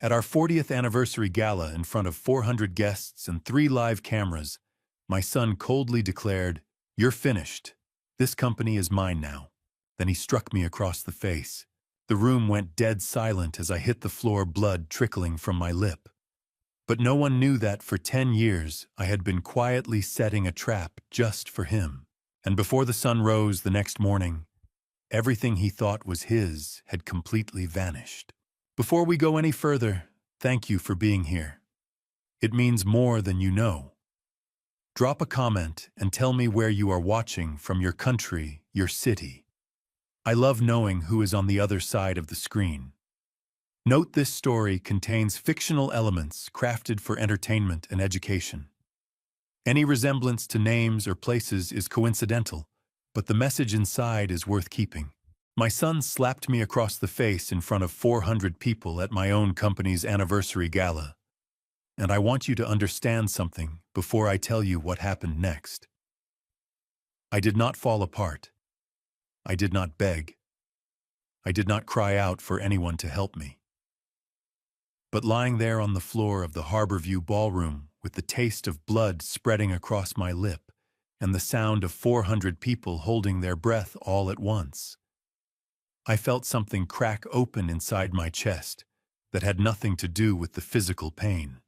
At our 40th anniversary gala in front of 400 guests and 3 live cameras, my son coldly declared, "You're finished. This company is mine now." Then he struck me across the face. The room went dead silent as I hit the floor, blood trickling from my lip. But no one knew that for 10 years I had been quietly setting a trap just for him. And before the sun rose the next morning, everything he thought was his had completely vanished. Before we go any further, thank you for being here. It means more than you know. Drop a comment and tell me where you are watching from, your country, your city. I love knowing who is on the other side of the screen. Note, this story contains fictional elements crafted for entertainment and education. Any resemblance to names or places is coincidental, but the message inside is worth keeping. My son slapped me across the face in front of 400 people at my own company's anniversary gala. And I want you to understand something before I tell you what happened next. I did not fall apart. I did not beg. I did not cry out for anyone to help me. But lying there on the floor of the Harborview Ballroom with the taste of blood spreading across my lip and the sound of 400 people holding their breath all at once, I felt something crack open inside my chest that had nothing to do with the physical pain.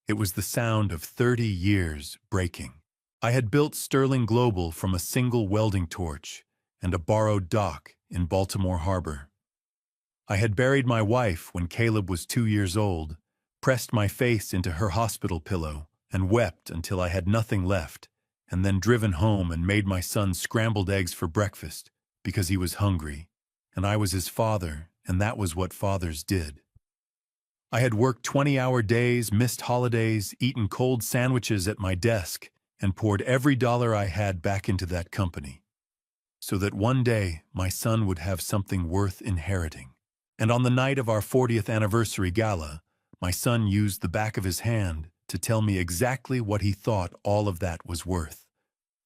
It was the sound of 30 years breaking. I had built Sterling Global from a single welding torch and a borrowed dock in Baltimore Harbor. I had buried my wife when Caleb was 2 years old, pressed my face into her hospital pillow, and wept until I had nothing left, and then driven home and made my son scrambled eggs for breakfast because he was hungry, and I was his father, and that was what fathers did. I had worked 20-hour days, missed holidays, eaten cold sandwiches at my desk, and poured every dollar I had back into that company, so that one day my son would have something worth inheriting. And on the night of our 40th anniversary gala, my son used the back of his hand to tell me exactly what he thought all of that was worth.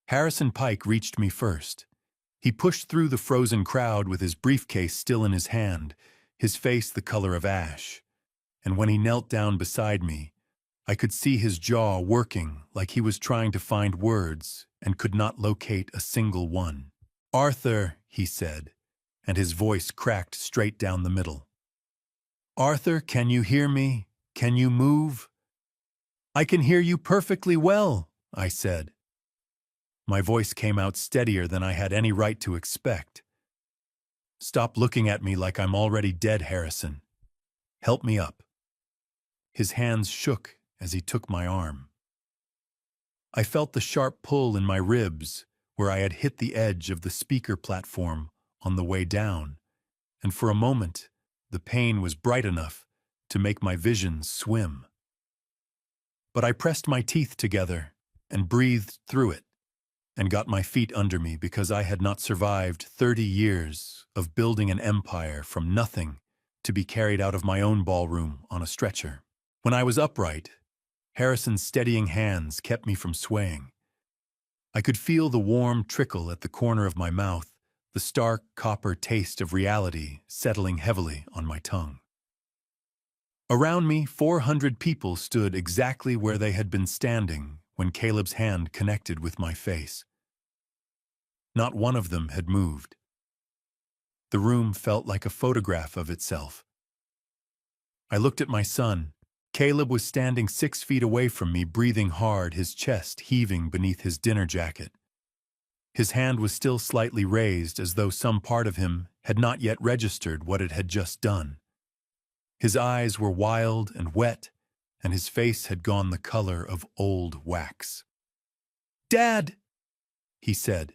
Harrison Pike reached me first. He pushed through the frozen crowd with his briefcase still in his hand, his face the color of ash. And when he knelt down beside me, I could see his jaw working like he was trying to find words and could not locate a single one. "Arthur," he said, and his voice cracked straight down the middle. "Arthur, can you hear me? Can you move?" "I can hear you perfectly well," I said. My voice came out steadier than I had any right to expect. "Stop looking at me like I'm already dead, Harrison. Help me up." His hands shook as he took my arm. I felt the sharp pull in my ribs where I had hit the edge of the speaker platform on the way down, and for a moment the pain was bright enough to make my vision swim. But I pressed my teeth together and breathed through it and got my feet under me because I had not survived 30 years of building an empire from nothing to be carried out of my own ballroom on a stretcher. When I was upright, Harrison's steadying hands kept me from swaying. I could feel the warm trickle at the corner of my mouth, the stark copper taste of reality settling heavily on my tongue. Around me, 400 people stood exactly where they had been standing when Caleb's hand connected with my face. Not one of them had moved. The room felt like a photograph of itself. I looked at my son. Caleb was standing 6 feet away from me, breathing hard, his chest heaving beneath his dinner jacket. His hand was still slightly raised, as though some part of him had not yet registered what it had just done. His eyes were wild and wet, and his face had gone the color of old wax. "Dad!" he said,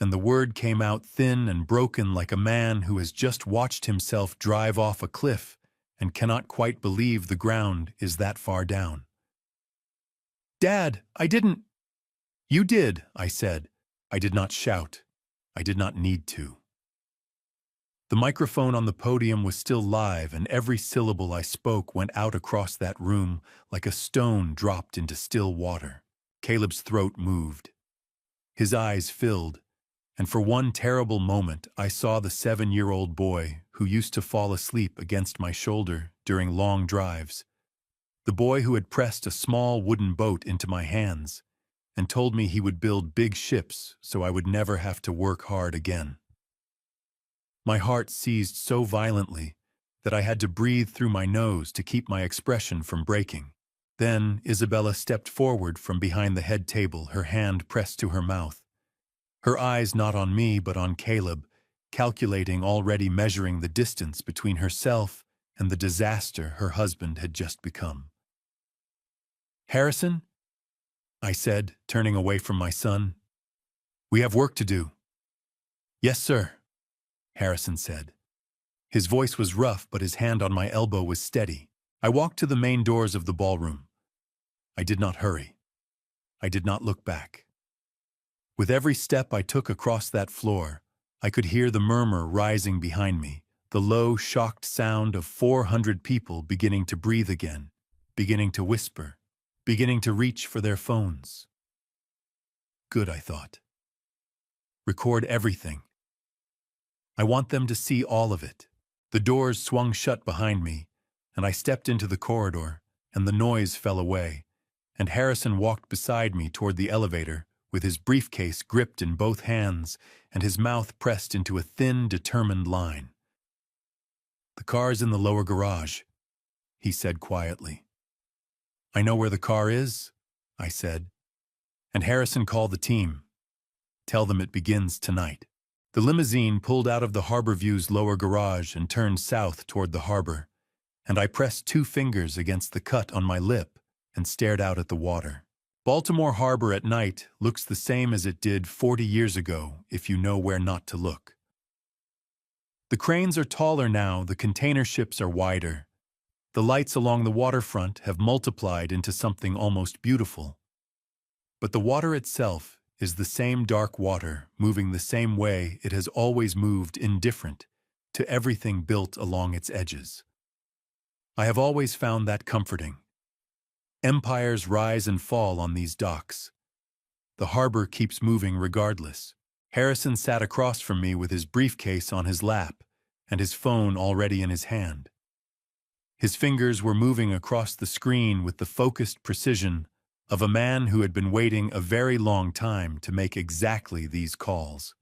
and the word came out thin and broken like a man who has just watched himself drive off a cliff and cannot quite believe the ground is that far down. "Dad, I didn't—" "You did," I said. I did not shout. I did not need to. The microphone on the podium was still live, and every syllable I spoke went out across that room like a stone dropped into still water. Caleb's throat moved. His eyes filled, and for one terrible moment I saw the 7-year-old boy who used to fall asleep against my shoulder during long drives, the boy who had pressed a small wooden boat into my hands and told me he would build big ships so I would never have to work hard again. My heart seized so violently that I had to breathe through my nose to keep my expression from breaking. Then Isabella stepped forward from behind the head table, her hand pressed to her mouth, her eyes not on me but on Caleb, calculating, already measuring the distance between herself and the disaster her husband had just become. "Harrison," I said, turning away from my son, "we have work to do." "Yes, sir," Harrison said. His voice was rough, but his hand on my elbow was steady. I walked to the main doors of the ballroom. I did not hurry. I did not look back. With every step I took across that floor, I could hear the murmur rising behind me, the low, shocked sound of 400 people beginning to breathe again, beginning to whisper, beginning to reach for their phones. Good, I thought. Record everything. I want them to see all of it. The doors swung shut behind me, and I stepped into the corridor, and the noise fell away, and Harrison walked beside me toward the elevator, with his briefcase gripped in both hands and his mouth pressed into a thin, determined line. "The car's in the lower garage," he said quietly. "I know where the car is," I said. "And Harrison, call the team. Tell them it begins tonight." The limousine pulled out of the Harbor View's lower garage and turned south toward the harbor, and I pressed 2 fingers against the cut on my lip and stared out at the water. Baltimore Harbor at night looks the same as it did 40 years ago if you know where not to look. The cranes are taller now, the container ships are wider. The lights along the waterfront have multiplied into something almost beautiful. But the water itself is the same dark water, moving the same way it has always moved, indifferent to everything built along its edges. I have always found that comforting. Empires rise and fall on these docks. The harbor keeps moving regardless. Harrison sat across from me with his briefcase on his lap and his phone already in his hand. His fingers were moving across the screen with the focused precision of a man who had been waiting a very long time to make exactly these calls.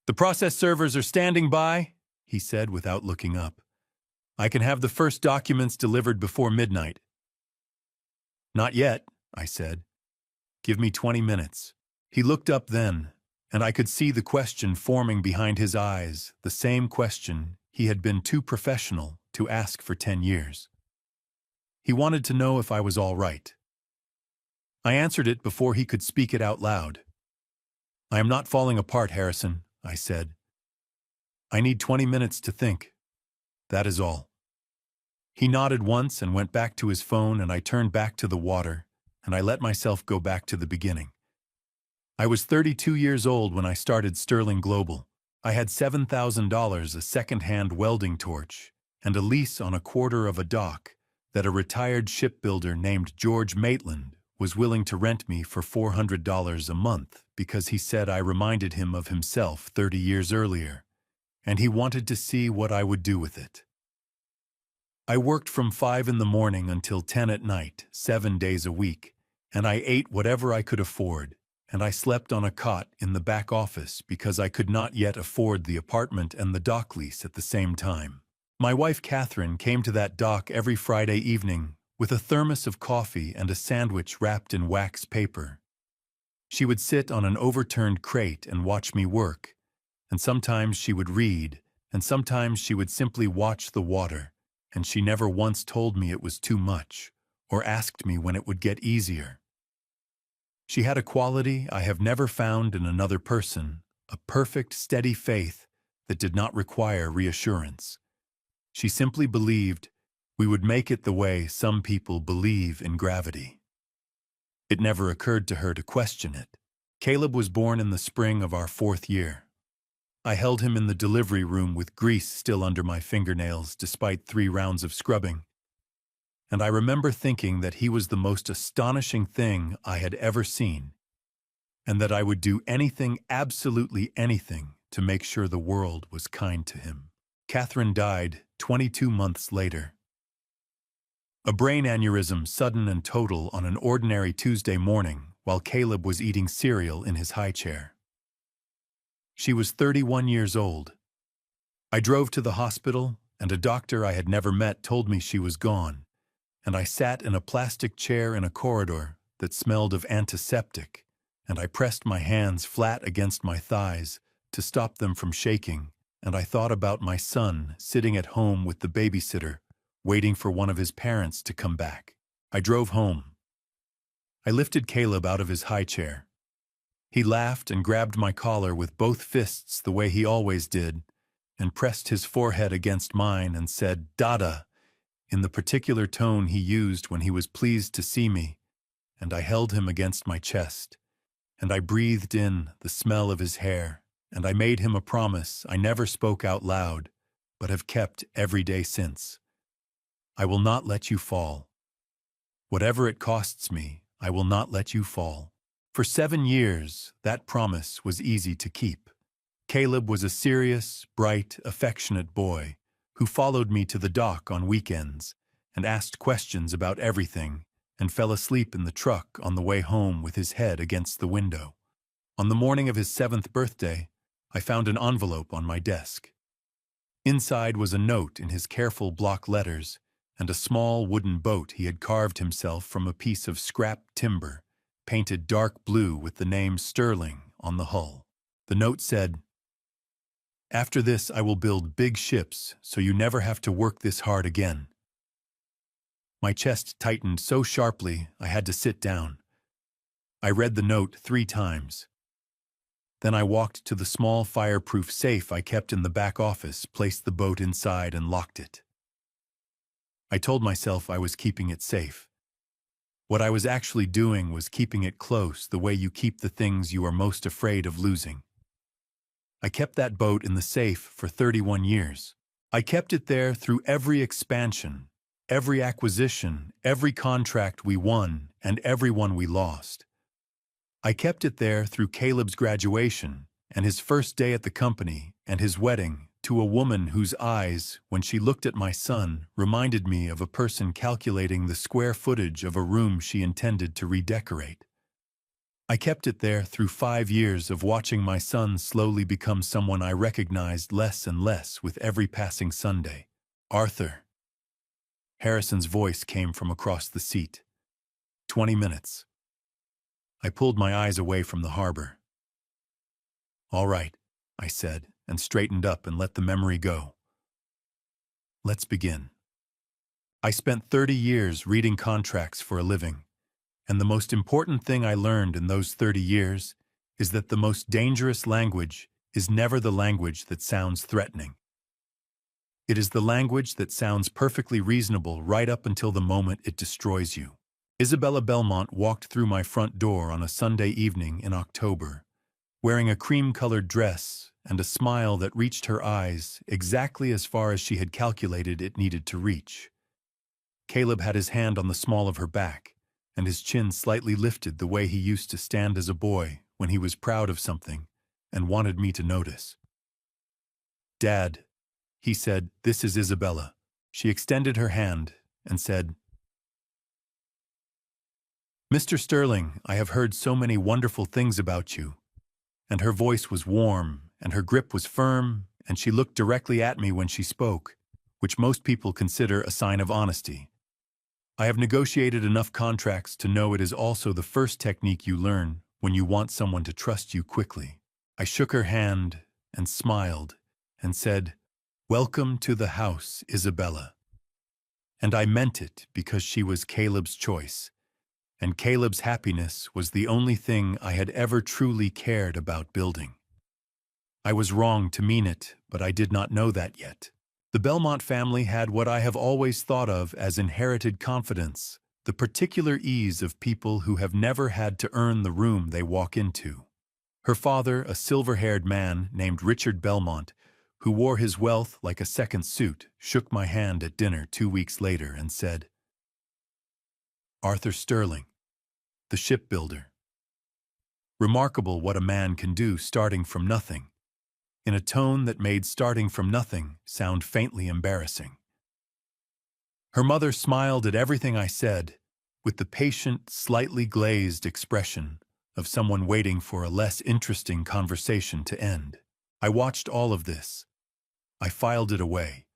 "The process servers are standing by," he said without looking up. "I can have the first documents delivered before midnight." "Not yet," I said. "Give me 20 minutes. He looked up then, and I could see the question forming behind his eyes, the same question he had been too professional to ask for 10 years. He wanted to know if I was all right. I answered it before he could speak it out loud. "I am not falling apart, Harrison," I said. "I need 20 minutes to think. That is all." He nodded once and went back to his phone, and I turned back to the water, and I let myself go back to the beginning. I was 32 years old when I started Sterling Global. I had $7,000, a second-hand welding torch, and a lease on a quarter of a dock that a retired shipbuilder named George Maitland was willing to rent me for $400 a month because he said I reminded him of himself 30 years earlier, and he wanted to see what I would do with it. I worked from 5 in the morning until 10 at night, 7 days a week, and I ate whatever I could afford, and I slept on a cot in the back office because I could not yet afford the apartment and the dock lease at the same time. My wife Catherine came to that dock every Friday evening with a thermos of coffee and a sandwich wrapped in wax paper. She would sit on an overturned crate and watch me work, and sometimes she would read, and sometimes she would simply watch the water, and she never once told me it was too much or asked me when it would get easier. She had a quality I have never found in another person, a perfect, steady faith that did not require reassurance. She simply believed we would make it the way some people believe in gravity. It never occurred to her to question it. Caleb was born in the spring of our 4th year. I held him in the delivery room with grease still under my fingernails despite 3 rounds of scrubbing. And I remember thinking that he was the most astonishing thing I had ever seen, and that I would do anything, absolutely anything, to make sure the world was kind to him. Catherine died 22 months later. A brain aneurysm sudden and total on an ordinary Tuesday morning while Caleb was eating cereal in his high chair. She was 31 years old. I drove to the hospital, and a doctor I had never met told me she was gone, and I sat in a plastic chair in a corridor that smelled of antiseptic, and I pressed my hands flat against my thighs to stop them from shaking, and I thought about my son sitting at home with the babysitter, waiting for one of his parents to come back. I drove home. I lifted Caleb out of his high chair. He laughed and grabbed my collar with both fists the way he always did, and pressed his forehead against mine and said, "Dada," in the particular tone he used when he was pleased to see me, and I held him against my chest, and I breathed in the smell of his hair, and I made him a promise I never spoke out loud, but have kept every day since. I will not let you fall. Whatever it costs me, I will not let you fall. For 7 years, that promise was easy to keep. Caleb was a serious, bright, affectionate boy who followed me to the dock on weekends and asked questions about everything and fell asleep in the truck on the way home with his head against the window. On the morning of his 7th birthday, I found an envelope on my desk. Inside was a note in his careful block letters and a small wooden boat he had carved himself from a piece of scrap timber, painted dark blue with the name Sterling on the hull. The note said, "After this I will build big ships so you never have to work this hard again." My chest tightened so sharply I had to sit down. I read the note 3 times. Then I walked to the small fireproof safe I kept in the back office, placed the boat inside and locked it. I told myself I was keeping it safe. What I was actually doing was keeping it close the way you keep the things you are most afraid of losing. I kept that boat in the safe for 31 years. I kept it there through every expansion, every acquisition, every contract we won, and every one we lost. I kept it there through Caleb's graduation and his first day at the company and his wedding to a woman whose eyes, when she looked at my son, reminded me of a person calculating the square footage of a room she intended to redecorate. I kept it there through 5 years of watching my son slowly become someone I recognized less and less with every passing Sunday. "Arthur." Harrison's voice came from across the seat. 20 minutes. I pulled my eyes away from the harbor. "All right," I said, and straightened up and let the memory go. "Let's begin. I spent 30 years reading contracts for a living, and the most important thing I learned in those 30 years is that the most dangerous language is never the language that sounds threatening. It is the language that sounds perfectly reasonable right up until the moment it destroys you." Isabella Belmont walked through my front door on a Sunday evening in October, wearing a cream-colored dress and a smile that reached her eyes exactly as far as she had calculated it needed to reach. Caleb had his hand on the small of her back, and his chin slightly lifted the way he used to stand as a boy when he was proud of something and wanted me to notice. "Dad," he said, "this is Isabella." She extended her hand and said, "Mr. Sterling, I have heard so many wonderful things about you." And her voice was warm, and her grip was firm, and she looked directly at me when she spoke, which most people consider a sign of honesty. I have negotiated enough contracts to know it is also the first technique you learn when you want someone to trust you quickly. I shook her hand and smiled and said, "Welcome to the house, Isabella." And I meant it because she was Caleb's choice. And Caleb's happiness was the only thing I had ever truly cared about building. I was wrong to mean it, but I did not know that yet. The Belmont family had what I have always thought of as inherited confidence, the particular ease of people who have never had to earn the room they walk into. Her father, a silver-haired man named Richard Belmont, who wore his wealth like a second suit, shook my hand at dinner 2 weeks later and said, "Arthur Sterling, the shipbuilder. Remarkable what a man can do starting from nothing. in a tone that made starting from nothing sound faintly embarrassing. Her mother smiled at everything I said, with the patient, slightly glazed expression of someone waiting for a less interesting conversation to end. I watched all of this. I filed it away.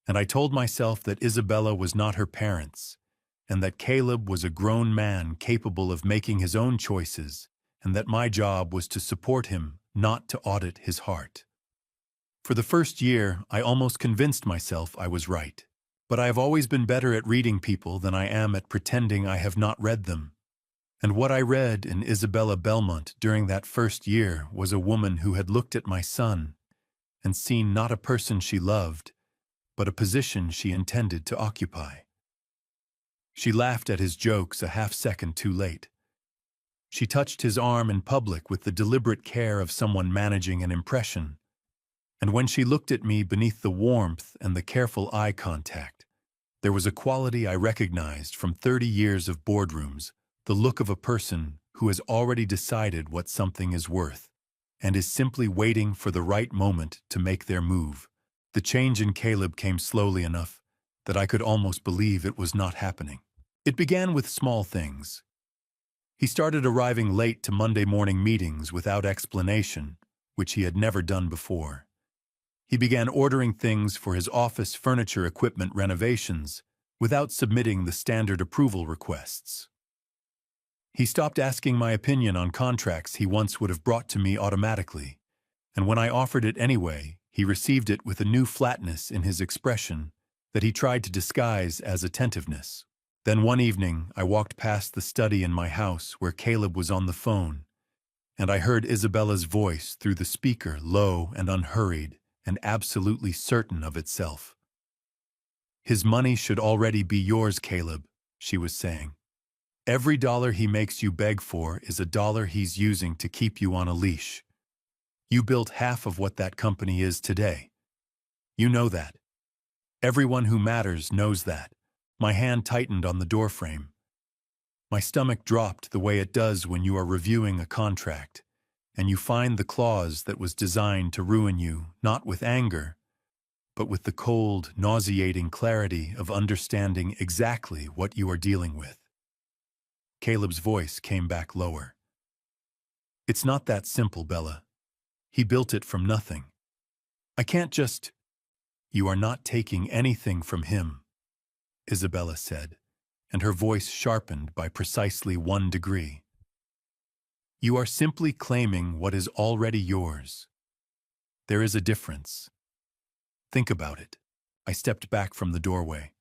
And I told myself that Isabella was not her parents, and that Caleb was a grown man capable of making his own choices, and that my job was to support him, not to audit his heart. For the first year, I almost convinced myself I was right. But I have always been better at reading people than I am at pretending I have not read them. And what I read in Isabella Belmont during that first year was a woman who had looked at my son and seen not a person she loved, but a position she intended to occupy. She laughed at his jokes a half-second too late. She touched his arm in public with the deliberate care of someone managing an impression. And when she looked at me beneath the warmth and the careful eye contact, there was a quality I recognized from 30 years of boardrooms, the look of a person who has already decided what something is worth and is simply waiting for the right moment to make their move. The change in Caleb came slowly enough that I could almost believe it was not happening. It began with small things. He started arriving late to Monday morning meetings without explanation, which he had never done before. He began ordering things for his office furniture equipment renovations without submitting the standard approval requests. He stopped asking my opinion on contracts he once would have brought to me automatically, and when I offered it anyway, he received it with a new flatness in his expression that he tried to disguise as attentiveness. Then one evening, I walked past the study in my house where Caleb was on the phone, and I heard Isabella's voice through the speaker, low and unhurried, and absolutely certain of itself. "His money should already be yours, Caleb," she was saying. "Every dollar he makes you beg for is a dollar he's using to keep you on a leash. You built half of what that company is today. You know that. Everyone who matters knows that." My hand tightened on the doorframe. My stomach dropped the way it does when you are reviewing a contract, and you find the clause that was designed to ruin you, not with anger, but with the cold, nauseating clarity of understanding exactly what you are dealing with. Caleb's voice came back lower. "It's not that simple, Bella. He built it from nothing. I can't just—" "You are not taking anything from him," Isabella said, and her voice sharpened by precisely 1 degree. "You are simply claiming what is already yours. There is a difference. Think about it." I stepped back from the doorway.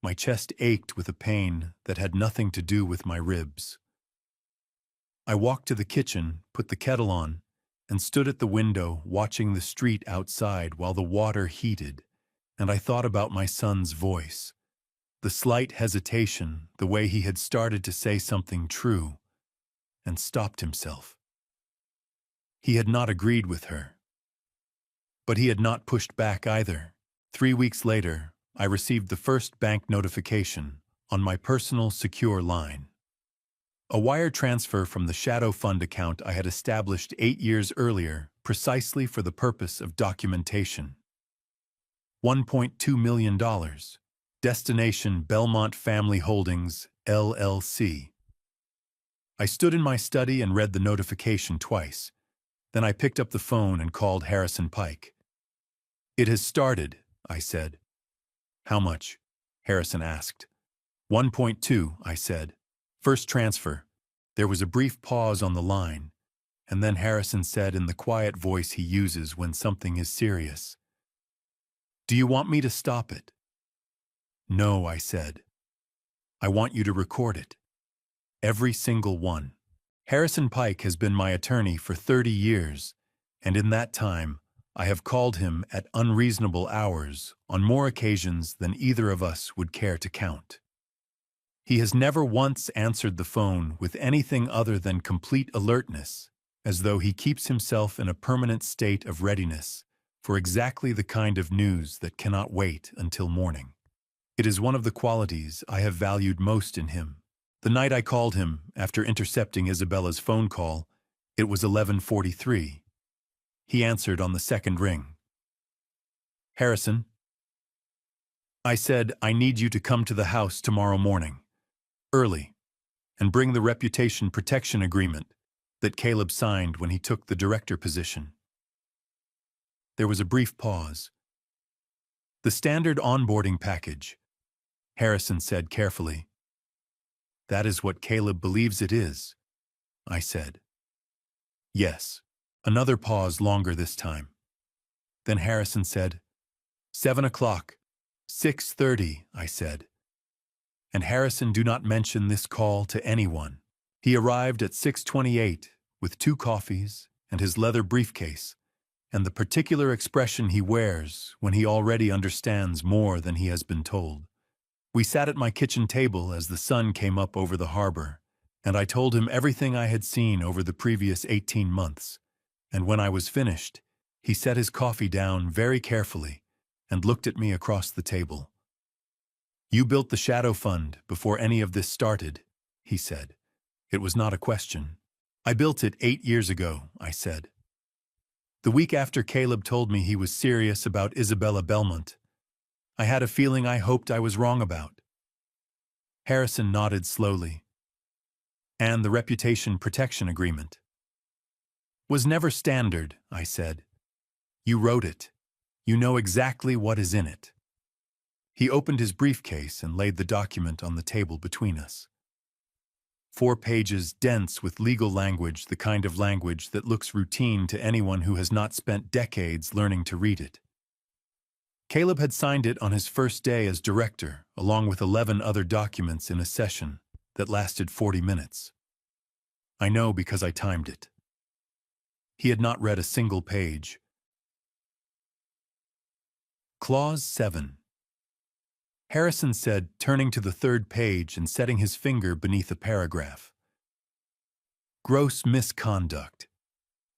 My chest ached with a pain that had nothing to do with my ribs. I walked to the kitchen, put the kettle on, and stood at the window watching the street outside while the water heated, and I thought about my son's voice, the slight hesitation, the way he had started to say something true, and stopped himself. He had not agreed with her. But he had not pushed back either. 3 weeks later, I received the first bank notification on my personal secure line. A wire transfer from the shadow fund account I had established 8 years earlier precisely for the purpose of documentation. $1.2 million. Destination Belmont Family Holdings, LLC. I stood in my study and read the notification twice. Then I picked up the phone and called Harrison Pike. "It has started," I said. "How much?" Harrison asked. 1.2, I said. "First transfer." There was a brief pause on the line, and then Harrison said in the quiet voice he uses when something is serious, "Do you want me to stop it?" "No," I said. "I want you to record it. Every single one." Harrison Pike has been my attorney for 30 years, and in that time, I have called him at unreasonable hours on more occasions than either of us would care to count. He has never once answered the phone with anything other than complete alertness, as though he keeps himself in a permanent state of readiness for exactly the kind of news that cannot wait until morning. It is one of the qualities I have valued most in him. The night I called him, after intercepting Isabella's phone call, it was 11:43. He answered on the second ring. Harrison, I said, I need you to come to the house tomorrow morning, early, and bring the reputation protection agreement that Caleb signed when he took the director position. There was a brief pause. The standard onboarding package, Harrison said carefully. That is what Caleb believes it is, I said. Yes. Another pause, longer this time. Then Harrison said, 7 o'clock, 6:30, I said. And Harrison, do not mention this call to anyone. He arrived at 6:28 with 2 coffees and his leather briefcase, and the particular expression he wears when he already understands more than he has been told. We sat at my kitchen table as the sun came up over the harbor, and I told him everything I had seen over the previous 18 months. And when I was finished, he set his coffee down very carefully and looked at me across the table. You built the shadow fund before any of this started, he said. It was not a question. I built it 8 years ago, I said. The week after Caleb told me he was serious about Isabella Belmont, I had a feeling I hoped I was wrong about. Harrison nodded slowly. And the reputation protection agreement was never standard, I said. You wrote it. You know exactly what is in it. He opened his briefcase and laid the document on the table between us. 4 pages, dense with legal language, the kind of language that looks routine to anyone who has not spent decades learning to read it. Caleb had signed it on his first day as director, along with 11 other documents in a session that lasted 40 minutes. I know because I timed it. He had not read a single page. Clause 7. Harrison said, turning to the 3rd page and setting his finger beneath a paragraph. Gross misconduct.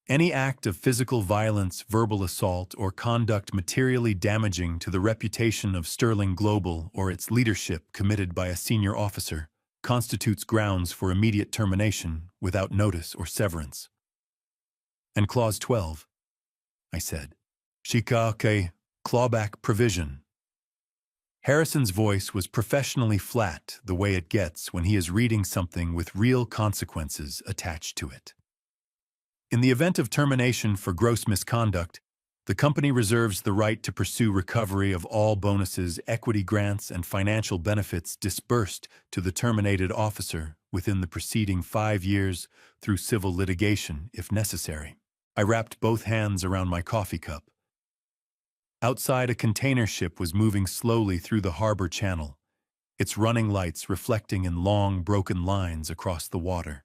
Any act of physical violence, verbal assault, or conduct materially damaging to the reputation of Sterling Global or its leadership committed by a senior officer constitutes grounds for immediate termination without notice or severance. And Clause 12, I said. Shikake, clawback provision. Harrison's voice was professionally flat, the way it gets when he is reading something with real consequences attached to it. In the event of termination for gross misconduct, the company reserves the right to pursue recovery of all bonuses, equity grants, and financial benefits disbursed to the terminated officer within the preceding 5 years through civil litigation, if necessary. I wrapped both hands around my coffee cup. Outside, a container ship was moving slowly through the harbor channel, its running lights reflecting in long, broken lines across the water.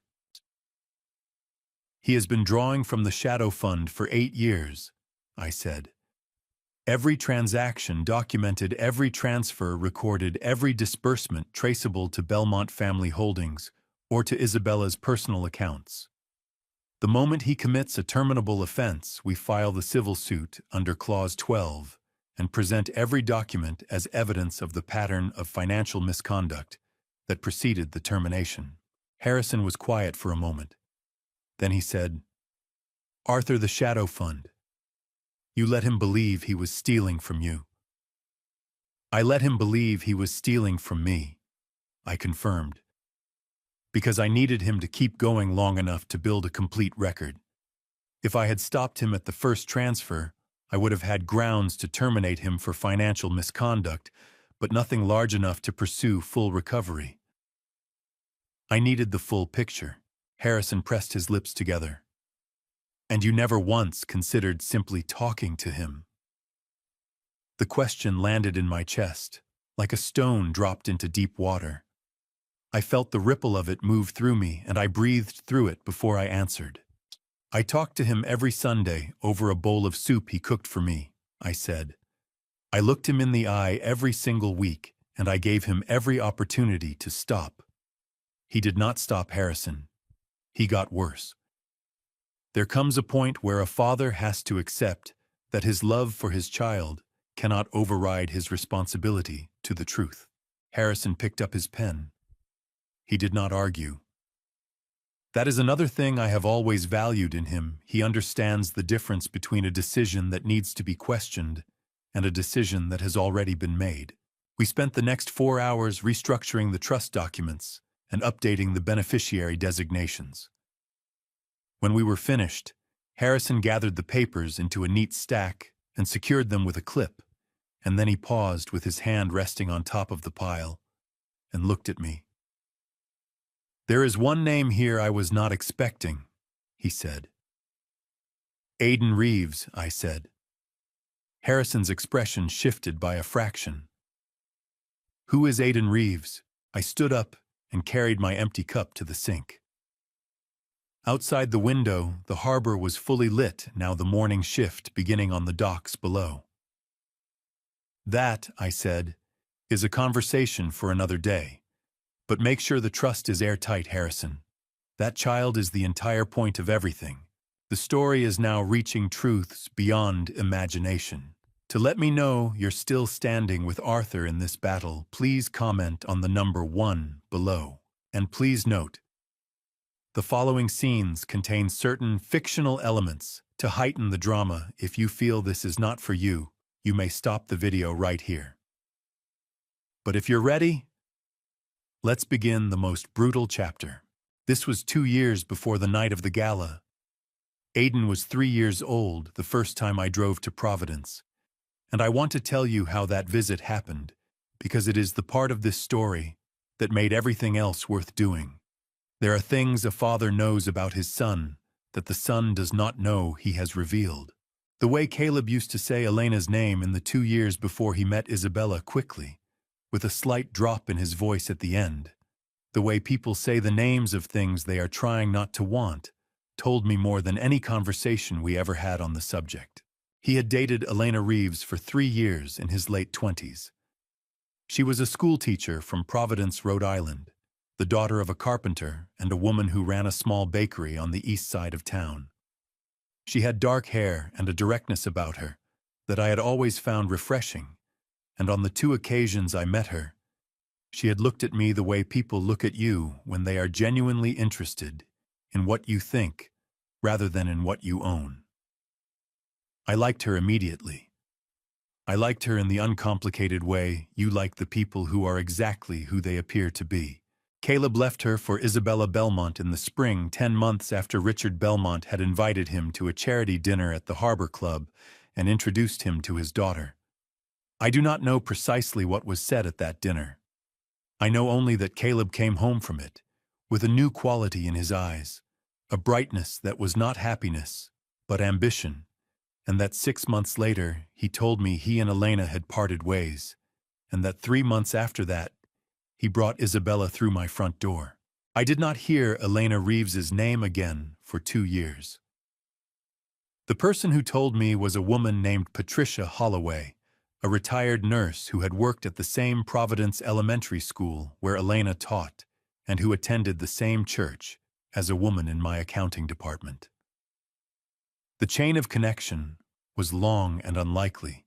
He has been drawing from the shadow fund for 8 years, I said. Every transaction documented, every transfer recorded, every disbursement traceable to Belmont Family Holdings or to Isabella's personal accounts. The moment he commits a terminable offense, we file the civil suit under Clause 12 and present every document as evidence of the pattern of financial misconduct that preceded the termination. Harrison was quiet for a moment. Then he said, Arthur, the shadow fund. You let him believe he was stealing from you. I let him believe he was stealing from me, I confirmed, because I needed him to keep going long enough to build a complete record. If I had stopped him at the first transfer, I would have had grounds to terminate him for financial misconduct, but nothing large enough to pursue full recovery. I needed the full picture. Harrison pressed his lips together. And you never once considered simply talking to him? The question landed in my chest, like a stone dropped into deep water. I felt the ripple of it move through me, and I breathed through it before I answered. I talked to him every Sunday over a bowl of soup he cooked for me, I said. I looked him in the eye every single week, and I gave him every opportunity to stop. He did not stop, Harrison. He got worse. There comes a point where a father has to accept that his love for his child cannot override his responsibility to the truth. Harrison picked up his pen. He did not argue. That is another thing I have always valued in him. He understands the difference between a decision that needs to be questioned and a decision that has already been made. We spent the next 4 hours restructuring the trust documents and updating the beneficiary designations. When we were finished, Harrison gathered the papers into a neat stack and secured them with a clip, and then he paused with his hand resting on top of the pile and looked at me. "There is one name here I was not expecting," he said. "Aiden Reeves," I said. Harrison's expression shifted by a fraction. "Who is Aiden Reeves?" I stood up and carried my empty cup to the sink. Outside the window, the harbor was fully lit, now the morning shift beginning on the docks below. "That," I said, "is a conversation for another day. But make sure the trust is airtight, Harrison. That child is the entire point of everything. The story is now reaching truths beyond imagination. To let me know you're still standing with Arthur in this battle, please comment on the number 1 below. And please note, the following scenes contain certain fictional elements to heighten the drama. If you feel this is not for you, you may stop the video right here. But if you're ready, let's begin the most brutal chapter. This was 2 years before the night of the gala. Aiden was 3 years old the first time I drove to Providence, and I want to tell you how that visit happened, because it is the part of this story that made everything else worth doing. There are things a father knows about his son that the son does not know he has revealed. The way Caleb used to say Elena's name in the 2 years before he met Isabella quickly, with a slight drop in his voice at the end. The way people say the names of things they are trying not to want told me more than any conversation we ever had on the subject. He had dated Elena Reeves for 3 years in his late 20s. She was a school teacher from Providence, Rhode Island, the daughter of a carpenter and a woman who ran a small bakery on the east side of town. She had dark hair and a directness about her that I had always found refreshing, and on the 2 occasions I met her, she had looked at me the way people look at you when they are genuinely interested in what you think rather than in what you own. I liked her immediately. I liked her in the uncomplicated way you like the people who are exactly who they appear to be. Caleb left her for Isabella Belmont in the spring, 10 months after Richard Belmont had invited him to a charity dinner at the Harbor Club and introduced him to his daughter. I do not know precisely what was said at that dinner. I know only that Caleb came home from it with a new quality in his eyes, a brightness that was not happiness, but ambition, and that 6 months later he told me he and Elena had parted ways, and that 3 months after that he brought Isabella through my front door. I did not hear Elena Reeves's name again for 2 years. The person who told me was a woman named Patricia Holloway, a retired nurse who had worked at the same Providence Elementary School where Elena taught and who attended the same church as a woman in my accounting department. The chain of connection was long and unlikely,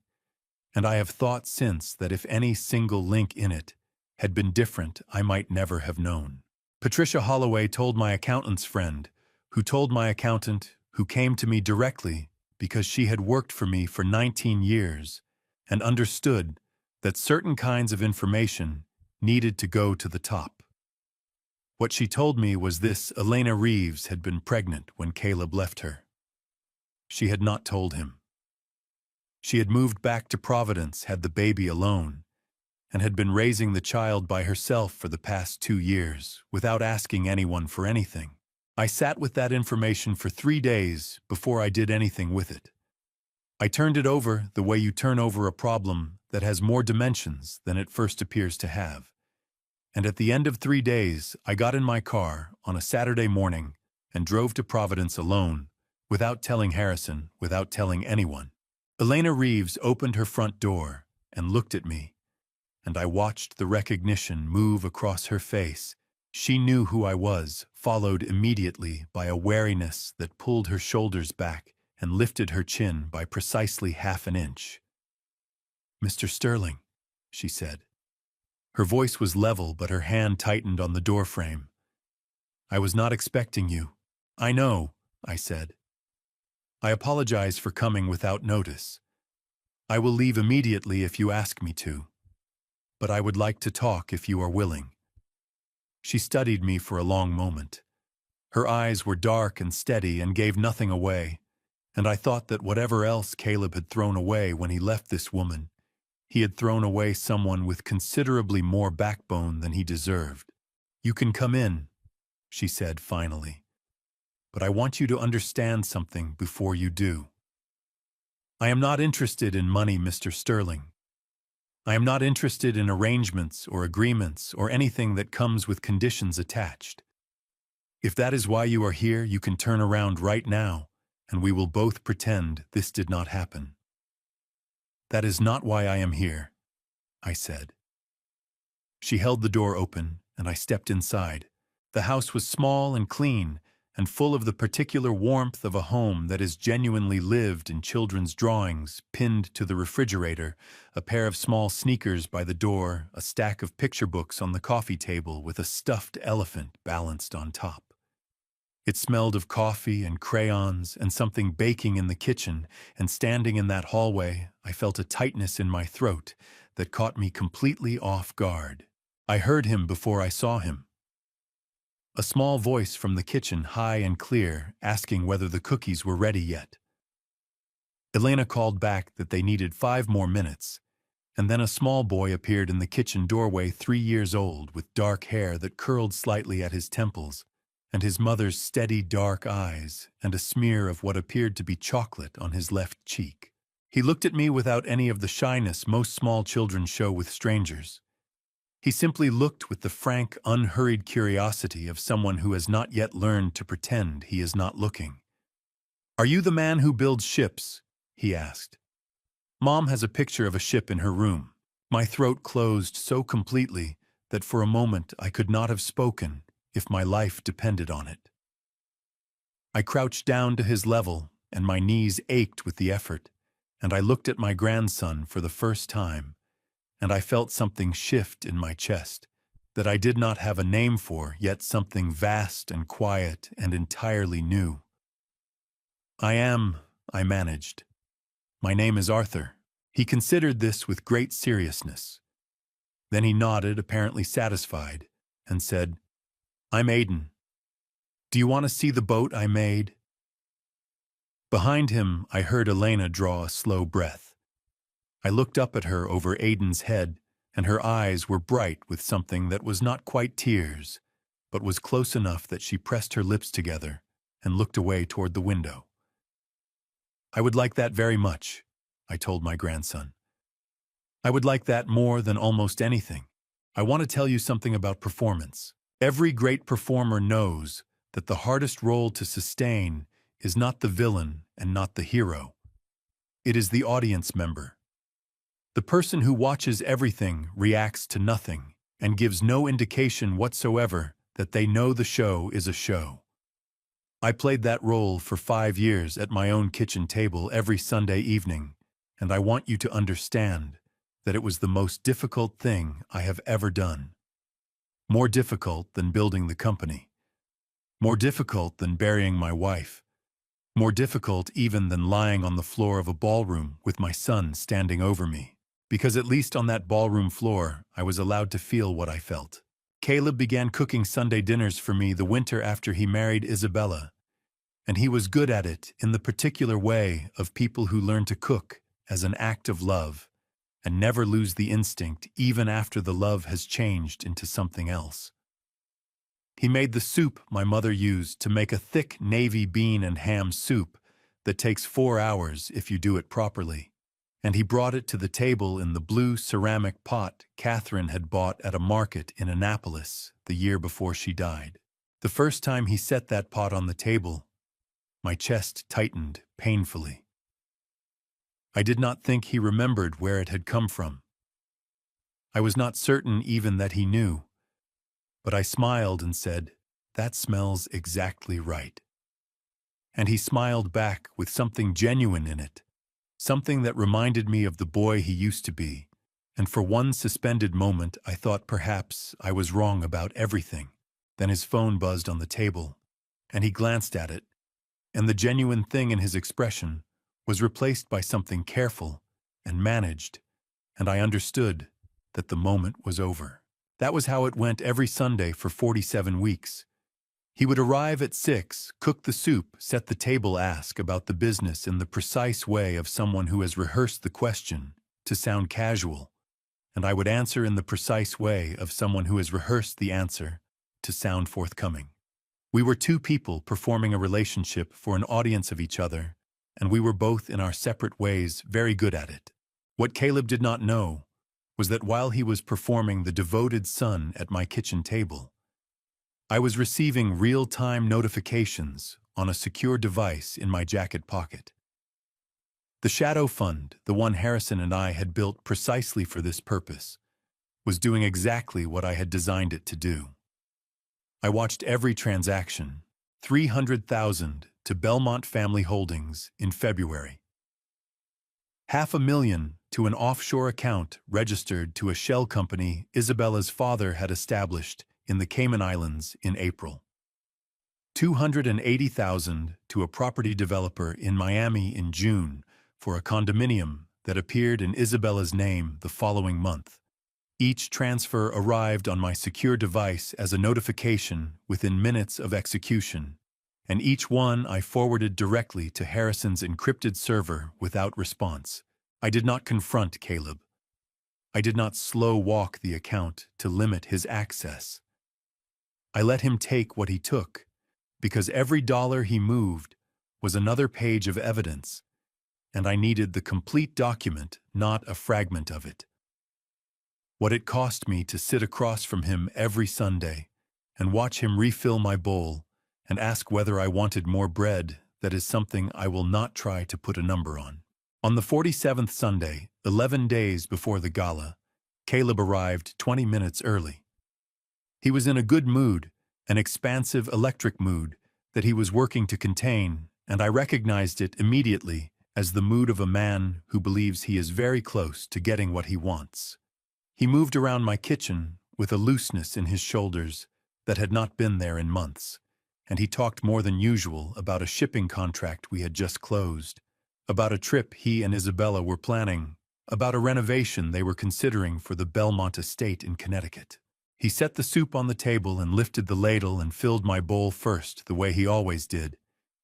and I have thought since that if any single link in it had been different, I might never have known. Patricia Holloway told my accountant's friend, who told my accountant, who came to me directly because she had worked for me for 19 years, and understood that certain kinds of information needed to go to the top. What she told me was this: Elena Reeves had been pregnant when Caleb left her. She had not told him. She had moved back to Providence, had the baby alone, and had been raising the child by herself for the past 2 years, without asking anyone for anything. I sat with that information for 3 days before I did anything with it. I turned it over the way you turn over a problem that has more dimensions than it first appears to have. And at the end of 3 days, I got in my car on a Saturday morning and drove to Providence alone, without telling Harrison, without telling anyone. Elena Reeves opened her front door and looked at me, and I watched the recognition move across her face. She knew who I was, followed immediately by a wariness that pulled her shoulders back and lifted her chin by precisely half an inch. "Mr. Sterling," she said. Her voice was level, but her hand tightened on the doorframe. I was not expecting you. I know, I said. I apologize for coming without notice. I will leave immediately if you ask me to. But I would like to talk if you are willing. She studied me for a long moment. Her eyes were dark and steady and gave nothing away, and I thought that whatever else Caleb had thrown away when he left this woman, he had thrown away someone with considerably more backbone than he deserved. You can come in, she said finally. But I want you to understand something before you do. I am not interested in money, Mr. Sterling. I am not interested in arrangements or agreements or anything that comes with conditions attached. If that is why you are here, you can turn around right now, and we will both pretend this did not happen. That is not why I am here, I said. She held the door open, and I stepped inside. The house was small and clean, and full of the particular warmth of a home that is genuinely lived in children's drawings, pinned to the refrigerator, a pair of small sneakers by the door, a stack of picture books on the coffee table with a stuffed elephant balanced on top. It smelled of coffee and crayons and something baking in the kitchen, and standing in that hallway, I felt a tightness in my throat that caught me completely off guard. I heard him before I saw him. A small voice from the kitchen, high and clear, asking whether the cookies were ready yet. Elena called back that they needed 5 more minutes, and then a small boy appeared in the kitchen doorway, 3 years old, with dark hair that curled slightly at his temples, and his mother's steady dark eyes, and a smear of what appeared to be chocolate on his left cheek. He looked at me without any of the shyness most small children show with strangers. He simply looked with the frank, unhurried curiosity of someone who has not yet learned to pretend he is not looking. "Are you the man who builds ships?" he asked. "Mom has a picture of a ship in her room." My throat closed so completely that for a moment I could not have spoken if my life depended on it. I crouched down to his level, and my knees ached with the effort, and I looked at my grandson for the first time, and I felt something shift in my chest that I did not have a name for, yet something vast and quiet and entirely new. I managed. "My name is Arthur." He considered this with great seriousness. Then he nodded, apparently satisfied, and said, "I'm Aiden. Do you want to see the boat I made?" Behind him, I heard Elena draw a slow breath. I looked up at her over Aiden's head, and her eyes were bright with something that was not quite tears, but was close enough that she pressed her lips together and looked away toward the window. "I would like that very much," I told my grandson. "I would like that more than almost anything. I want to tell you something about performance. Every great performer knows that the hardest role to sustain is not the villain and not the hero. It is the audience member. The person who watches everything, reacts to nothing, and gives no indication whatsoever that they know the show is a show. I played that role for 5 years at my own kitchen table every Sunday evening, and I want you to understand that it was the most difficult thing I have ever done. More difficult than building the company. More difficult than burying my wife. More difficult even than lying on the floor of a ballroom with my son standing over me. Because at least on that ballroom floor, I was allowed to feel what I felt. Caleb began cooking Sunday dinners for me the winter after he married Isabella, and he was good at it in the particular way of people who learn to cook as an act of love and never lose the instinct even after the love has changed into something else. He made the soup my mother used to make a thick navy bean and ham soup that takes 4 hours if you do it properly. And he brought it to the table in the blue ceramic pot Catherine had bought at a market in Annapolis the year before she died. The first time he set that pot on the table, my chest tightened painfully. I did not think he remembered where it had come from. I was not certain even that he knew, but I smiled and said, "That smells exactly right." And he smiled back with something genuine in it. Something that reminded me of the boy he used to be, and for one suspended moment I thought perhaps I was wrong about everything. Then his phone buzzed on the table, and he glanced at it, and the genuine thing in his expression was replaced by something careful and managed, and I understood that the moment was over. That was how it went every Sunday for 47 weeks. He would arrive at 6, cook the soup, set the table, ask about the business in the precise way of someone who has rehearsed the question to sound casual, and I would answer in the precise way of someone who has rehearsed the answer to sound forthcoming. We were two people performing a relationship for an audience of each other, and we were both in our separate ways very good at it. What Caleb did not know was that while he was performing the devoted son at my kitchen table, I was receiving real-time notifications on a secure device in my jacket pocket. The shadow fund, the one Harrison and I had built precisely for this purpose, was doing exactly what I had designed it to do. I watched every transaction, 300,000 to Belmont Family Holdings in February, 500,000 to an offshore account registered to a shell company Isabella's father had established in the Cayman Islands in April, 280,000 to a property developer in Miami in June for a condominium that appeared in Isabella's name the following month. Each transfer arrived on my secure device as a notification within minutes of execution, and each one I forwarded directly to Harrison's encrypted server without response. I did not confront Caleb. I did not slow walk the account to limit his access. I let him take what he took, because every dollar he moved was another page of evidence, and I needed the complete document, not a fragment of it. What it cost me to sit across from him every Sunday and watch him refill my bowl and ask whether I wanted more bread, that is something I will not try to put a number on. On the 47th Sunday, 11 days before the gala, Caleb arrived 20 minutes early. He was in a good mood, an expansive electric mood that he was working to contain, and I recognized it immediately as the mood of a man who believes he is very close to getting what he wants. He moved around my kitchen with a looseness in his shoulders that had not been there in months, and he talked more than usual about a shipping contract we had just closed, about a trip he and Isabella were planning, about a renovation they were considering for the Belmont estate in Connecticut. He set the soup on the table and lifted the ladle and filled my bowl first, the way he always did,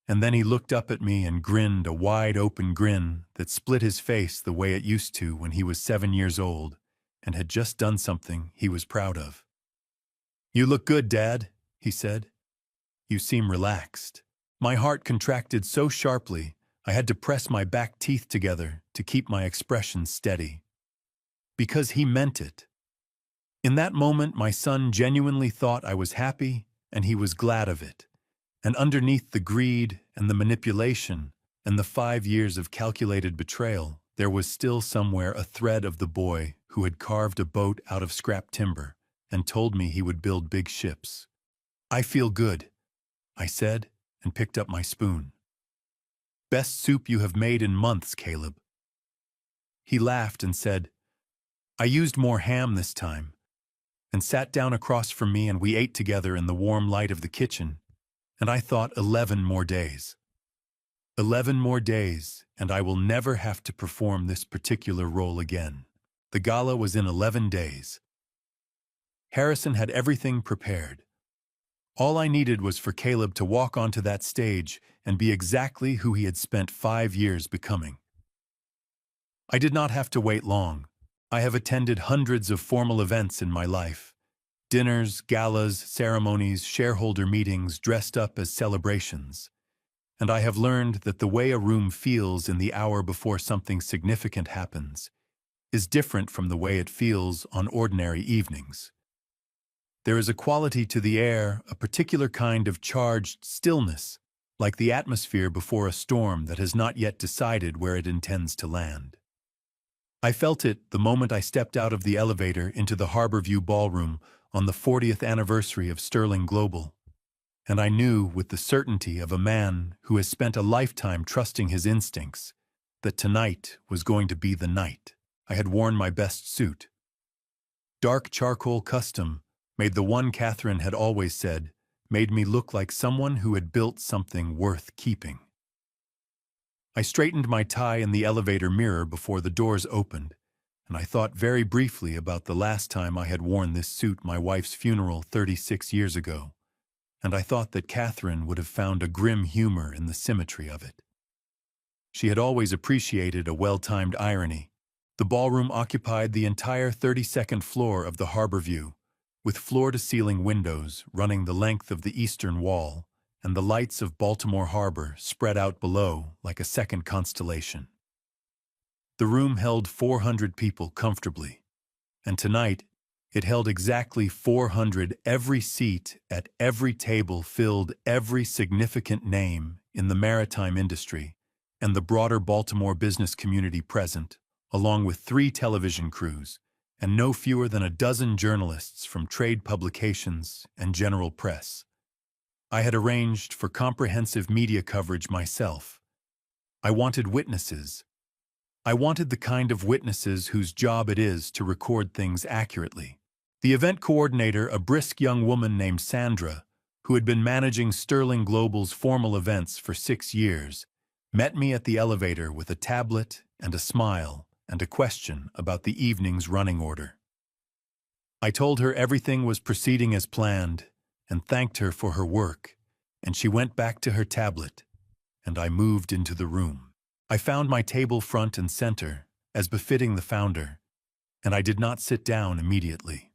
and then he looked up at me and grinned a wide-open grin that split his face the way it used to when he was 7 years old and had just done something he was proud of. "You look good, Dad," he said. "You seem relaxed." My heart contracted so sharply I had to press my back teeth together to keep my expression steady. Because he meant it. In that moment, my son genuinely thought I was happy, and he was glad of it. And underneath the greed and the manipulation and the 5 years of calculated betrayal, there was still somewhere a thread of the boy who had carved a boat out of scrap timber and told me he would build big ships. "I feel good," I said, and picked up my spoon. "Best soup you have made in months, Caleb." He laughed and said, "I used more ham this time," and sat down across from me, and we ate together in the warm light of the kitchen, and I thought 11 more days. 11 more days, and I will never have to perform this particular role again. The gala was in 11 days. Harrison had everything prepared. All I needed was for Caleb to walk onto that stage and be exactly who he had spent 5 years becoming. I did not have to wait long. I have attended hundreds of formal events in my life. Dinners, galas, ceremonies, shareholder meetings dressed up as celebrations. And I have learned that the way a room feels in the hour before something significant happens is different from the way it feels on ordinary evenings. There is a quality to the air, a particular kind of charged stillness, like the atmosphere before a storm that has not yet decided where it intends to land. I felt it the moment I stepped out of the elevator into the Harborview Ballroom on the 40th anniversary of Sterling Global, and I knew with the certainty of a man who has spent a lifetime trusting his instincts that tonight was going to be the night. I had worn my best suit. Dark charcoal custom, made the one Catherine had always said, made me look like someone who had built something worth keeping. I straightened my tie in the elevator mirror before the doors opened, and I thought very briefly about the last time I had worn this suit, my wife's funeral 36 years ago, and I thought that Catherine would have found a grim humor in the symmetry of it. She had always appreciated a well-timed irony. The ballroom occupied the entire 32nd floor of the harbor view, with floor-to-ceiling windows running the length of the eastern wall, and the lights of Baltimore Harbor spread out below like a second constellation. The room held 400 people comfortably, and tonight it held exactly 400. Every seat at every table filled every significant name in the maritime industry and the broader Baltimore business community present, along with 3 television crews, and no fewer than a dozen journalists from trade publications and general press. I had arranged for comprehensive media coverage myself. I wanted witnesses. I wanted the kind of witnesses whose job it is to record things accurately. The event coordinator, a brisk young woman named Sandra, who had been managing Sterling Global's formal events for 6 years, met me at the elevator with a tablet and a smile and a question about the evening's running order. I told her everything was proceeding as planned and thanked her for her work, and she went back to her tablet, and I moved into the room. I found my table front and center, as befitting the founder, and I did not sit down immediately.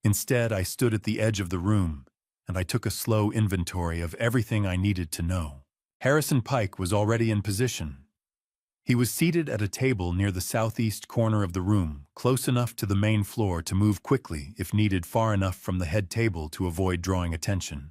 Instead, I stood at the edge of the room, and I took a slow inventory of everything I needed to know. Harrison Pike was already in position. He was seated at a table near the southeast corner of the room, close enough to the main floor to move quickly if needed, far enough from the head table to avoid drawing attention.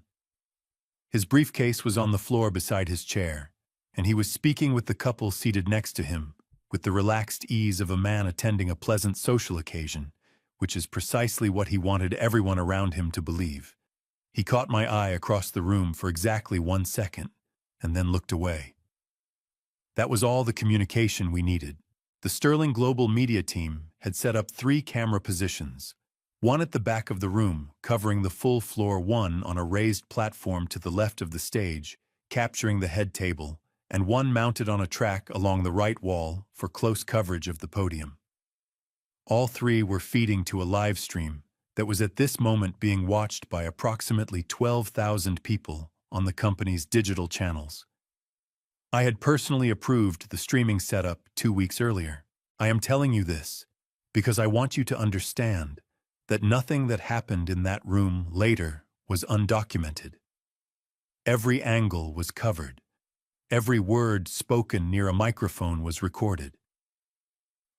His briefcase was on the floor beside his chair, and he was speaking with the couple seated next to him, with the relaxed ease of a man attending a pleasant social occasion, which is precisely what he wanted everyone around him to believe. He caught my eye across the room for exactly 1 second, and then looked away. That was all the communication we needed. The Sterling Global media team had set up 3 camera positions, one at the back of the room, covering the full floor, one on a raised platform to the left of the stage, capturing the head table, and one mounted on a track along the right wall for close coverage of the podium. All 3 were feeding to a live stream that was at this moment being watched by approximately 12,000 people on the company's digital channels. I had personally approved the streaming setup 2 weeks earlier. I am telling you this because I want you to understand that nothing that happened in that room later was undocumented. Every angle was covered. Every word spoken near a microphone was recorded.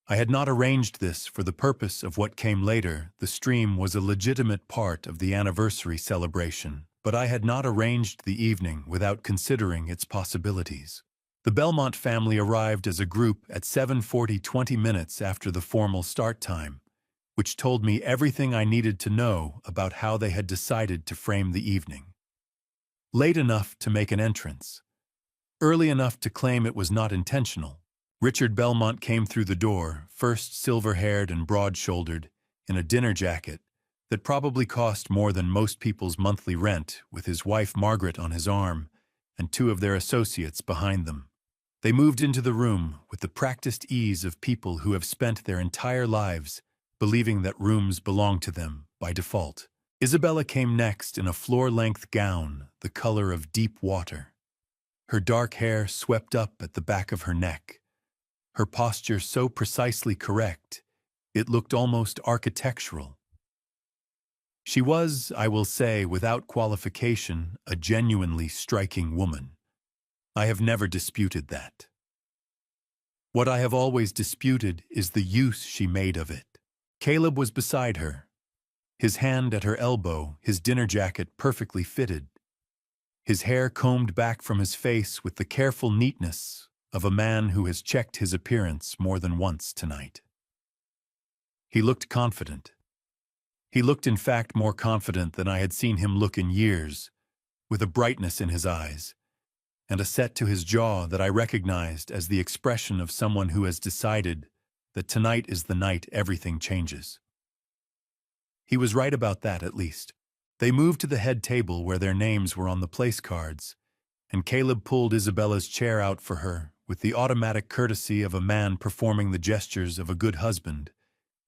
I had not arranged this for the purpose of what came later. The stream was a legitimate part of the anniversary celebration, but I had not arranged the evening without considering its possibilities. The Belmont family arrived as a group at 7:40, 20 minutes after the formal start time, which told me everything I needed to know about how they had decided to frame the evening. Late enough to make an entrance. Early enough to claim it was not intentional. Richard Belmont came through the door, first silver-haired and broad-shouldered, in a dinner jacket that probably cost more than most people's monthly rent, with his wife Margaret on his arm and 2 of their associates behind them. They moved into the room with the practiced ease of people who have spent their entire lives believing that rooms belong to them by default. Isabella came next in a floor-length gown the color of deep water. Her dark hair swept up at the back of her neck. Her posture so precisely correct, it looked almost architectural. She was, I will say, without qualification, a genuinely striking woman. I have never disputed that. What I have always disputed is the use she made of it. Caleb was beside her, his hand at her elbow, his dinner jacket perfectly fitted, his hair combed back from his face with the careful neatness of a man who has checked his appearance more than once tonight. He looked confident. He looked, in fact, more confident than I had seen him look in years, with a brightness in his eyes, and a set to his jaw that I recognized as the expression of someone who has decided that tonight is the night everything changes. He was right about that, at least. They moved to the head table where their names were on the place cards, and Caleb pulled Isabella's chair out for her with the automatic courtesy of a man performing the gestures of a good husband,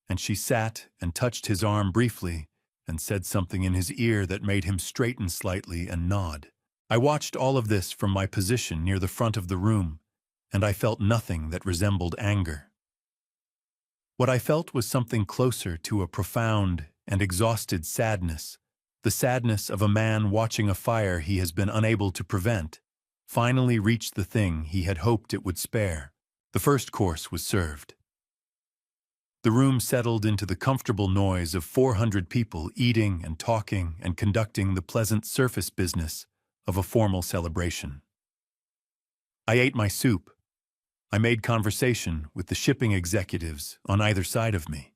and she sat and touched his arm briefly and said something in his ear that made him straighten slightly and nod. I watched all of this from my position near the front of the room, and I felt nothing that resembled anger. What I felt was something closer to a profound and exhausted sadness, the sadness of a man watching a fire he has been unable to prevent finally reach the thing he had hoped it would spare. The first course was served. The room settled into the comfortable noise of 400 people eating and talking and conducting the pleasant surface business of a formal celebration. I ate my soup. I made conversation with the shipping executives on either side of me.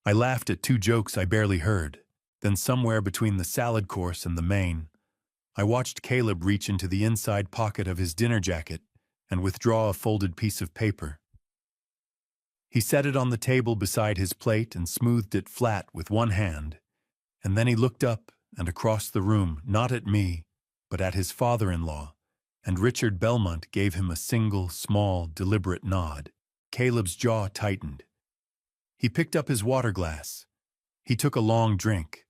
I laughed at 2 jokes I barely heard. Then somewhere between the salad course and the main, I watched Caleb reach into the inside pocket of his dinner jacket and withdraw a folded piece of paper. He set it on the table beside his plate and smoothed it flat with one hand, and then he looked up and across the room, not at me, but at his father-in-law, and Richard Belmont gave him a single, small, deliberate nod. Caleb's jaw tightened. He picked up his water glass. He took a long drink.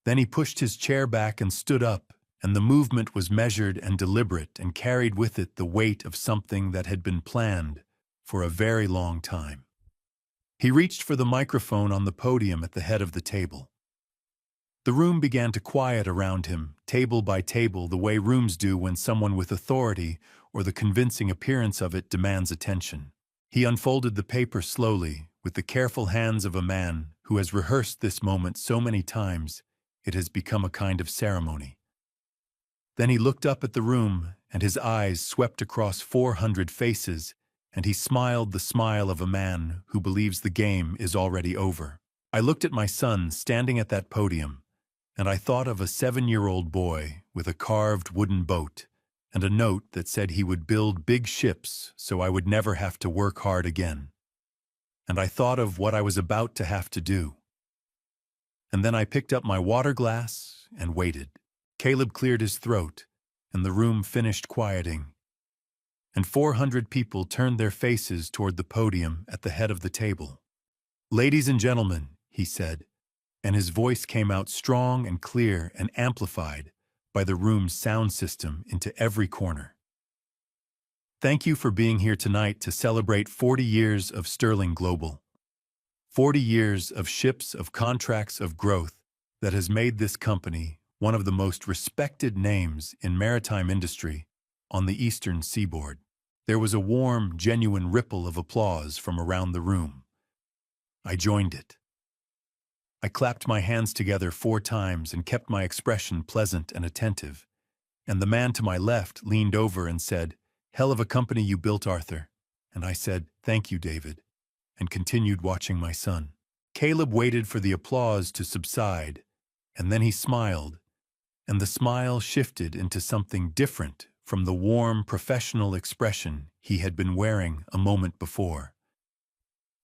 Then he pushed his chair back and stood up, and the movement was measured and deliberate and carried with it the weight of something that had been planned for a very long time. He reached for the microphone on the podium at the head of the table. The room began to quiet around him, table by table, the way rooms do when someone with authority or the convincing appearance of it demands attention. He unfolded the paper slowly, with the careful hands of a man who has rehearsed this moment so many times it has become a kind of ceremony. Then he looked up at the room, and his eyes swept across 400 faces, and he smiled the smile of a man who believes the game is already over. I looked at my son standing at that podium, and I thought of a 7-year-old boy with a carved wooden boat and a note that said he would build big ships so I would never have to work hard again. And I thought of what I was about to have to do. And then I picked up my water glass and waited. Caleb cleared his throat, and the room finished quieting. And 400 people turned their faces toward the podium at the head of the table. "Ladies and gentlemen," he said, and his voice came out strong and clear and amplified by the room's sound system into every corner. "Thank you for being here tonight to celebrate 40 years of Sterling Global. 40 years of ships, of contracts, of growth that has made this company one of the most respected names in maritime industry on the eastern seaboard." There was a warm, genuine ripple of applause from around the room. I joined it. I clapped my hands together 4 times and kept my expression pleasant and attentive, and the man to my left leaned over and said, "Hell of a company you built, Arthur." And I said, "Thank you, David," and continued watching my son. Caleb waited for the applause to subside, and then he smiled, and the smile shifted into something different from the warm, professional expression he had been wearing a moment before.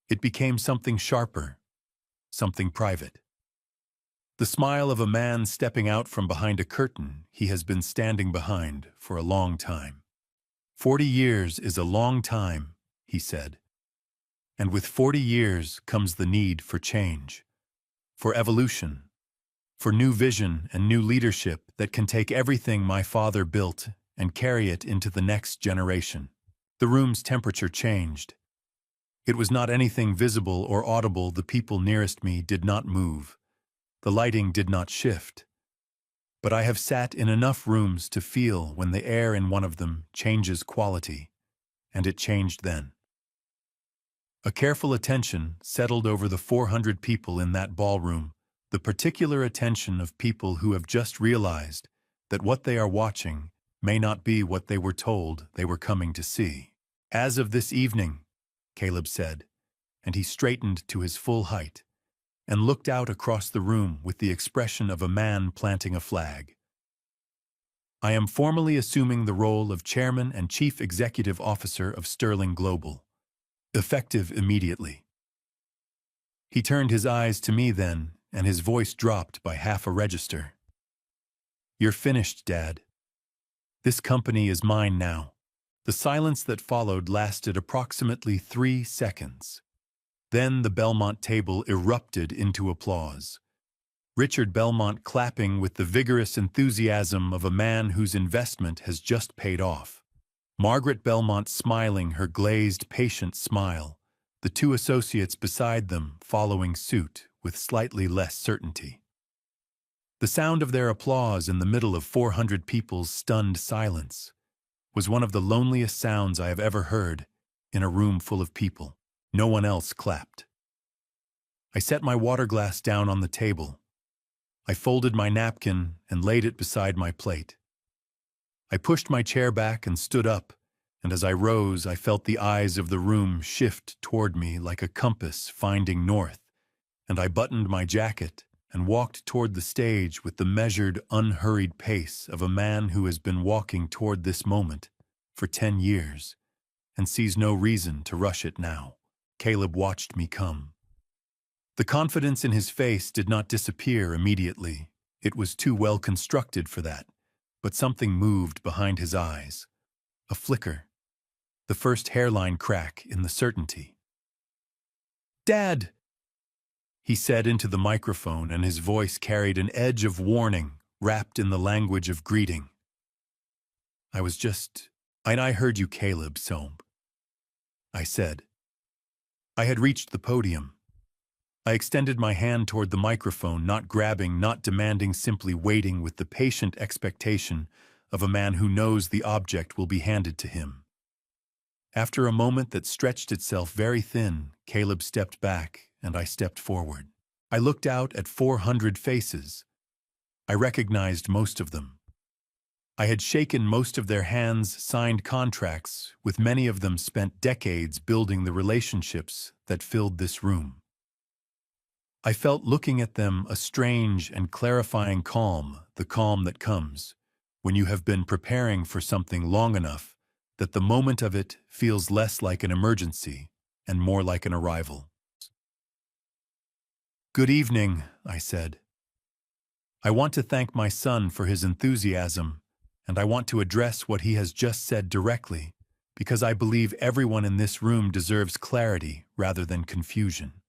It became something sharper, something private. The smile of a man stepping out from behind a curtain he has been standing behind for a long time. 40 years is a long time, he said. And with 40 years comes the need for change, for evolution, for new vision and new leadership that can take everything my father built and carry it into the next generation. The room's temperature changed. It was not anything visible or audible. The people nearest me did not move. The lighting did not shift. But I have sat in enough rooms to feel when the air in one of them changes quality, and it changed then. A careful attention settled over the 400 people in that ballroom, the particular attention of people who have just realized that what they are watching may not be what they were told they were coming to see. "As of this evening," Caleb said, and he straightened to his full height and looked out across the room with the expression of a man planting a flag. "I am formally assuming the role of Chairman and Chief Executive Officer of Sterling Global, effective immediately." He turned his eyes to me then, and his voice dropped by half a register. "You're finished, Dad. This company is mine now." The silence that followed lasted approximately 3 seconds. Then the Belmont table erupted into applause. Richard Belmont clapping with the vigorous enthusiasm of a man whose investment has just paid off. Margaret Belmont smiling her glazed, patient smile, the two associates beside them following suit with slightly less certainty. The sound of their applause in the middle of 400 people's stunned silence was one of the loneliest sounds I have ever heard in a room full of people. No one else clapped. I set my water glass down on the table. I folded my napkin and laid it beside my plate. I pushed my chair back and stood up, and as I rose, I felt the eyes of the room shift toward me like a compass finding north, and I buttoned my jacket and walked toward the stage with the measured, unhurried pace of a man who has been walking toward this moment for 10 years and sees no reason to rush it now. Caleb watched me come. The confidence in his face did not disappear immediately. It was too well constructed for that, but something moved behind his eyes. A flicker. The first hairline crack in the certainty. "Dad!" he said into the microphone, and his voice carried an edge of warning wrapped in the language of greeting. I heard you, Caleb, so," I said. I had reached the podium. I extended my hand toward the microphone, not grabbing, not demanding, simply waiting with the patient expectation of a man who knows the object will be handed to him. After a moment that stretched itself very thin, Caleb stepped back and I stepped forward. I looked out at 400 faces. I recognized most of them. I had shaken most of their hands, signed contracts, with many of them spent decades building the relationships that filled this room. I felt looking at them a strange and clarifying calm, the calm that comes when you have been preparing for something long enough that the moment of it feels less like an emergency and more like an arrival. "Good evening," I said. "I want to thank my son for his enthusiasm, and I want to address what he has just said directly, because I believe everyone in this room deserves clarity rather than confusion."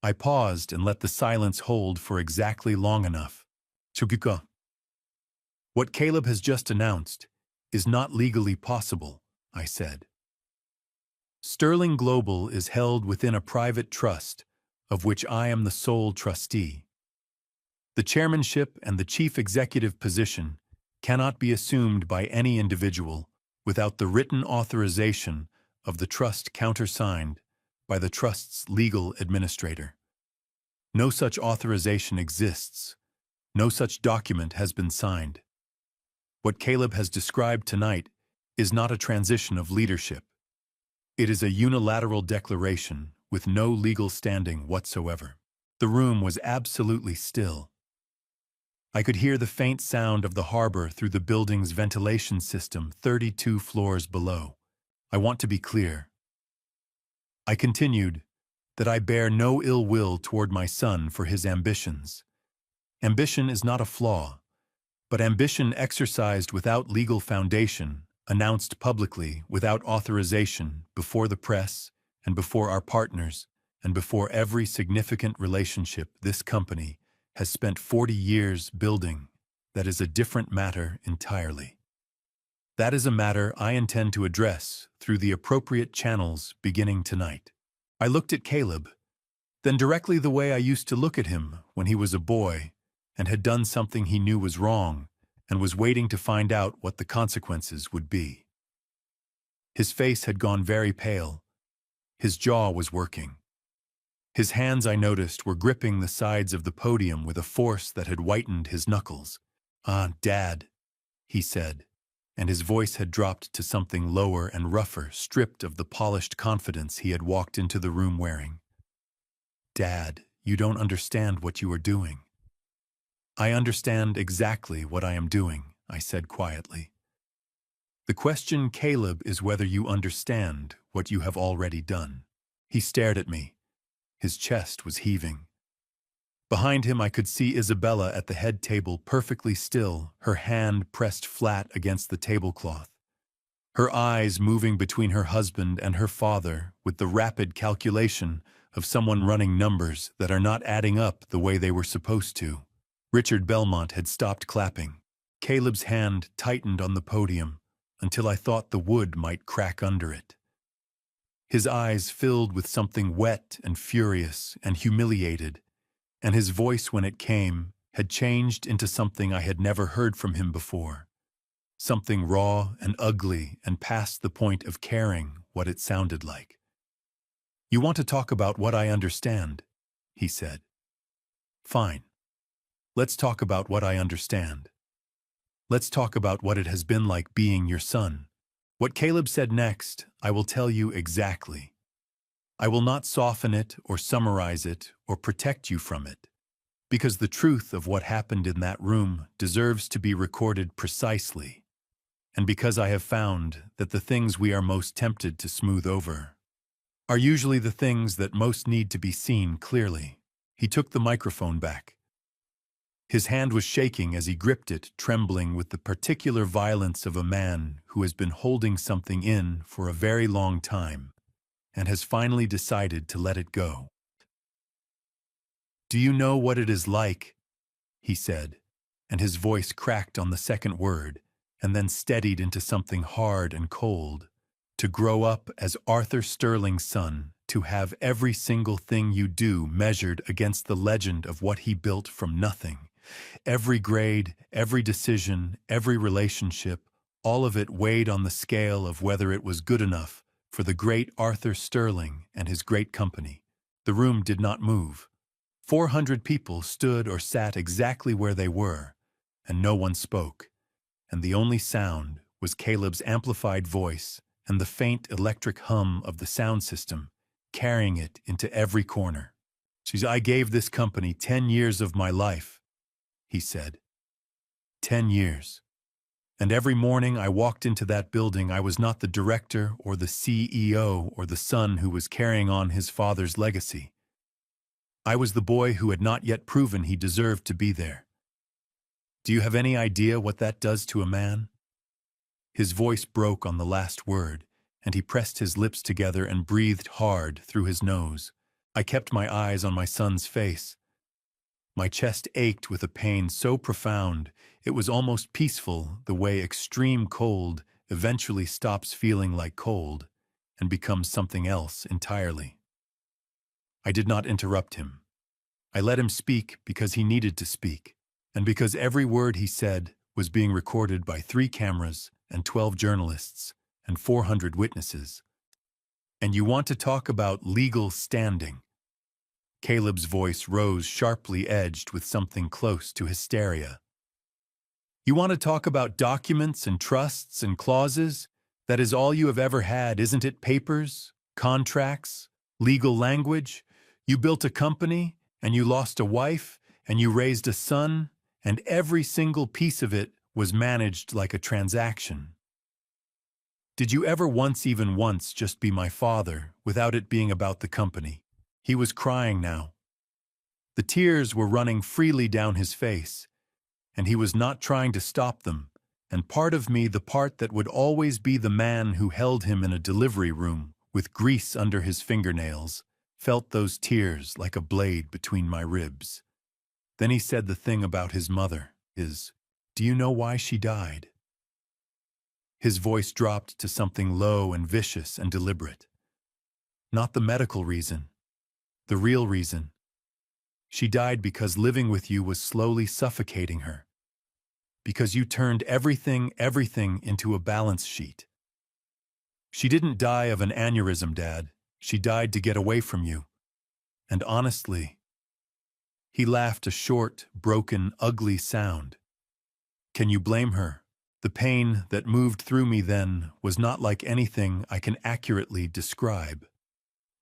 I paused and let the silence hold for exactly long enough. "Chugika. What Caleb has just announced is not legally possible," I said. "Sterling Global is held within a private trust, of which I am the sole trustee. The chairmanship and the chief executive position cannot be assumed by any individual without the written authorization of the trust countersigned by the trust's legal administrator. No such authorization exists. No such document has been signed. What Caleb has described tonight is not a transition of leadership. It is a unilateral declaration with no legal standing whatsoever." The room was absolutely still. I could hear the faint sound of the harbor through the building's ventilation system 32 floors below. "I want to be clear," I continued, "that I bear no ill will toward my son for his ambitions. Ambition is not a flaw, but ambition exercised without legal foundation, announced publicly without authorization before the press and before our partners and before every significant relationship this company has spent 40 years building, that is a different matter entirely. That is a matter I intend to address through the appropriate channels beginning tonight." I looked at Caleb, then directly the way I used to look at him when he was a boy and had done something he knew was wrong and was waiting to find out what the consequences would be. His face had gone very pale. His jaw was working. His hands, I noticed, were gripping the sides of the podium with a force that had whitened his knuckles. "Ah, Dad," he said, and his voice had dropped to something lower and rougher, stripped of the polished confidence he had walked into the room wearing. "Dad, you don't understand what you are doing." "I understand exactly what I am doing," I said quietly. "The question, Caleb, is whether you understand what you have already done." He stared at me. His chest was heaving. Behind him I could see Isabella at the head table perfectly still, her hand pressed flat against the tablecloth. Her eyes moving between her husband and her father with the rapid calculation of someone running numbers that are not adding up the way they were supposed to. Richard Belmont had stopped clapping. Caleb's hand tightened on the podium until I thought the wood might crack under it. His eyes filled with something wet and furious and humiliated, and his voice, when it came, had changed into something I had never heard from him before. Something raw and ugly and past the point of caring what it sounded like. "You want to talk about what I understand," he said. "Fine. Let's talk about what I understand. Let's talk about what it has been like being your son." What Caleb said next, I will tell you exactly. I will not soften it or summarize it or protect you from it, because the truth of what happened in that room deserves to be recorded precisely, and because I have found that the things we are most tempted to smooth over are usually the things that most need to be seen clearly. He took the microphone back. His hand was shaking as he gripped it, trembling with the particular violence of a man who has been holding something in for a very long time and has finally decided to let it go. "Do you know what it is like?" he said, and his voice cracked on the second word and then steadied into something hard and cold. "To grow up as Arthur Sterling's son, to have every single thing you do measured against the legend of what he built from nothing. Every grade, every decision, every relationship, all of it weighed on the scale of whether it was good enough for the great Arthur Sterling and his great company." The room did not move. 400 people stood or sat exactly where they were, and no one spoke, and the only sound was Caleb's amplified voice and the faint electric hum of the sound system, carrying it into every corner. "I gave this company 10 years of my life," he said. 10 years. And every morning I walked into that building, I was not the director or the CEO or the son who was carrying on his father's legacy. I was the boy who had not yet proven he deserved to be there. Do you have any idea what that does to a man? His voice broke on the last word, and he pressed his lips together and breathed hard through his nose. I kept my eyes on my son's face. My chest ached with a pain so profound, it was almost peaceful, the way extreme cold eventually stops feeling like cold and becomes something else entirely. I did not interrupt him. I let him speak because he needed to speak, and because every word he said was being recorded by 3 cameras and 12 journalists and 400 witnesses. "And you want to talk about legal standing?" Caleb's voice rose sharply edged with something close to hysteria. "You want to talk about documents and trusts and clauses? That is all you have ever had, isn't it? Papers, contracts, legal language? You built a company, and you lost a wife, and you raised a son, and every single piece of it was managed like a transaction. Did you ever even once just be my father without it being about the company?" He was crying now. The tears were running freely down his face, and he was not trying to stop them, and part of me, the part that would always be the man who held him in a delivery room with grease under his fingernails, felt those tears like a blade between my ribs. Then he said the thing about his mother, "Do you know why she died?" His voice dropped to something low and vicious and deliberate. "Not the medical reason. The real reason. She died because living with you was slowly suffocating her. Because you turned everything into a balance sheet. She didn't die of an aneurysm, Dad. She died to get away from you. And honestly..." He laughed a short, broken, ugly sound. "Can you blame her? The pain that moved through me then was not like anything I can accurately describe.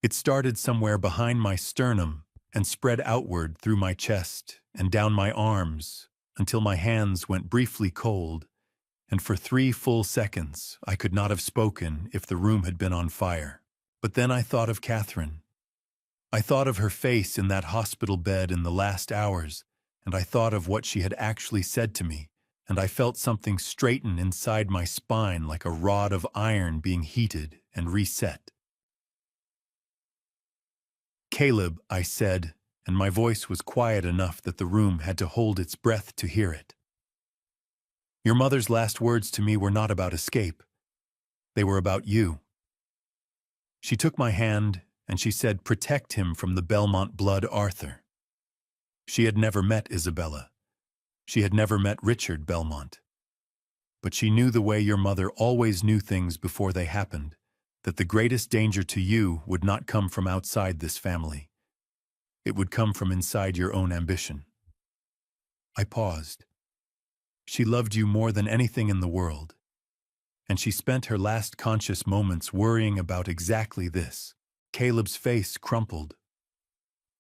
It started somewhere behind my sternum and spread outward through my chest and down my arms until my hands went briefly cold, and for 3 full seconds I could not have spoken if the room had been on fire. But then I thought of Catherine. I thought of her face in that hospital bed in the last hours, and I thought of what she had actually said to me, and I felt something straighten inside my spine like a rod of iron being heated and reset. "Caleb," I said, and my voice was quiet enough that the room had to hold its breath to hear it. "Your mother's last words to me were not about escape. They were about you." She took my hand, and she said, "Protect him from the Belmont blood, Arthur." She had never met Isabella. She had never met Richard Belmont. But she knew the way your mother always knew things before they happened, that the greatest danger to you would not come from outside this family. It would come from inside your own ambition. I paused. She loved you more than anything in the world, and she spent her last conscious moments worrying about exactly this. Caleb's face crumpled.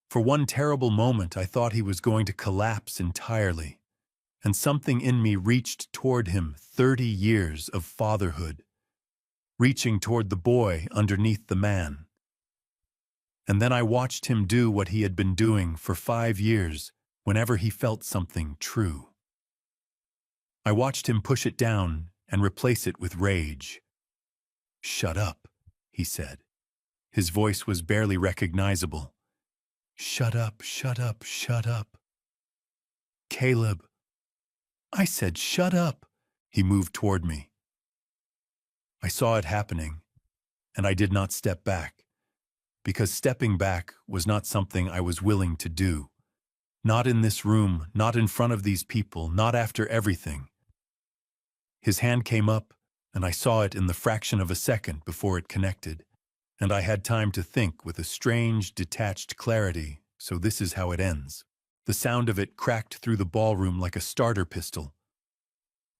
For one terrible moment, I thought he was going to collapse entirely, and something in me reached toward him. 30 years of fatherhood, reaching toward the boy underneath the man. And then I watched him do what he had been doing for 5 years whenever he felt something true. I watched him push it down and replace it with rage. "Shut up," he said. His voice was barely recognizable. "Shut up, shut up, shut up." "Caleb." I said, "Shut up." He moved toward me. I saw it happening, and I did not step back, because stepping back was not something I was willing to do. Not in this room, not in front of these people, not after everything. His hand came up, and I saw it in the fraction of a second before it connected, and I had time to think with a strange, detached clarity. So this is how it ends. The sound of it cracked through the ballroom like a starter pistol.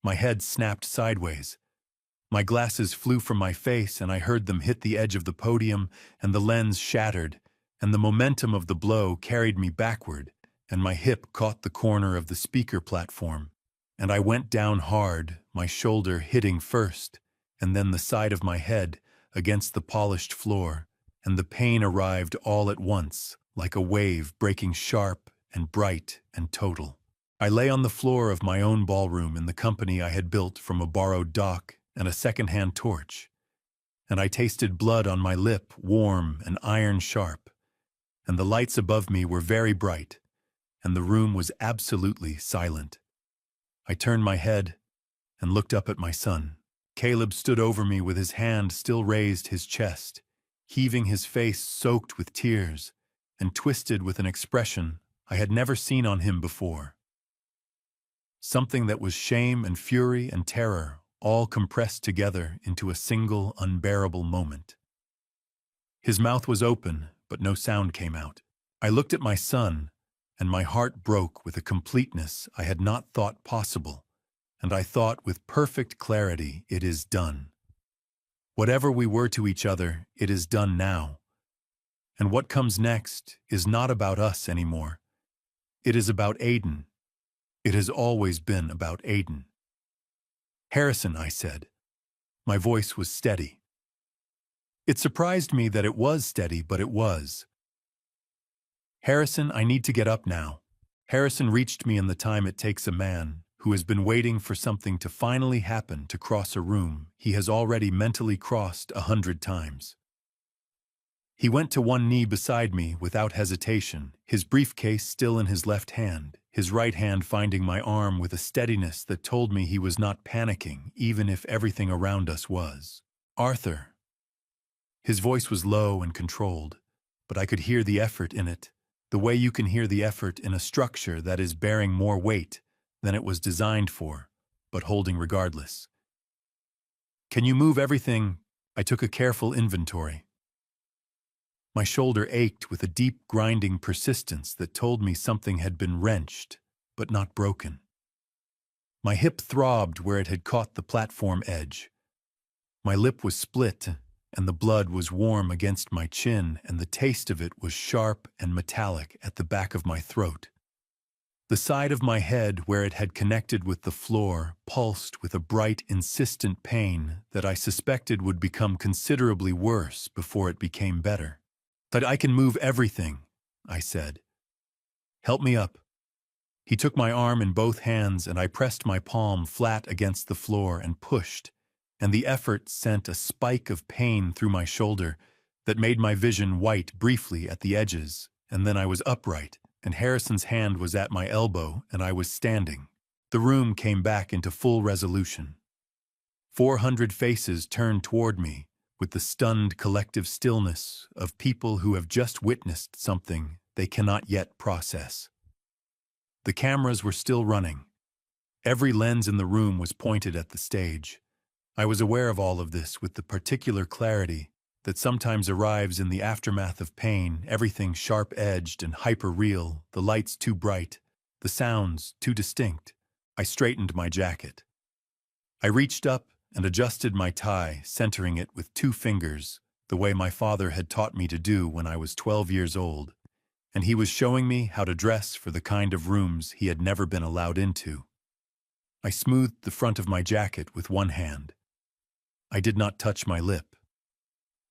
My head snapped sideways. My glasses flew from my face, and I heard them hit the edge of the podium, and the lens shattered, and the momentum of the blow carried me backward, and my hip caught the corner of the speaker platform, and I went down hard, my shoulder hitting first, and then the side of my head against the polished floor, and the pain arrived all at once, like a wave breaking sharp and bright and total. I lay on the floor of my own ballroom in the company I had built from a borrowed dock and a second-hand torch, and I tasted blood on my lip, warm and iron-sharp, and the lights above me were very bright, and the room was absolutely silent. I turned my head and looked up at my son. Caleb stood over me with his hand still raised his chest, heaving his face soaked with tears and twisted with an expression I had never seen on him before. Something that was shame and fury and terror all compressed together into a single unbearable moment. His mouth was open, but no sound came out. I looked at my son, and my heart broke with a completeness I had not thought possible, and I thought with perfect clarity, it is done. Whatever we were to each other, it is done now. And what comes next is not about us anymore. It is about Aiden. It has always been about Aiden. "Harrison," I said. My voice was steady. It surprised me that it was steady, but it was. "Harrison, I need to get up now." Harrison reached me in the time it takes a man who has been waiting for something to finally happen to cross a room he has already mentally crossed 100 times. He went to one knee beside me without hesitation, his briefcase still in his left hand, his right hand finding my arm with a steadiness that told me he was not panicking, even if everything around us was. "Arthur." His voice was low and controlled, but I could hear the effort in it, the way you can hear the effort in a structure that is bearing more weight than it was designed for, but holding regardless. "Can you move everything?" I took a careful inventory. My shoulder ached with a deep grinding persistence that told me something had been wrenched, but not broken. My hip throbbed where it had caught the platform edge. My lip was split, and the blood was warm against my chin, and the taste of it was sharp and metallic at the back of my throat. The side of my head where it had connected with the floor pulsed with a bright, insistent pain that I suspected would become considerably worse before it became better. But I can move everything, I said. Help me up. He took my arm in both hands and I pressed my palm flat against the floor and pushed, and the effort sent a spike of pain through my shoulder that made my vision white briefly at the edges, and then I was upright, and Harrison's hand was at my elbow and I was standing. The room came back into full resolution. 400 faces turned toward me with the stunned collective stillness of people who have just witnessed something they cannot yet process. The cameras were still running. Every lens in the room was pointed at the stage. I was aware of all of this with the particular clarity that sometimes arrives in the aftermath of pain, everything sharp-edged and hyper-real, the lights too bright, the sounds too distinct. I straightened my jacket. I reached up and adjusted my tie, centering it with 2 fingers, the way my father had taught me to do when I was 12 years old, and he was showing me how to dress for the kind of rooms he had never been allowed into. I smoothed the front of my jacket with one hand. I did not touch my lip.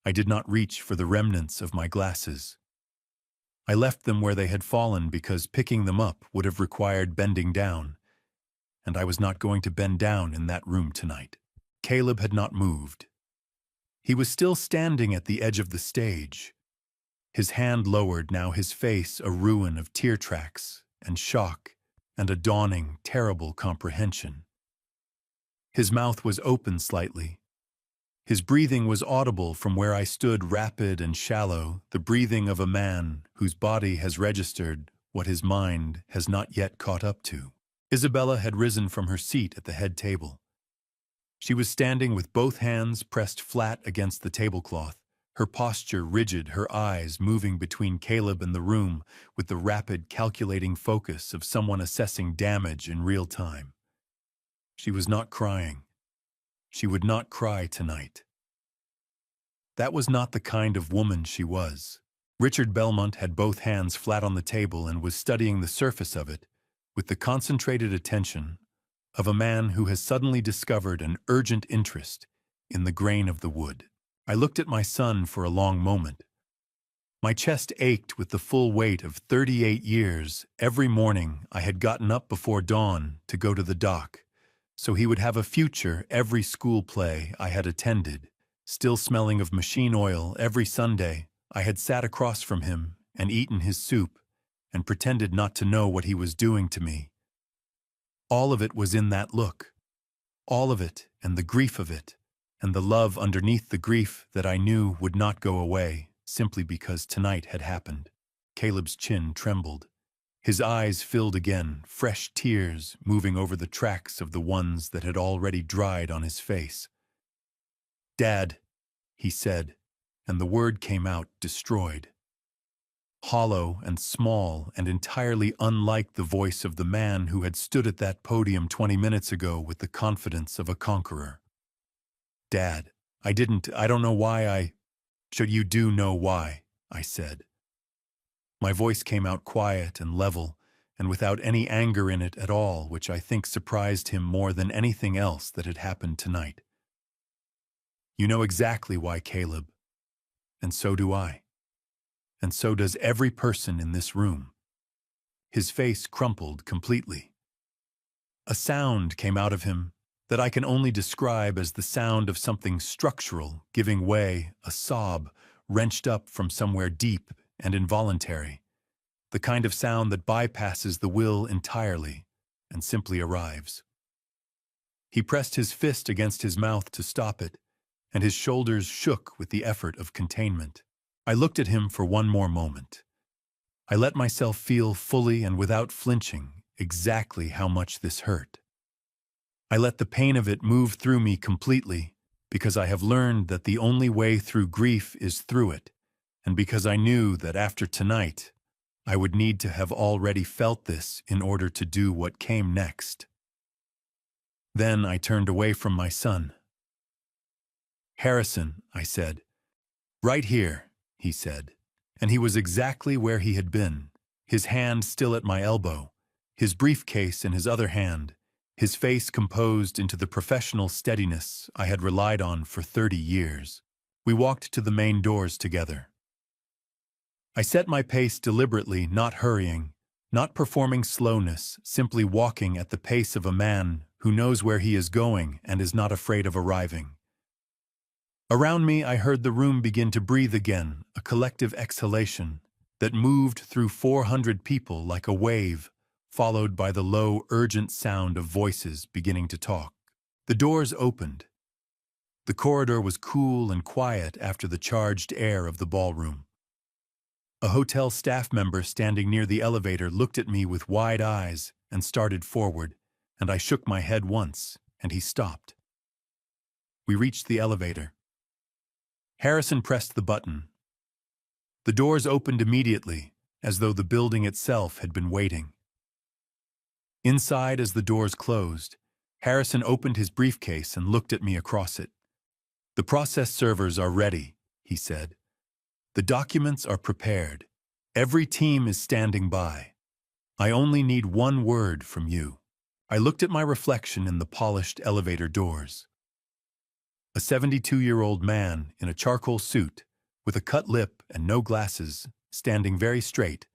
I did not reach for the remnants of my glasses. I left them where they had fallen because picking them up would have required bending down, and I was not going to bend down in that room tonight. Caleb had not moved. He was still standing at the edge of the stage, his hand lowered, now his face a ruin of tear tracks and shock and a dawning, terrible comprehension. His mouth was open slightly. His breathing was audible from where I stood, rapid and shallow, the breathing of a man whose body has registered what his mind has not yet caught up to. Isabella had risen from her seat at the head table. She was standing with both hands pressed flat against the tablecloth, her posture rigid, her eyes moving between Caleb and the room with the rapid, calculating focus of someone assessing damage in real time. She was not crying. She would not cry tonight. That was not the kind of woman she was. Richard Belmont had both hands flat on the table and was studying the surface of it with the concentrated attention of a man who has suddenly discovered an urgent interest in the grain of the wood. I looked at my son for a long moment. My chest ached with the full weight of 38 years. Every morning I had gotten up before dawn to go to the dock, so he would have a future every school play I had attended. Still smelling of machine oil every Sunday, I had sat across from him and eaten his soup and pretended not to know what he was doing to me. All of it was in that look. All of it, and the grief of it, and the love underneath the grief that I knew would not go away simply because tonight had happened. Caleb's chin trembled. His eyes filled again, fresh tears moving over the tracks of the ones that had already dried on his face. "Dad," he said, and the word came out destroyed. Hollow and small and entirely unlike the voice of the man who had stood at that podium 20 minutes ago with the confidence of a conqueror. "Dad, I don't know why I..." "Should you do know why," I said. My voice came out quiet and level, and without any anger in it at all, which I think surprised him more than anything else that had happened tonight. "You know exactly why, Caleb, and so do I. And so does every person in this room." His face crumpled completely. A sound came out of him that I can only describe as the sound of something structural giving way, a sob wrenched up from somewhere deep and involuntary, the kind of sound that bypasses the will entirely and simply arrives. He pressed his fist against his mouth to stop it, and his shoulders shook with the effort of containment. I looked at him for one more moment. I let myself feel fully and without flinching exactly how much this hurt. I let the pain of it move through me completely because I have learned that the only way through grief is through it, and because I knew that after tonight, I would need to have already felt this in order to do what came next. Then I turned away from my son. "Harrison," I said. "Right here," he said, and he was exactly where he had been, his hand still at my elbow, his briefcase in his other hand, his face composed into the professional steadiness I had relied on for 30 years. We walked to the main doors together. I set my pace deliberately, not hurrying, not performing slowness, simply walking at the pace of a man who knows where he is going and is not afraid of arriving. Around me, I heard the room begin to breathe again, a collective exhalation that moved through 400 people like a wave, followed by the low, urgent sound of voices beginning to talk. The doors opened. The corridor was cool and quiet after the charged air of the ballroom. A hotel staff member standing near the elevator looked at me with wide eyes and started forward, and I shook my head once, and he stopped. We reached the elevator. Harrison pressed the button. The doors opened immediately, as though the building itself had been waiting. Inside, as the doors closed, Harrison opened his briefcase and looked at me across it. "The process servers are ready," he said. "The documents are prepared. Every team is standing by. I only need one word from you." I looked at my reflection in the polished elevator doors. A 72-year-old man in a charcoal suit, with a cut lip and no glasses, standing very straight,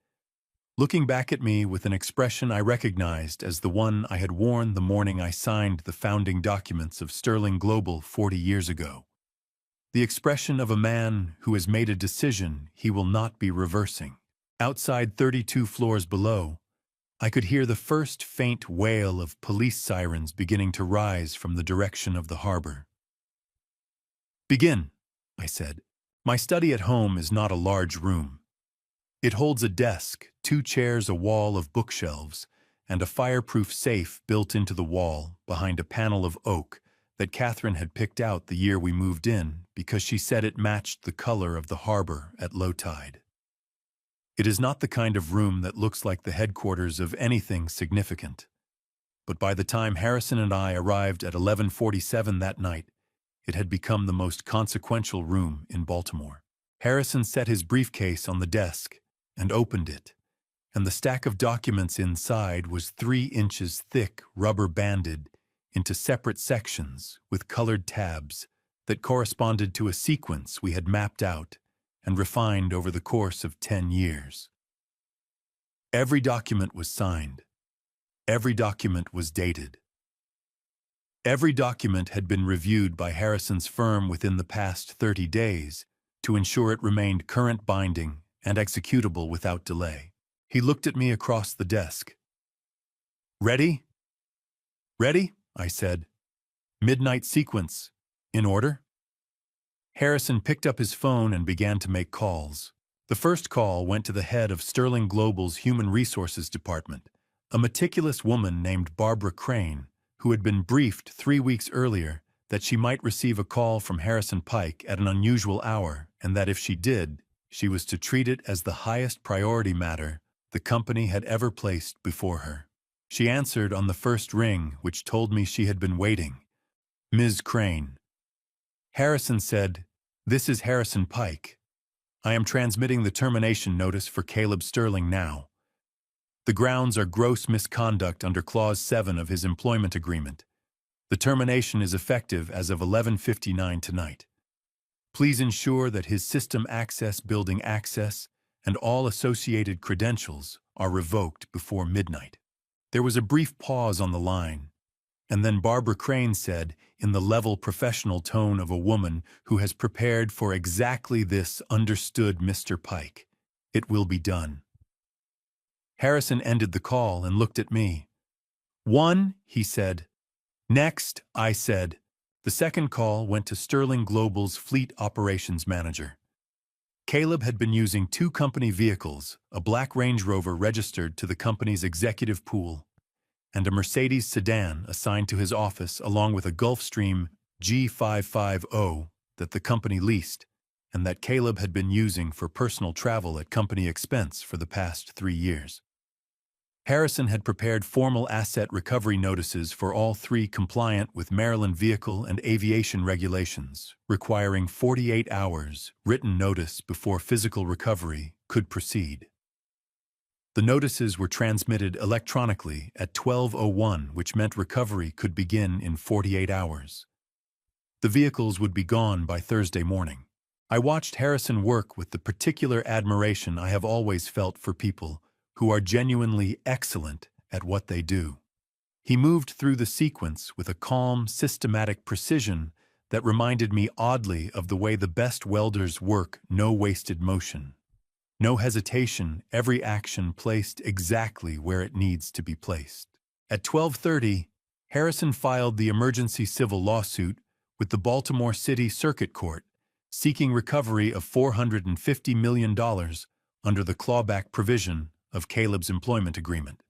looking back at me with an expression I recognized as the one I had worn the morning I signed the founding documents of Sterling Global 40 years ago. The expression of a man who has made a decision he will not be reversing. Outside, 32 floors below, I could hear the first faint wail of police sirens beginning to rise from the direction of the harbor. "Begin," I said. My study at home is not a large room. It holds a desk, 2 chairs, a wall of bookshelves, and a fireproof safe built into the wall behind a panel of oak that Catherine had picked out the year we moved in because she said it matched the color of the harbor at low tide. It is not the kind of room that looks like the headquarters of anything significant. But by the time Harrison and I arrived at 11:47 that night, it had become the most consequential room in Baltimore. Harrison set his briefcase on the desk and opened it, and the stack of documents inside was 3 inches thick, rubber-banded into separate sections with colored tabs that corresponded to a sequence we had mapped out and refined over the course of 10 years. Every document was signed. Every document was dated. Every document had been reviewed by Harrison's firm within the past 30 days to ensure it remained current, binding, and executable without delay. He looked at me across the desk. "Ready?" "Ready," I said. "Midnight sequence. In order?" Harrison picked up his phone and began to make calls. The first call went to the head of Sterling Global's Human Resources Department, a meticulous woman named Barbara Crane, who had been briefed 3 weeks earlier that she might receive a call from Harrison Pike at an unusual hour, and that if she did, she was to treat it as the highest priority matter the company had ever placed before her. She answered on the first ring, which told me she had been waiting. "Ms. Crane." Harrison said, "This is Harrison Pike. I am transmitting the termination notice for Caleb Sterling now. The grounds are gross misconduct under Clause 7 of his employment agreement. The termination is effective as of 11:59 tonight. Please ensure that his system access, building access, and all associated credentials are revoked before midnight." There was a brief pause on the line, and then Barbara Crane said, in the level professional tone of a woman who has prepared for exactly this, "Understood, Mr. Pike. It will be done." Harrison ended the call and looked at me. "1," he said. "Next," I said. The second call went to Sterling Global's fleet operations manager. Caleb had been using 2 company vehicles, a black Range Rover registered to the company's executive pool, and a Mercedes sedan assigned to his office, along with a Gulfstream G550 that the company leased, and that Caleb had been using for personal travel at company expense for the past 3 years. Harrison had prepared formal asset recovery notices for all 3 compliant with Maryland vehicle and aviation regulations, requiring 48 hours written notice before physical recovery could proceed. The notices were transmitted electronically at 12:01, which meant recovery could begin in 48 hours. The vehicles would be gone by Thursday morning. I watched Harrison work with the particular admiration I have always felt for people who are genuinely excellent at what they do. He moved through the sequence with a calm, systematic precision that reminded me oddly of the way the best welders work: no wasted motion. No hesitation, every action placed exactly where it needs to be placed. At 12:30, Harrison filed the emergency civil lawsuit with the Baltimore City Circuit Court, seeking recovery of $450 million under the clawback provision of Caleb's employment agreement.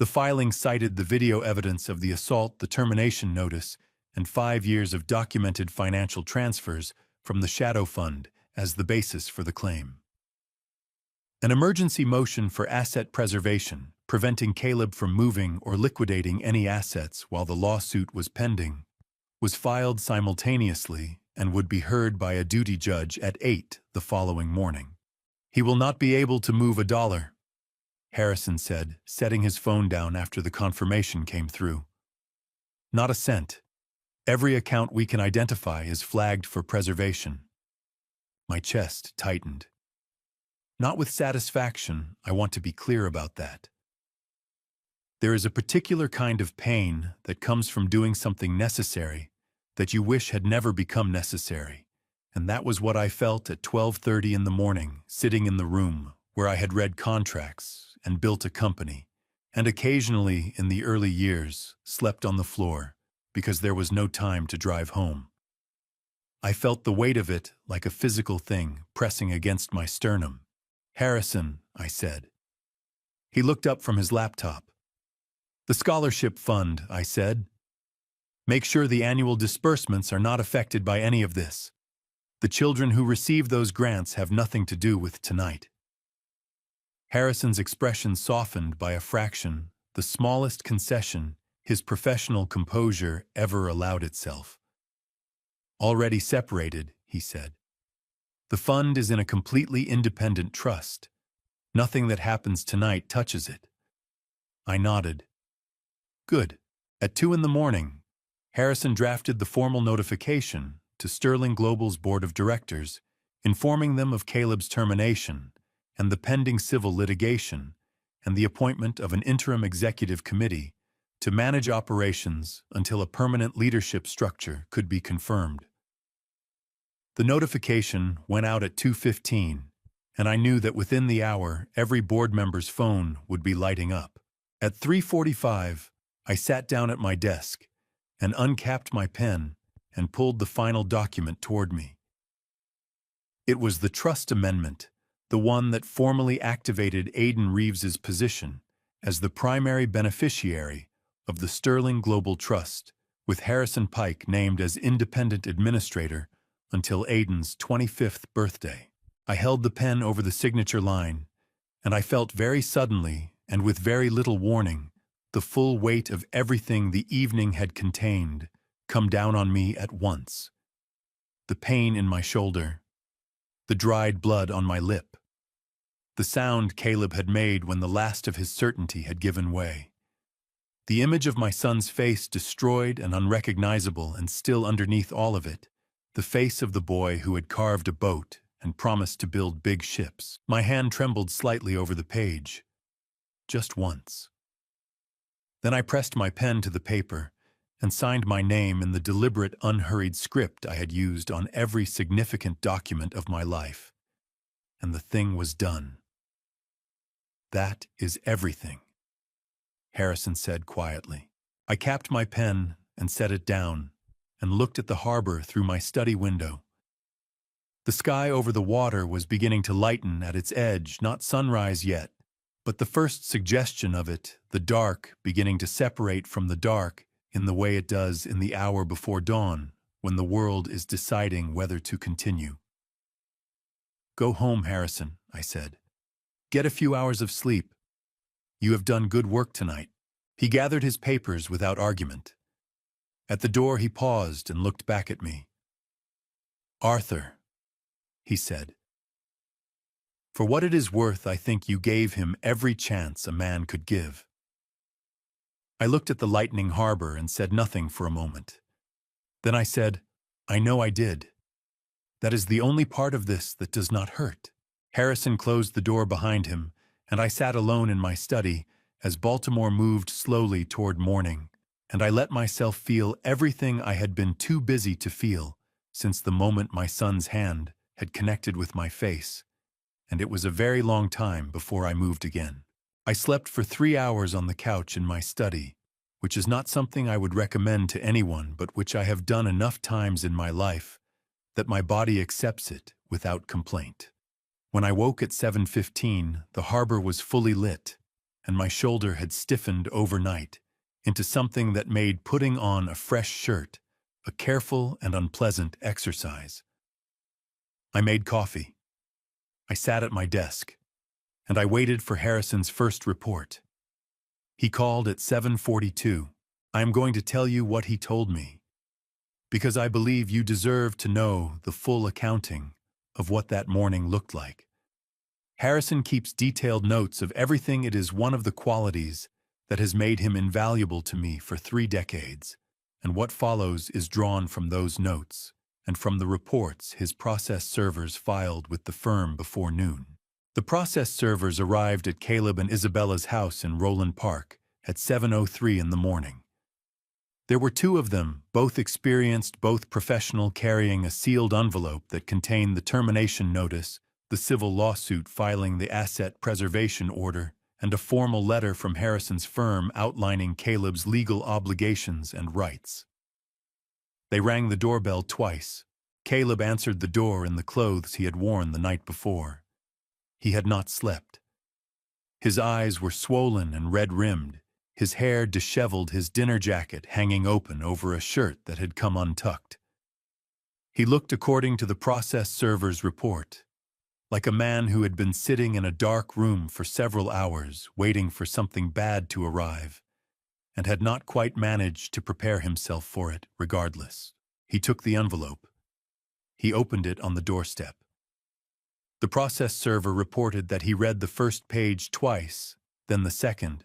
The filing cited the video evidence of the assault, the termination notice, and 5 years of documented financial transfers from the Shadow Fund as the basis for the claim. An emergency motion for asset preservation, preventing Caleb from moving or liquidating any assets while the lawsuit was pending, was filed simultaneously and would be heard by a duty judge at 8 the following morning. "He will not be able to move a dollar," Harrison said, setting his phone down after the confirmation came through. "Not a cent. Every account we can identify is flagged for preservation." My chest tightened. Not with satisfaction, I want to be clear about that. There is a particular kind of pain that comes from doing something necessary that you wish had never become necessary, and that was what I felt at 12:30 in the morning, sitting in the room where I had read contracts and built a company, and occasionally, in the early years, slept on the floor because there was no time to drive home. I felt the weight of it like a physical thing pressing against my sternum. "Harrison," I said. He looked up from his laptop. "The scholarship fund," I said. "Make sure the annual disbursements are not affected by any of this. The children who receive those grants have nothing to do with tonight." Harrison's expression softened by a fraction, the smallest concession his professional composure ever allowed itself. "Already separated," he said. "The fund is in a completely independent trust. Nothing that happens tonight touches it." I nodded. "Good." At 2 in the morning, Harrison drafted the formal notification to Sterling Global's board of directors, informing them of Caleb's termination and the pending civil litigation and the appointment of an interim executive committee to manage operations until a permanent leadership structure could be confirmed. The notification went out at 2:15, and I knew that within the hour every board member's phone would be lighting up. At 3:45, I sat down at my desk and uncapped my pen and pulled the final document toward me. It was the trust amendment, the one that formally activated Aidan Reeves's position as the primary beneficiary of the Sterling Global Trust, with Harrison Pike named as independent administrator until Aidan's 25th birthday. I held the pen over the signature line, and I felt very suddenly, and with very little warning, the full weight of everything the evening had contained come down on me at once. The pain in my shoulder, the dried blood on my lip, the sound Caleb had made when the last of his certainty had given way, the image of my son's face destroyed and unrecognizable, and still underneath all of it, the face of the boy who had carved a boat and promised to build big ships. My hand trembled slightly over the page, just once. Then I pressed my pen to the paper and signed my name in the deliberate, unhurried script I had used on every significant document of my life. And the thing was done. "That is everything," Harrison said quietly. I capped my pen and set it down and looked at the harbor through my study window. The sky over the water was beginning to lighten at its edge, not sunrise yet, but the first suggestion of it, the dark beginning to separate from the dark in the way it does in the hour before dawn when the world is deciding whether to continue. "Go home, Harrison," I said. "Get a few hours of sleep. You have done good work tonight." He gathered his papers without argument. At the door he paused and looked back at me. "Arthur," he said, "for what it is worth, I think you gave him every chance a man could give." I looked at the lightening harbor and said nothing for a moment. Then I said, "I know I did. That is the only part of this that does not hurt. Harrison closed the door behind him, and I sat alone in my study as Baltimore moved slowly toward morning, and I let myself feel everything I had been too busy to feel since the moment my son's hand had connected with my face, and it was a very long time before I moved again. I slept for 3 hours on the couch in my study, which is not something I would recommend to anyone, but which I have done enough times in my life that my body accepts it without complaint. When I woke at 7:15, the harbor was fully lit, and my shoulder had stiffened overnight into something that made putting on a fresh shirt a careful and unpleasant exercise. I made coffee. I sat at my desk, and I waited for Harrison's first report. He called at 7:42. I am going to tell you what he told me, because I believe you deserve to know the full accounting of what that morning looked like. Harrison keeps detailed notes of everything. It is one of the qualities that has made him invaluable to me for 3 decades, and what follows is drawn from those notes and from the reports his process servers filed with the firm before noon. The process servers arrived at Caleb and Isabella's house in Roland Park at 7:03 in the morning. There were 2 of them, both experienced, both professional, carrying a sealed envelope that contained the termination notice, the civil lawsuit filing the asset preservation order, and a formal letter from Harrison's firm outlining Caleb's legal obligations and rights. They rang the doorbell twice. Caleb answered the door in the clothes he had worn the night before. He had not slept. His eyes were swollen and red-rimmed, his hair disheveled, his dinner jacket hanging open over a shirt that had come untucked. He looked, according to the process server's report, like a man who had been sitting in a dark room for several hours, waiting for something bad to arrive, and had not quite managed to prepare himself for it, regardless. He took the envelope. He opened it on the doorstep. The process server reported that he read the first page twice, then the second,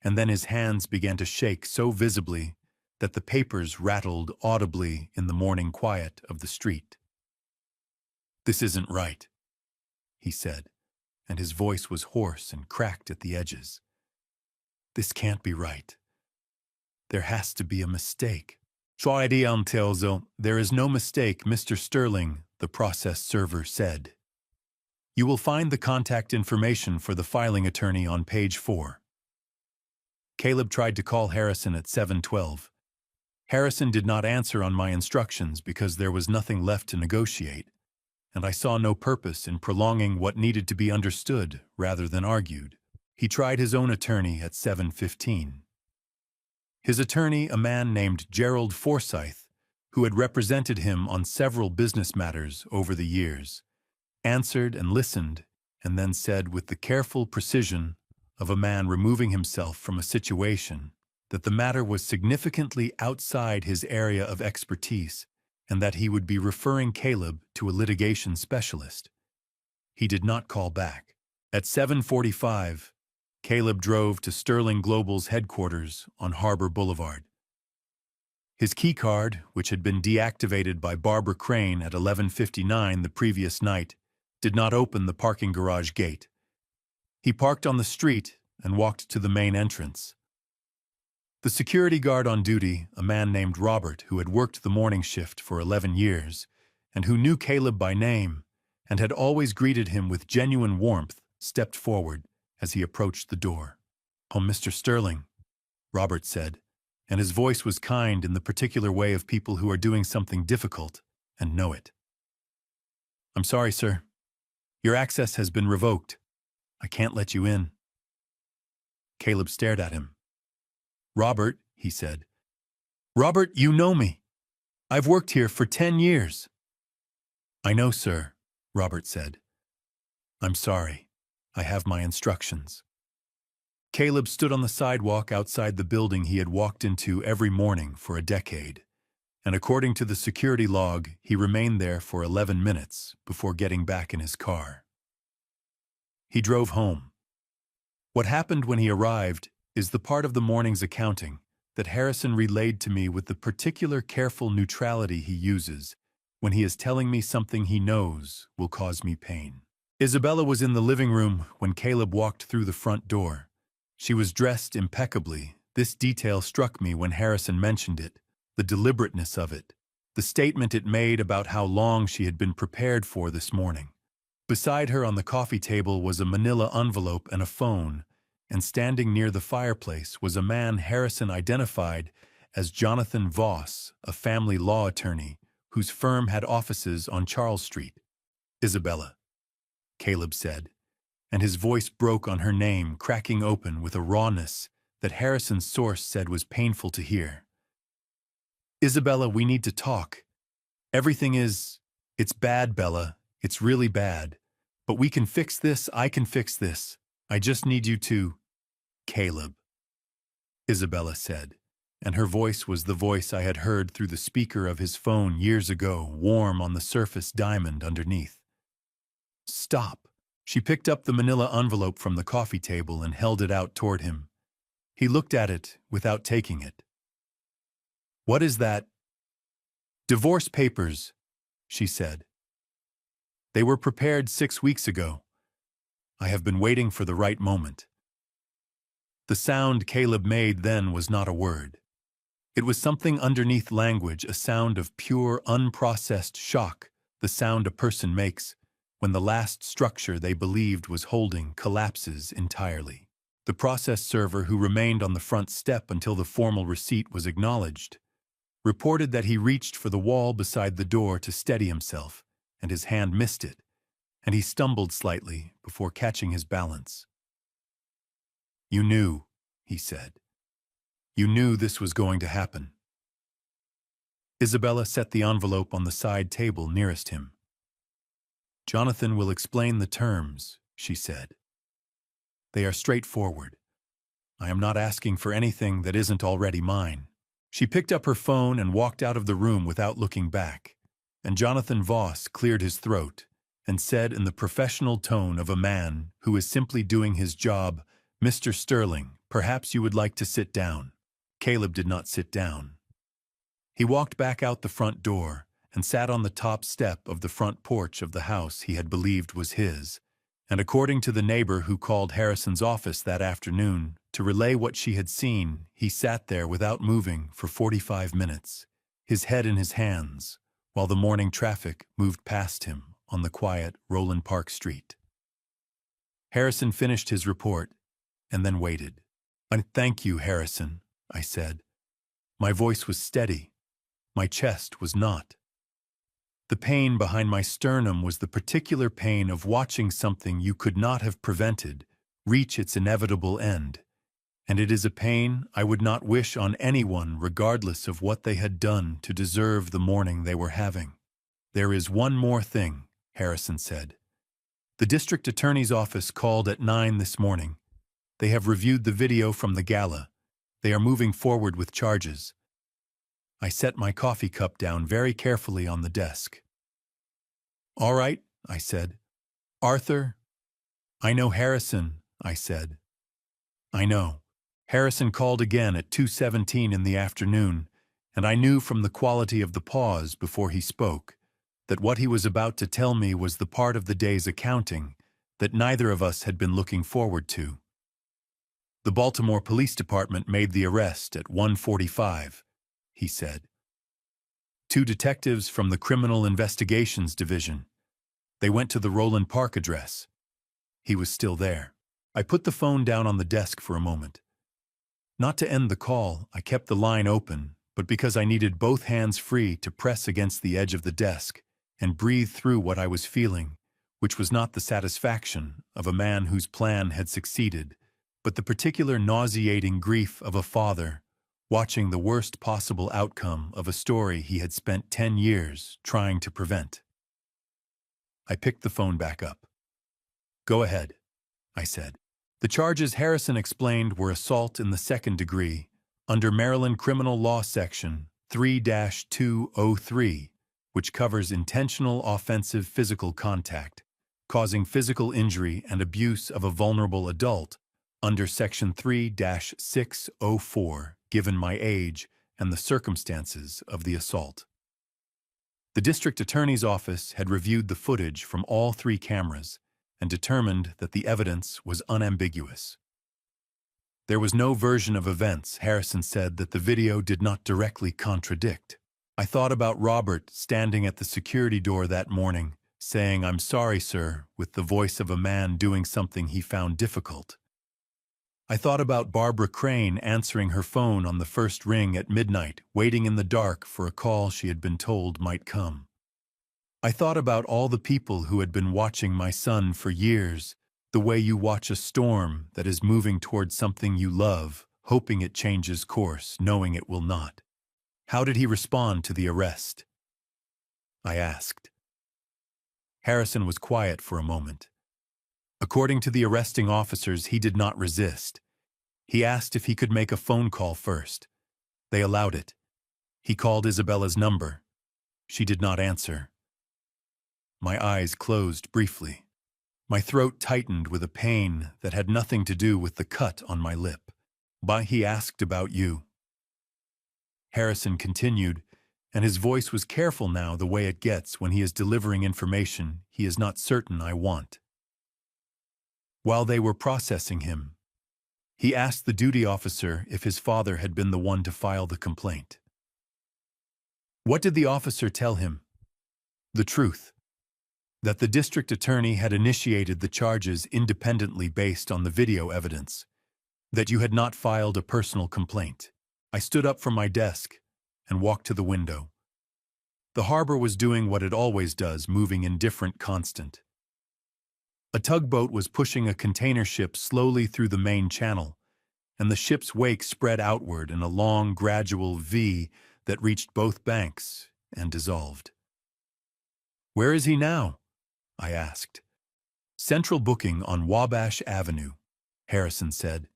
and then his hands began to shake so visibly that the papers rattled audibly in the morning quiet of the street. "This isn't right," he said, and his voice was hoarse and cracked at the edges. "This can't be right. There has to be a mistake." "There is no mistake, Mr. Sterling," the process server said. "You will find the contact information for the filing attorney on page 4. Caleb tried to call Harrison at 7:12. Harrison did not answer on my instructions because there was nothing left to negotiate, and I saw no purpose in prolonging what needed to be understood rather than argued. He tried his own attorney at 7:15. His attorney, a man named Gerald Forsyth, who had represented him on several business matters over the years, answered and listened, and then said with the careful precision of a man removing himself from a situation that the matter was significantly outside his area of expertise and that he would be referring Caleb to a litigation specialist. He did not call back. At 7:45, Caleb drove to Sterling Global's headquarters on Harbor Boulevard. His keycard, which had been deactivated by Barbara Crane at 11:59 the previous night, did not open the parking garage gate. He parked on the street and walked to the main entrance. The security guard on duty, a man named Robert, who had worked the morning shift for 11 years, and who knew Caleb by name and had always greeted him with genuine warmth, stepped forward as he approached the door. "Oh, Mr. Sterling," Robert said, and his voice was kind in the particular way of people who are doing something difficult and know it. "I'm sorry, sir. Your access has been revoked. I can't let you in." Caleb stared at him. "Robert," he said. "Robert, you know me. I've worked here for 10 years. "I know, sir," Robert said. "I'm sorry. I have my instructions." Caleb stood on the sidewalk outside the building he had walked into every morning for a decade, and according to the security log, he remained there for 11 minutes before getting back in his car. He drove home. What happened when he arrived is the part of the morning's accounting that Harrison relayed to me with the particular careful neutrality he uses when he is telling me something he knows will cause me pain. Isabella was in the living room when Caleb walked through the front door. She was dressed impeccably. This detail struck me when Harrison mentioned it, the deliberateness of it, the statement it made about how long she had been prepared for this morning. Beside her on the coffee table was a manila envelope and a phone, and standing near the fireplace was a man Harrison identified as Jonathan Voss, a family law attorney whose firm had offices on Charles Street. "Isabella," Caleb said, and his voice broke on her name, cracking open with a rawness that Harrison's source said was painful to hear. "Isabella, we need to talk. It's bad, Bella. It's really bad. But we can fix this. I can fix this. I just need you to—" "Caleb," Isabella said, and her voice was the voice I had heard through the speaker of his phone years ago, warm on the surface, diamond underneath. "Stop." She picked up the manila envelope from the coffee table and held it out toward him. He looked at it without taking it. "What is that?" "Divorce papers," she said. "They were prepared 6 weeks ago. I have been waiting for the right moment." The sound Caleb made then was not a word. It was something underneath language, a sound of pure, unprocessed shock, the sound a person makes when the last structure they believed was holding collapses entirely. The process server, who remained on the front step until the formal receipt was acknowledged, reported that he reached for the wall beside the door to steady himself, and his hand missed it, and he stumbled slightly before catching his balance. "You knew," he said. "You knew this was going to happen." Isabella set the envelope on the side table nearest him. "Jonathan will explain the terms," she said. "They are straightforward. I am not asking for anything that isn't already mine." She picked up her phone and walked out of the room without looking back, and Jonathan Voss cleared his throat and said in the professional tone of a man who is simply doing his job, "Mr. Sterling, perhaps you would like to sit down." Caleb did not sit down. He walked back out the front door and sat on the top step of the front porch of the house he had believed was his, and according to the neighbor who called Harrison's office that afternoon to relay what she had seen, he sat there without moving for 45 minutes, his head in his hands, while the morning traffic moved past him on the quiet Roland Park Street. Harrison finished his report and then waited. "Thank you, Harrison," I said. My voice was steady. My chest was not. The pain behind my sternum was the particular pain of watching something you could not have prevented reach its inevitable end, and it is a pain I would not wish on anyone regardless of what they had done to deserve the morning they were having. "There is one more thing," Harrison said. "The district attorney's office called at 9 this morning. They have reviewed the video from the gala. They are moving forward with charges." I set my coffee cup down very carefully on the desk. "All right," I said. "Arthur?" "I know Harrison," I said. "I know." Harrison called again at 2:17 in the afternoon, and I knew from the quality of the pause before he spoke that what he was about to tell me was the part of the day's accounting that neither of us had been looking forward to. "The Baltimore Police Department made the arrest at 1:45, he said. "2 detectives from the Criminal Investigations Division. They went to the Roland Park address." He was still there. I put the phone down on the desk for a moment. Not to end the call, I kept the line open, but because I needed both hands free to press against the edge of the desk and breathe through what I was feeling, which was not the satisfaction of a man whose plan had succeeded, but the particular nauseating grief of a father watching the worst possible outcome of a story he had spent 10 years trying to prevent. I picked the phone back up. "Go ahead," I said. The charges Harrison explained were assault in the second degree, under Maryland Criminal Law Section 3-203, which covers intentional offensive physical contact, causing physical injury and abuse of a vulnerable adult, under Section 3-604, given my age and the circumstances of the assault. The district attorney's office had reviewed the footage from all 3 cameras and determined that the evidence was unambiguous. There was no version of events. Harrison said that the video did not directly contradict. I thought about Robert standing at the security door that morning, saying, "I'm sorry, sir," with the voice of a man doing something he found difficult. I thought about Barbara Crane answering her phone on the first ring at midnight, waiting in the dark for a call she had been told might come. I thought about all the people who had been watching my son for years, the way you watch a storm that is moving towards something you love, hoping it changes course, knowing it will not. How did he respond to the arrest? I asked. Harrison was quiet for a moment. According to the arresting officers, he did not resist. He asked if he could make a phone call first. They allowed it. He called Isabella's number. She did not answer. My eyes closed briefly. My throat tightened with a pain that had nothing to do with the cut on my lip. "But he asked about you." Harrison continued, and his voice was careful now, the way it gets when he is delivering information he is not certain I want. While they were processing him, he asked the duty officer if his father had been the one to file the complaint. What did the officer tell him? The truth. That the district attorney had initiated the charges independently based on the video evidence. That you had not filed a personal complaint. I stood up from my desk and walked to the window. The harbor was doing what it always does, moving indifferent constant. A tugboat was pushing a container ship slowly through the main channel, and the ship's wake spread outward in a long, gradual V that reached both banks and dissolved. "Where is he now?" I asked. "Central booking on Wabash Avenue," Harrison said.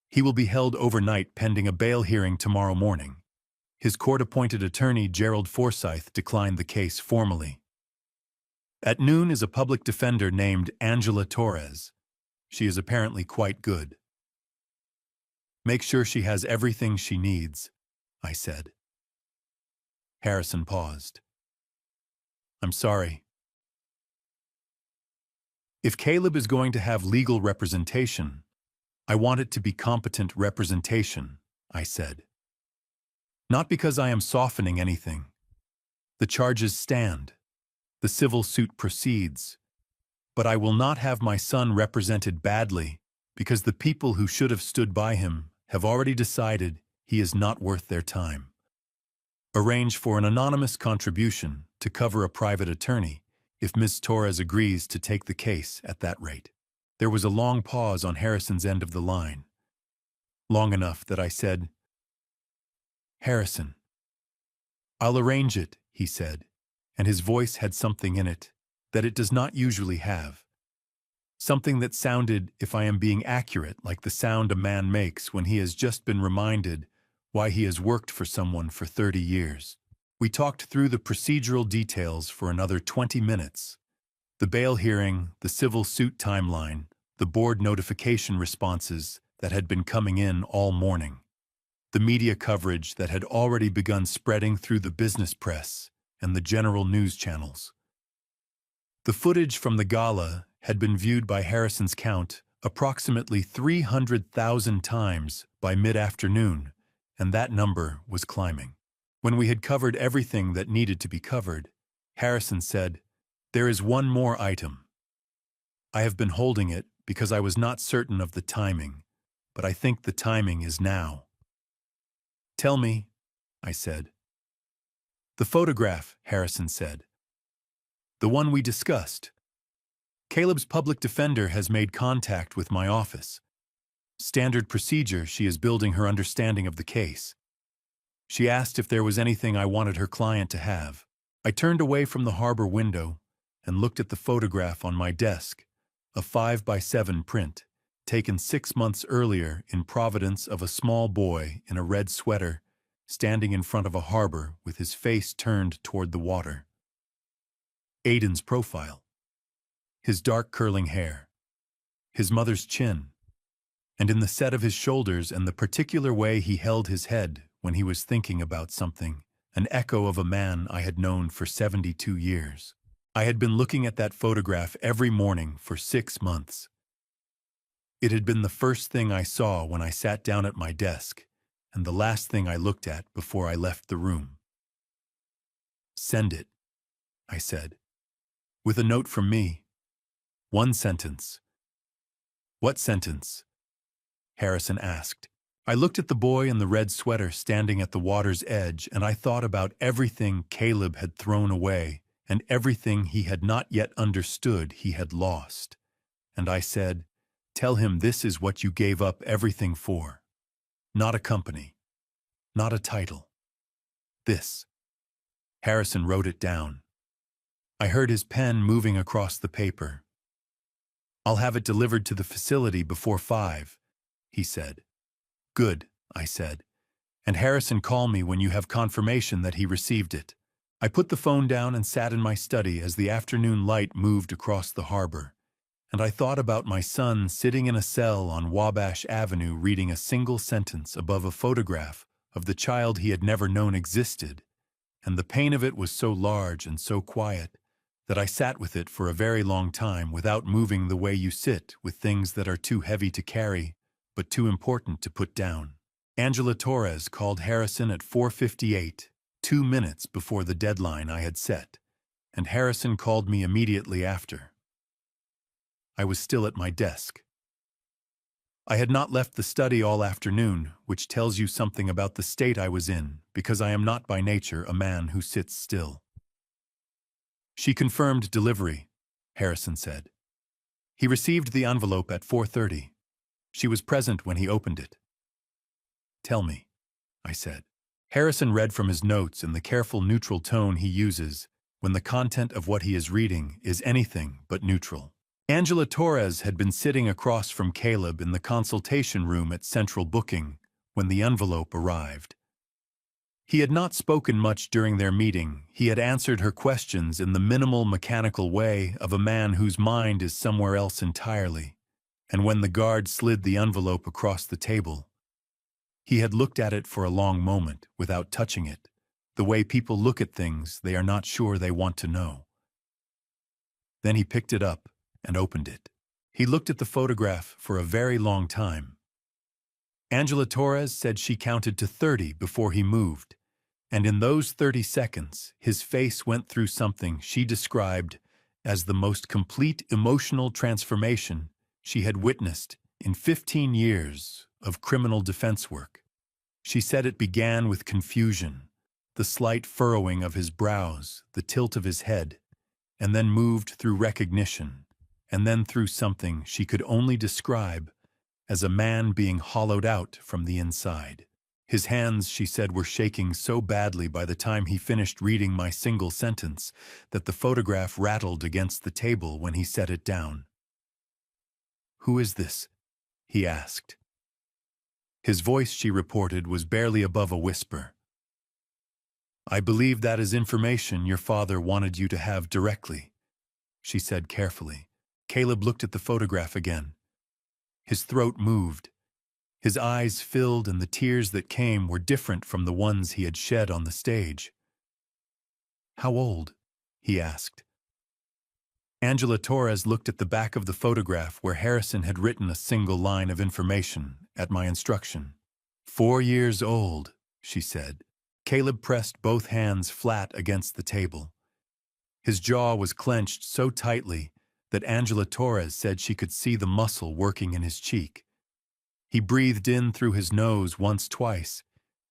"He will be held overnight pending a bail hearing tomorrow morning." His court-appointed attorney, Gerald Forsyth, declined the case formally. At noon is a public defender named Angela Torres. She is apparently quite good. "Make sure she has everything she needs," I said. Harrison paused. "I'm sorry." "If Caleb is going to have legal representation, I want it to be competent representation," I said. "Not because I am softening anything. The charges stand. The civil suit proceeds. But I will not have my son represented badly because the people who should have stood by him have already decided he is not worth their time. Arrange for an anonymous contribution to cover a private attorney if Ms. Torres agrees to take the case at that rate." There was a long pause on Harrison's end of the line. Long enough that I said, "Harrison." "I'll arrange it," he said, and his voice had something in it that it does not usually have. Something that sounded, if I am being accurate, like the sound a man makes when he has just been reminded why he has worked for someone for 30 years. We talked through the procedural details for another 20 minutes. The bail hearing, the civil suit timeline, the board notification responses that had been coming in all morning, the media coverage that had already begun spreading through the business press and the general news channels. The footage from the gala had been viewed by Harrison's count approximately 300,000 times by mid-afternoon, and that number was climbing. When we had covered everything that needed to be covered, Harrison said, "There is one more item. I have been holding it because I was not certain of the timing, but I think the timing is now." "Tell me," I said. "The photograph," Harrison said. "The one we discussed. Caleb's public defender has made contact with my office. Standard procedure, she is building her understanding of the case. She asked if there was anything I wanted her client to have. I turned away from the harbor window and looked at the photograph on my desk, a 5x7 print, taken 6 months earlier in Providence of a small boy in a red sweater, standing in front of a harbor with his face turned toward the water. Aiden's profile. His dark curling hair. His mother's chin. And in the set of his shoulders and the particular way he held his head when he was thinking about something an echo of a man I had known for 72 years. I had been looking at that photograph every morning for 6 months. It had been the first thing I saw when I sat down at my desk, and the last thing I looked at before I left the room. "Send it," I said. "With a note from me. One sentence." "What sentence?" Harrison asked. I looked at the boy in the red sweater standing at the water's edge, and I thought about everything Caleb had thrown away and everything he had not yet understood he had lost. And I said, "Tell him this is what you gave up everything for. Not a company. Not a title. This." Harrison wrote it down. I heard his pen moving across the paper. "I'll have it delivered to the facility before 5, he said. "Good," I said. "And Harrison, call me when you have confirmation that he received it." I put the phone down and sat in my study as the afternoon light moved across the harbor, and I thought about my son sitting in a cell on Wabash Avenue reading a single sentence above a photograph of the child he had never known existed, and the pain of it was so large and so quiet that I sat with it for a very long time without moving the way you sit with things that are too heavy to carry but too important to put down. Angela Torres called Harrison at 4:58, 2 minutes before the deadline I had set, and Harrison called me immediately after. I was still at my desk. I had not left the study all afternoon, which tells you something about the state I was in, because I am not by nature a man who sits still. "She confirmed delivery," Harrison said. "He received the envelope at 4:30. She was present when he opened it." "Tell me," I said. Harrison read from his notes in the careful neutral tone he uses when the content of what he is reading is anything but neutral. Angela Torres had been sitting across from Caleb in the consultation room at Central Booking when the envelope arrived. He had not spoken much during their meeting. He had answered her questions in the minimal, mechanical way of a man whose mind is somewhere else entirely. And when the guard slid the envelope across the table, he had looked at it for a long moment without touching it, the way people look at things they are not sure they want to know. Then he picked it up and opened it. He looked at the photograph for a very long time. Angela Torres said she counted to 30 before he moved, and in those 30 seconds, his face went through something she described as the most complete emotional transformation she had witnessed in 15 years of criminal defense work. She said it began with confusion, the slight furrowing of his brows, the tilt of his head, and then moved through recognition, and then through something she could only describe as a man being hollowed out from the inside. His hands, she said, were shaking so badly by the time he finished reading my single sentence that the photograph rattled against the table when he set it down. "Who is this?" he asked. His voice, she reported, was barely above a whisper. "I believe that is information your father wanted you to have directly," she said carefully. Caleb looked at the photograph again. His throat moved. His eyes filled, and the tears that came were different from the ones he had shed on the stage. "How old?" he asked. Angela Torres looked at the back of the photograph where Harrison had written a single line of information at my instruction. 4 years old, she said. Caleb pressed both hands flat against the table. His jaw was clenched so tightly that Angela Torres said she could see the muscle working in his cheek. He breathed in through his nose once, twice,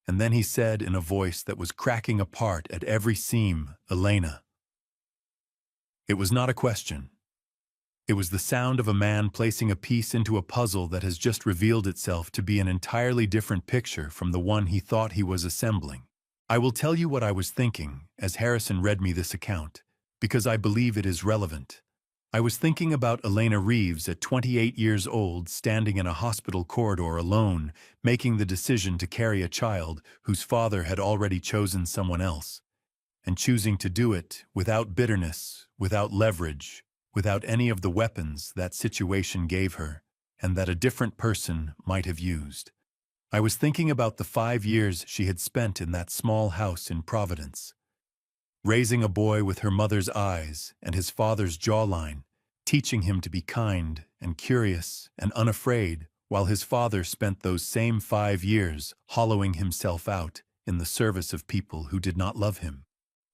and then he said in a voice that was cracking apart at every seam, "Elena." It was not a question. It was the sound of a man placing a piece into a puzzle that has just revealed itself to be an entirely different picture from the one he thought he was assembling. I will tell you what I was thinking as Harrison read me this account, because I believe it is relevant. I was thinking about Elena Reeves at 28 years old, standing in a hospital corridor alone, making the decision to carry a child whose father had already chosen someone else, and choosing to do it without bitterness, without leverage, without any of the weapons that situation gave her, and that a different person might have used. I was thinking about the 5 years she had spent in that small house in Providence, raising a boy with her mother's eyes and his father's jawline, teaching him to be kind and curious and unafraid, while his father spent those same 5 years hollowing himself out in the service of people who did not love him.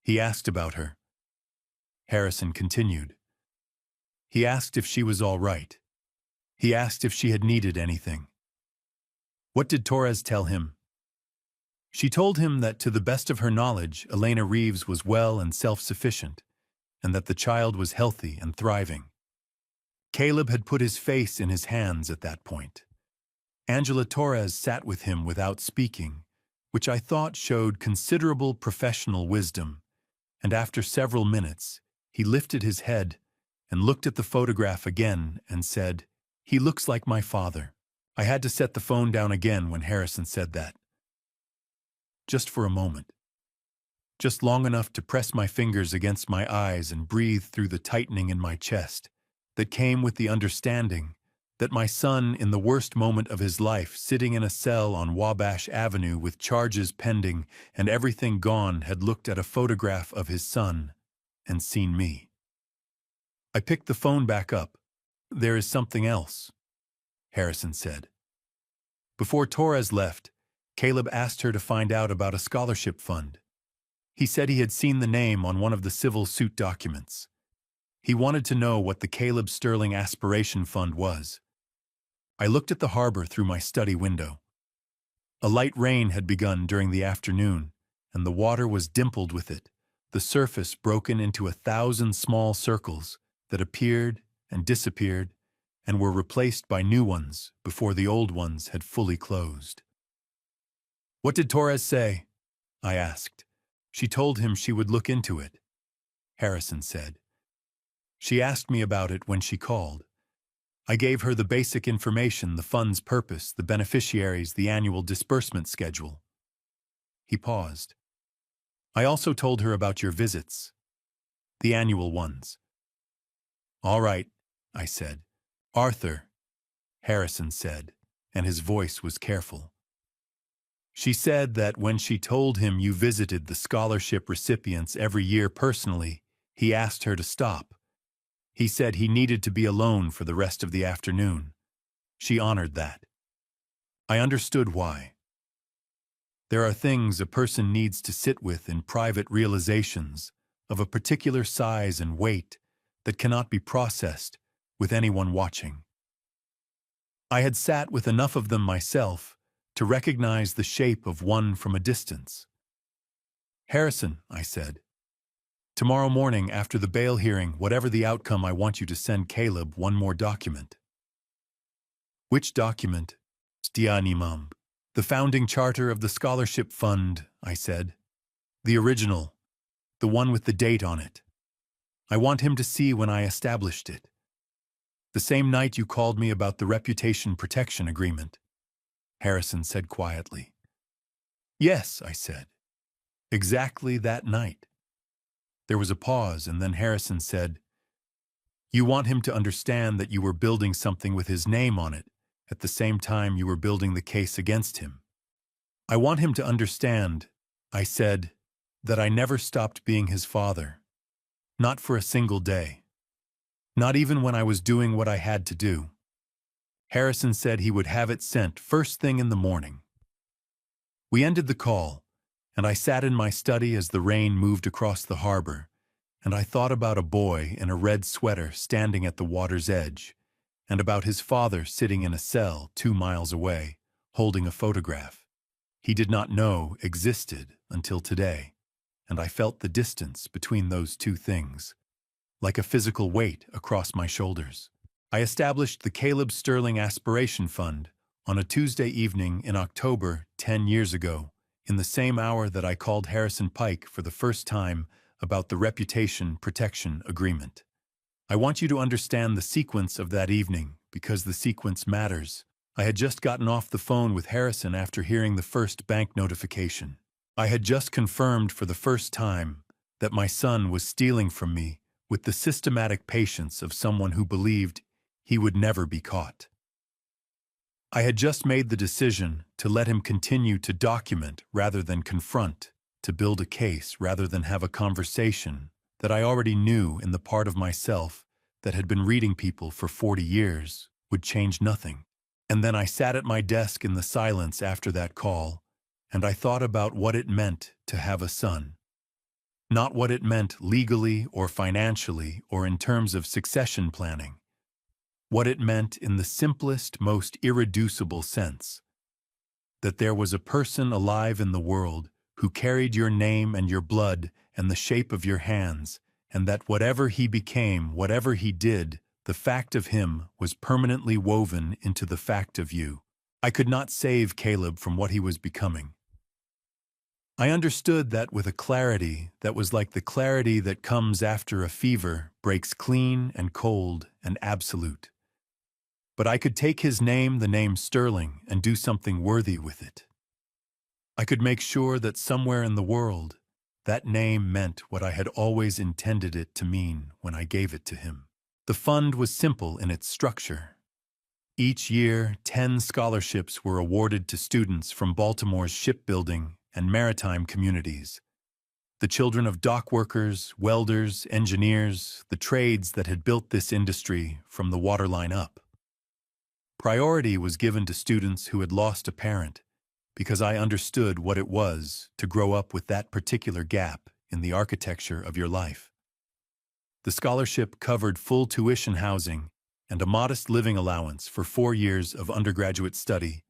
He asked about her. Harrison continued. He asked if she was all right. He asked if she had needed anything. What did Torres tell him? She told him that to the best of her knowledge, Elena Reeves was well and self-sufficient, and that the child was healthy and thriving. Caleb had put his face in his hands at that point. Angela Torres sat with him without speaking, which I thought showed considerable professional wisdom, and after several minutes, he lifted his head and looked at the photograph again and said, "He looks like my father." I had to set the phone down again when Harrison said that. Just for a moment. Just long enough to press my fingers against my eyes and breathe through the tightening in my chest that came with the understanding that my son, in the worst moment of his life, sitting in a cell on Wabash Avenue with charges pending and everything gone, had looked at a photograph of his son and seen me. I picked the phone back up. "There is something else," Harrison said. Before Torres left, Caleb asked her to find out about a scholarship fund. He said he had seen the name on one of the civil suit documents. He wanted to know what the Caleb Sterling Aspiration Fund was. I looked at the harbor through my study window. A light rain had begun during the afternoon, and the water was dimpled with it, the surface broken into 1,000 small circles that appeared and disappeared and were replaced by new ones before the old ones had fully closed. "What did Torres say?" I asked. "She told him she would look into it," Harrison said. "She asked me about it when she called. I gave her the basic information, the fund's purpose, the beneficiaries, the annual disbursement schedule." He paused. "I also told her about your visits, the annual ones." "All right," I said. "Arthur," Harrison said, and his voice was careful. "She said that when she told him you visited the scholarship recipients every year personally, he asked her to stop. He said he needed to be alone for the rest of the afternoon. She honored that. I understood why. There are things a person needs to sit with in private realizations of a particular size and weight that cannot be processed with anyone watching. I had sat with enough of them myself to recognize the shape of one from a distance. "Harrison," I said, "tomorrow morning after the bail hearing, whatever the outcome, I want you to send Caleb one more document." "Which document?" "Stianimam. The founding charter of the scholarship fund," I said. "The original, the one with the date on it. I want him to see when I established it. The same night you called me about the reputation protection agreement," Harrison said quietly. "Yes," I said. "Exactly that night." There was a pause, and then Harrison said, "You want him to understand that you were building something with his name on it at the same time you were building the case against him." "I want him to understand," I said, "that I never stopped being his father. Not for a single day. Not even when I was doing what I had to do." Harrison said he would have it sent first thing in the morning. We ended the call, and I sat in my study as the rain moved across the harbor, and I thought about a boy in a red sweater standing at the water's edge, and about his father sitting in a cell 2 miles away, holding a photograph he did not know existed until today, and I felt the distance between those two things, like a physical weight across my shoulders. I established the Caleb Sterling Aspiration Fund on a Tuesday evening in October 10 years ago, in the same hour that I called Harrison Pike for the first time about the reputation protection agreement. I want you to understand the sequence of that evening, because the sequence matters. I had just gotten off the phone with Harrison after hearing the first bank notification. I had just confirmed for the first time that my son was stealing from me with the systematic patience of someone who believed he would never be caught. I had just made the decision to let him continue to document rather than confront, to build a case rather than have a conversation that I already knew in the part of myself that had been reading people for 40 years would change nothing. And then I sat at my desk in the silence after that call, and I thought about what it meant to have a son. Not what it meant legally or financially or in terms of succession planning. What it meant in the simplest, most irreducible sense. That there was a person alive in the world who carried your name and your blood and the shape of your hands, and that whatever he became, whatever he did, the fact of him was permanently woven into the fact of you. I could not save Caleb from what he was becoming. I understood that with a clarity that was like the clarity that comes after a fever breaks clean and cold and absolute. But I could take his name, the name Sterling, and do something worthy with it. I could make sure that somewhere in the world, that name meant what I had always intended it to mean when I gave it to him. The fund was simple in its structure. Each year, 10 scholarships were awarded to students from Baltimore's shipbuilding and maritime communities. The children of dock workers, welders, engineers, the trades that had built this industry from the waterline up. Priority was given to students who had lost a parent, because I understood what it was to grow up with that particular gap in the architecture of your life. The scholarship covered full tuition housing and a modest living allowance for 4 years of undergraduate study,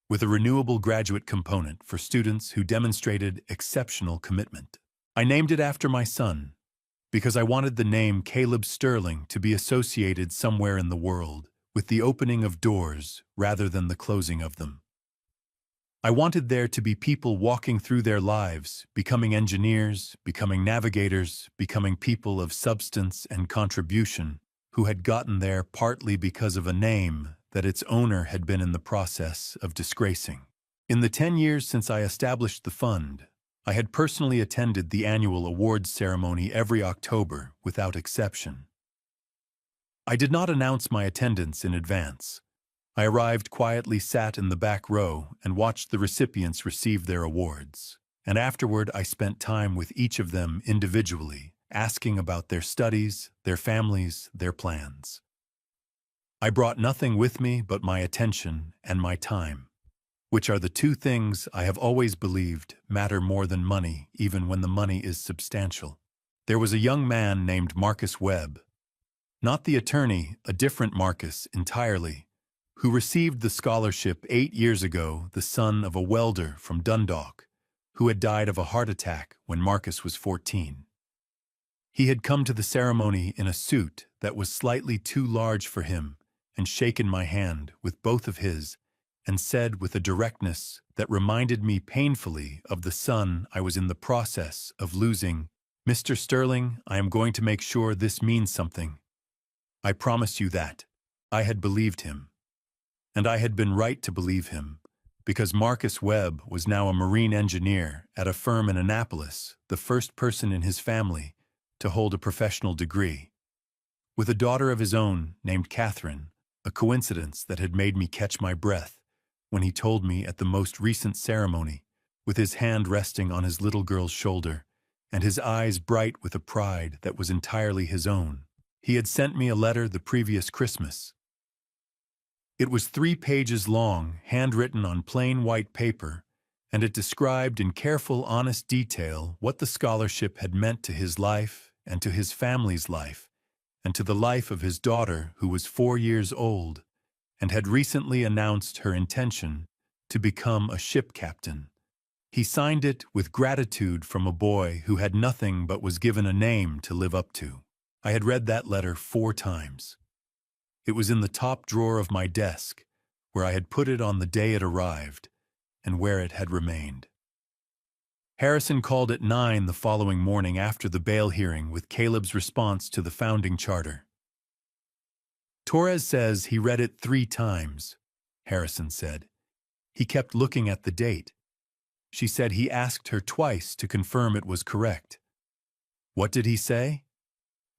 with a renewable graduate component for students who demonstrated exceptional commitment. I named it after my son, because I wanted the name Caleb Sterling to be associated somewhere in the world with the opening of doors rather than the closing of them. I wanted there to be people walking through their lives, becoming engineers, becoming navigators, becoming people of substance and contribution, who had gotten there partly because of a name that its owner had been in the process of disgracing. In the 10 years since I established the fund, I had personally attended the annual awards ceremony every October without exception. I did not announce my attendance in advance. I arrived quietly, sat in the back row, and watched the recipients receive their awards. And afterward, I spent time with each of them individually, asking about their studies, their families, their plans. I brought nothing with me but my attention and my time, which are the two things I have always believed matter more than money, even when the money is substantial. There was a young man named Marcus Webb, not the attorney, a different Marcus entirely, who received the scholarship 8 years ago, the son of a welder from Dundalk, who had died of a heart attack when Marcus was 14. He had come to the ceremony in a suit that was slightly too large for him and shaken my hand with both of his and said with a directness that reminded me painfully of the son I was in the process of losing, "Mr. Sterling, I am going to make sure this means something. I promise you that." I had believed him. And I had been right to believe him, because Marcus Webb was now a marine engineer at a firm in Annapolis, the first person in his family to hold a professional degree. With a daughter of his own named Catherine, a coincidence that had made me catch my breath when he told me at the most recent ceremony, with his hand resting on his little girl's shoulder, and his eyes bright with a pride that was entirely his own. He had sent me a letter the previous Christmas. It was 3 pages long, handwritten on plain white paper, and it described in careful, honest detail what the scholarship had meant to his life and to his family's life, and to the life of his daughter, who was 4 years old, and had recently announced her intention to become a ship captain. He signed it with gratitude from a boy who had nothing but was given a name to live up to. I had read that letter 4 times. It was in the top drawer of my desk, where I had put it on the day it arrived, and where it had remained. Harrison called at 9 the following morning after the bail hearing with Caleb's response to the founding charter. "Torres says he read it 3 times, Harrison said. He kept looking at the date. She said he asked her twice to confirm it was correct. What did he say?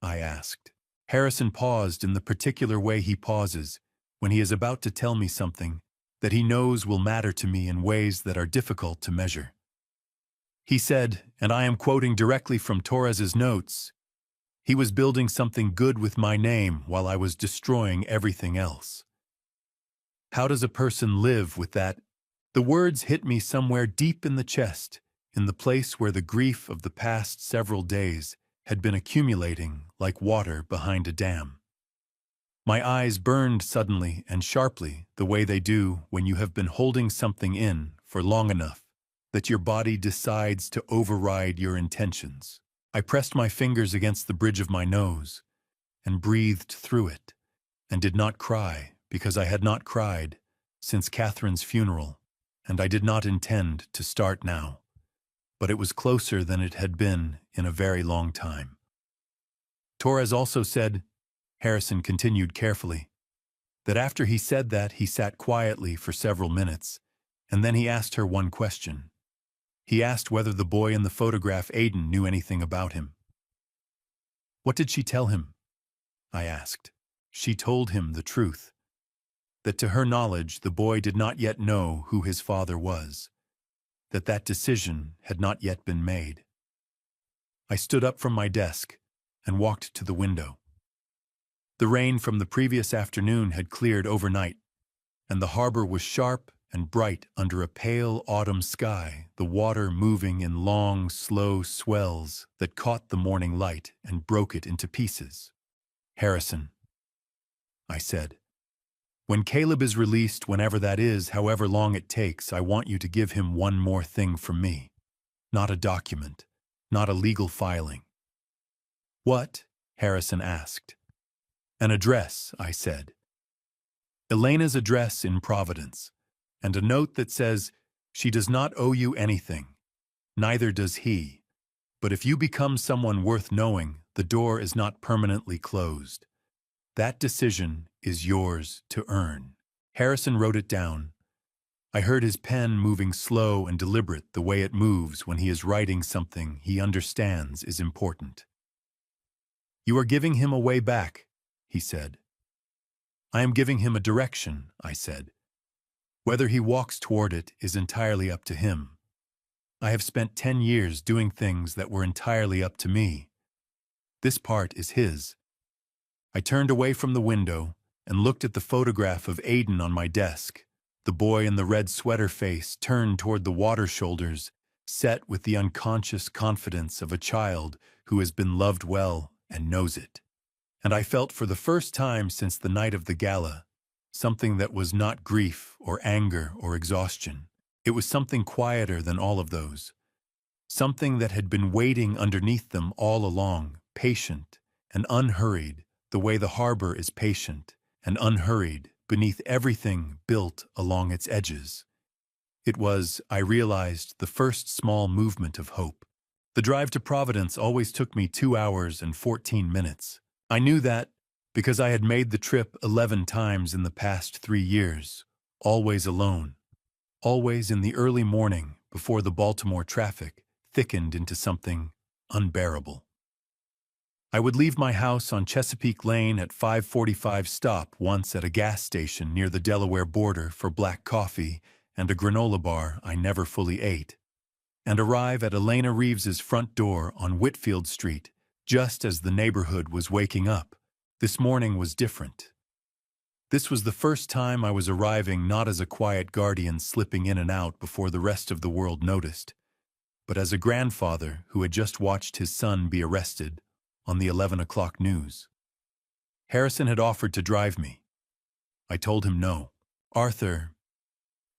I asked. Harrison paused in the particular way he pauses when he is about to tell me something that he knows will matter to me in ways that are difficult to measure. He said, and I am quoting directly from Torres's notes, he was building something good with my name while I was destroying everything else. How does a person live with that? The words hit me somewhere deep in the chest, in the place where the grief of the past several days had been accumulating like water behind a dam. My eyes burned suddenly and sharply, the way they do when you have been holding something in for long enough that your body decides to override your intentions. I pressed my fingers against the bridge of my nose and breathed through it, and did not cry because I had not cried since Catherine's funeral, and I did not intend to start now. But it was closer than it had been in a very long time. Torres also said, Harrison continued carefully, that after he said that he sat quietly for several minutes, and then he asked her one question. He asked whether the boy in the photograph, Aiden, knew anything about him. What did she tell him? I asked. She told him the truth, that to her knowledge the boy did not yet know who his father was, that decision had not yet been made. I stood up from my desk and walked to the window. The rain from the previous afternoon had cleared overnight, and the harbor was sharp and bright under a pale autumn sky, the water moving in long, slow swells that caught the morning light and broke it into pieces. Harrison, I said, when Caleb is released, whenever that is, however long it takes, I want you to give him one more thing from me. Not a document, not a legal filing. What? Harrison asked. An address, I said. Elena's address in Providence, and a note that says, she does not owe you anything, neither does he. But if you become someone worth knowing, the door is not permanently closed. That decision is yours to earn. Harrison wrote it down. I heard his pen moving slow and deliberate, the way it moves when he is writing something he understands is important. You are giving him a way back, he said. I am giving him a direction, I said. Whether he walks toward it is entirely up to him. I have spent 10 years doing things that were entirely up to me. This part is his. I turned away from the window and looked at the photograph of Aiden on my desk, the boy in the red sweater, face turned toward the water shoulders, set with the unconscious confidence of a child who has been loved well and knows it. And I felt for the first time since the night of the gala, something that was not grief or anger or exhaustion. It was something quieter than all of those. Something that had been waiting underneath them all along, patient and unhurried, the way the harbor is patient and unhurried beneath everything built along its edges. It was, I realized, the first small movement of hope. The drive to Providence always took me 2 hours and 14 minutes. I knew that because I had made the trip 11 times in the past 3 years, always alone, always in the early morning before the Baltimore traffic thickened into something unbearable. I would leave my house on Chesapeake Lane at 5:45, stop once at a gas station near the Delaware border for black coffee and a granola bar I never fully ate, and arrive at Elena Reeves's front door on Whitfield Street just as the neighborhood was waking up. This morning was different. This was the first time I was arriving not as a quiet guardian slipping in and out before the rest of the world noticed, but as a grandfather who had just watched his son be arrested on the 11 o'clock news. Harrison had offered to drive me. I told him no. Arthur,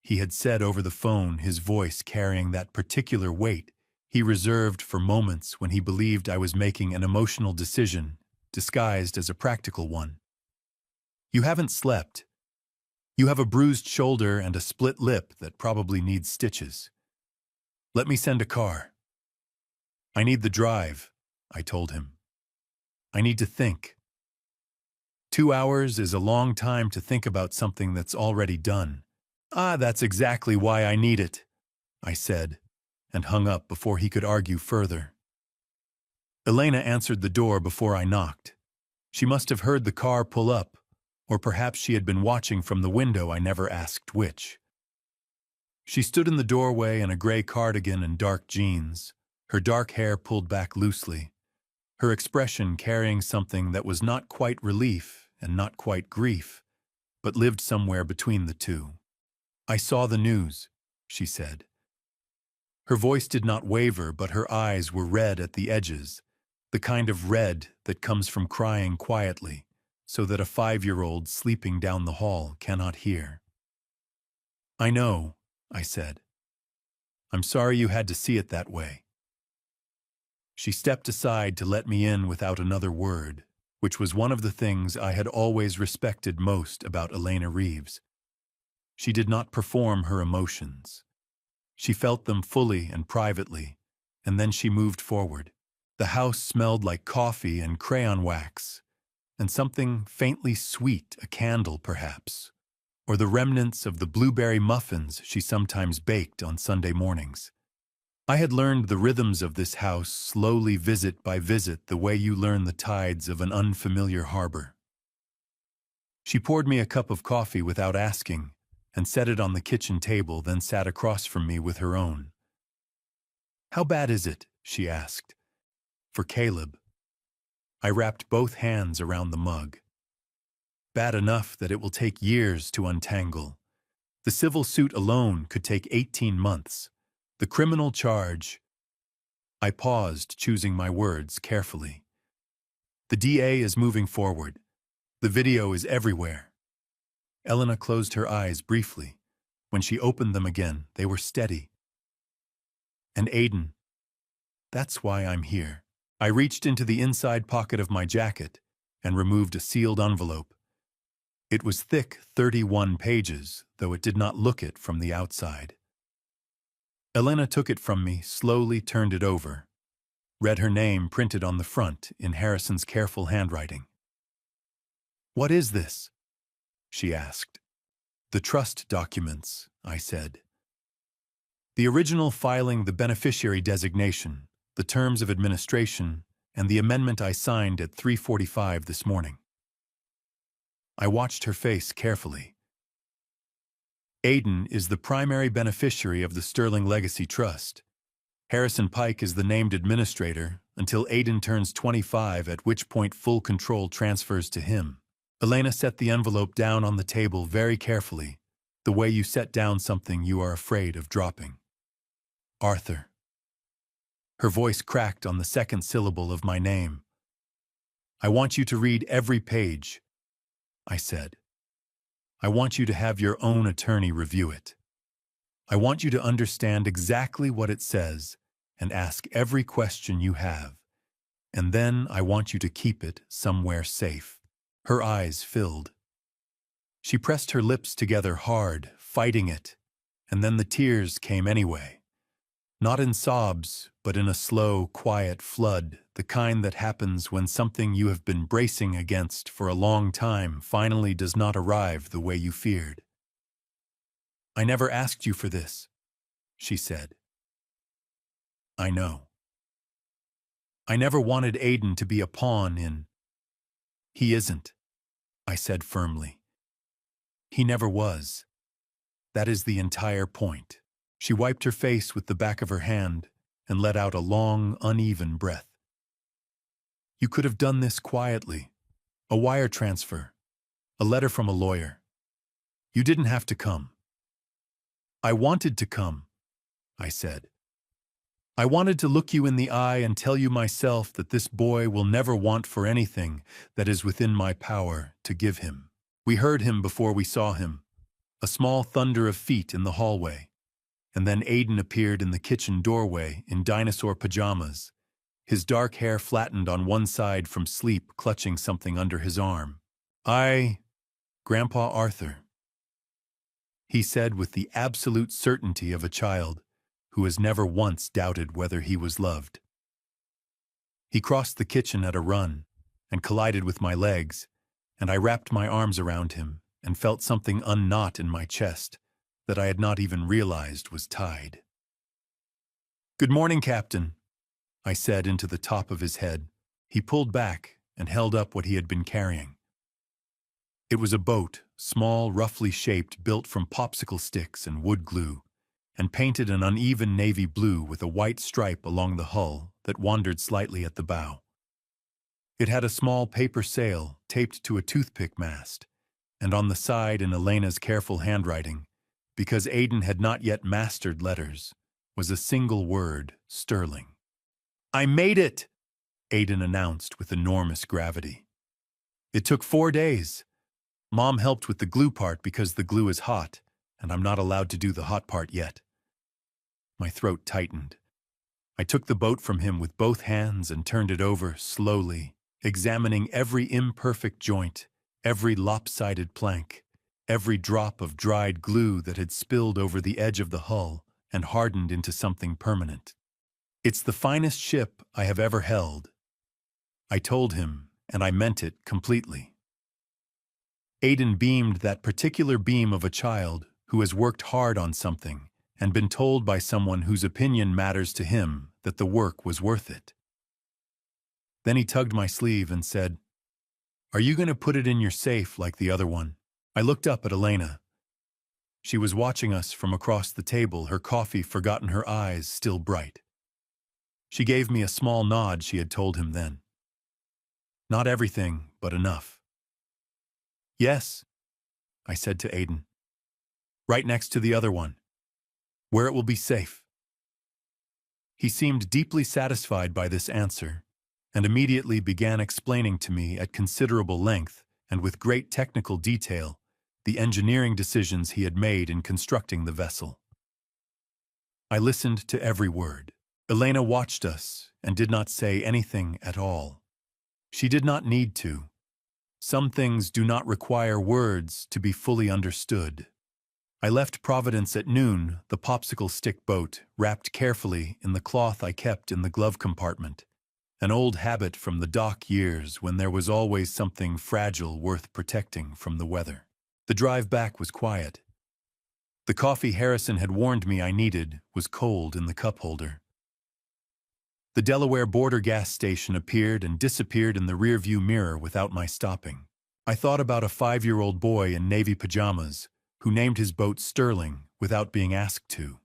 he had said over the phone, his voice carrying that particular weight he reserved for moments when he believed I was making an emotional decision disguised as a practical one. You haven't slept. You have a bruised shoulder and a split lip that probably needs stitches. Let me send a car. I need the drive, I told him. I need to think. 2 hours is a long time to think about something that's already done. That's exactly why I need it, I said, and hung up before he could argue further. Elena answered the door before I knocked. She must have heard the car pull up, Or perhaps she had been watching from the window, I never asked which. She stood in the doorway in a gray cardigan and dark jeans, her dark hair pulled back loosely, her expression carrying something that was not quite relief and not quite grief, but lived somewhere between the two. "I saw the news," she said. Her voice did not waver, but her eyes were red at the edges, the kind of red that comes from crying quietly, so that a 5-year-old sleeping down the hall cannot hear. "I know," I said. "I'm sorry you had to see it that way." She stepped aside to let me in without another word, which was one of the things I had always respected most about Elena Reeves. She did not perform her emotions. She felt them fully and privately, and then she moved forward. The house smelled like coffee and crayon wax, and something faintly sweet, a candle perhaps, or the remnants of the blueberry muffins she sometimes baked on Sunday mornings. I had learned the rhythms of this house slowly, visit by visit, the way you learn the tides of an unfamiliar harbor. She poured me a cup of coffee without asking, and set it on the kitchen table, then sat across from me with her own. "How bad is it?" she asked. "For Caleb." I wrapped both hands around the mug. "Bad enough that it will take years to untangle. The civil suit alone could take 18 months. The criminal charge—" I paused, choosing my words carefully. "The DA is moving forward. The video is everywhere." Elena closed her eyes briefly. When she opened them again, they were steady. "And Aiden. That's why I'm here." I reached into the inside pocket of my jacket and removed a sealed envelope. It was thick, 31 pages, though it did not look it from the outside. Elena took it from me, slowly turned it over, read her name printed on the front in Harrison's careful handwriting. "What is this?" she asked. "The trust documents," I said. "The original filing, the beneficiary designation, the terms of administration, and the amendment I signed at 3:45 this morning." I watched her face carefully. "Aiden is the primary beneficiary of the Sterling Legacy Trust. Harrison Pike is the named administrator until Aiden turns 25, at which point full control transfers to him." Elena set the envelope down on the table very carefully, the way you set down something you are afraid of dropping. "Arthur." Her voice cracked on the second syllable of my name. "I want you to read every page," I said. "I want you to have your own attorney review it. I want you to understand exactly what it says and ask every question you have, and then I want you to keep it somewhere safe." Her eyes filled. She pressed her lips together hard, fighting it, and then the tears came anyway. Not in sobs, but in a slow, quiet flood, the kind that happens when something you have been bracing against for a long time finally does not arrive the way you feared. "I never asked you for this," she said. "I know. I never wanted Aiden to be a pawn in—" "He isn't," I said firmly. "He never was. That is the entire point." She wiped her face with the back of her hand and let out a long, uneven breath. "You could have done this quietly. A wire transfer. A letter from a lawyer. You didn't have to come." "I wanted to come," I said. "I wanted to look you in the eye and tell you myself that this boy will never want for anything that is within my power to give him." We heard him before we saw him, a small thunder of feet in the hallway, and then Aiden appeared in the kitchen doorway in dinosaur pajamas, his dark hair flattened on one side from sleep, clutching something under his arm. "Grandpa Arthur," he said with the absolute certainty of a child who has never once doubted whether he was loved. He crossed the kitchen at a run and collided with my legs, and I wrapped my arms around him and felt something unknot in my chest that I had not even realized was tied. "Good morning, Captain," I said into the top of his head. He pulled back and held up what he had been carrying. It was a boat, small, roughly shaped, built from popsicle sticks and wood glue, and painted an uneven navy blue with a white stripe along the hull that wandered slightly at the bow. It had a small paper sail taped to a toothpick mast, and on the side in Elena's careful handwriting, because Aiden had not yet mastered letters, was a single word, sterling. "I made it!" Aiden announced with enormous gravity. "It took 4 days. Mom helped with the glue part because the glue is hot, and I'm not allowed to do the hot part yet." My throat tightened. I took the boat from him with both hands and turned it over slowly, examining every imperfect joint, every lopsided plank, every drop of dried glue that had spilled over the edge of the hull and hardened into something permanent. "It's the finest ship I have ever held," I told him, and I meant it completely. Aiden beamed that particular beam of a child who has worked hard on something and been told by someone whose opinion matters to him that the work was worth it. Then he tugged my sleeve and said, "Are you going to put it in your safe like the other one?" I looked up at Elena. She was watching us from across the table, her coffee forgotten, her eyes still bright. She gave me a small nod she had told him then. "Not everything, but enough." "Yes," I said to Aiden. "Right next to the other one, where it will be safe." He seemed deeply satisfied by this answer, and immediately began explaining to me at considerable length and with great technical detail the engineering decisions he had made in constructing the vessel. I listened to every word. Elena watched us and did not say anything at all. She did not need to. Some things do not require words to be fully understood. I left Providence at noon, the popsicle stick boat, wrapped carefully in the cloth I kept in the glove compartment, an old habit from the dock years when there was always something fragile worth protecting from the weather. The drive back was quiet. The coffee Harrison had warned me I needed was cold in the cup holder. The Delaware border gas station appeared and disappeared in the rearview mirror without my stopping. I thought about a 5-year-old boy in navy pajamas who named his boat Sterling without being asked to.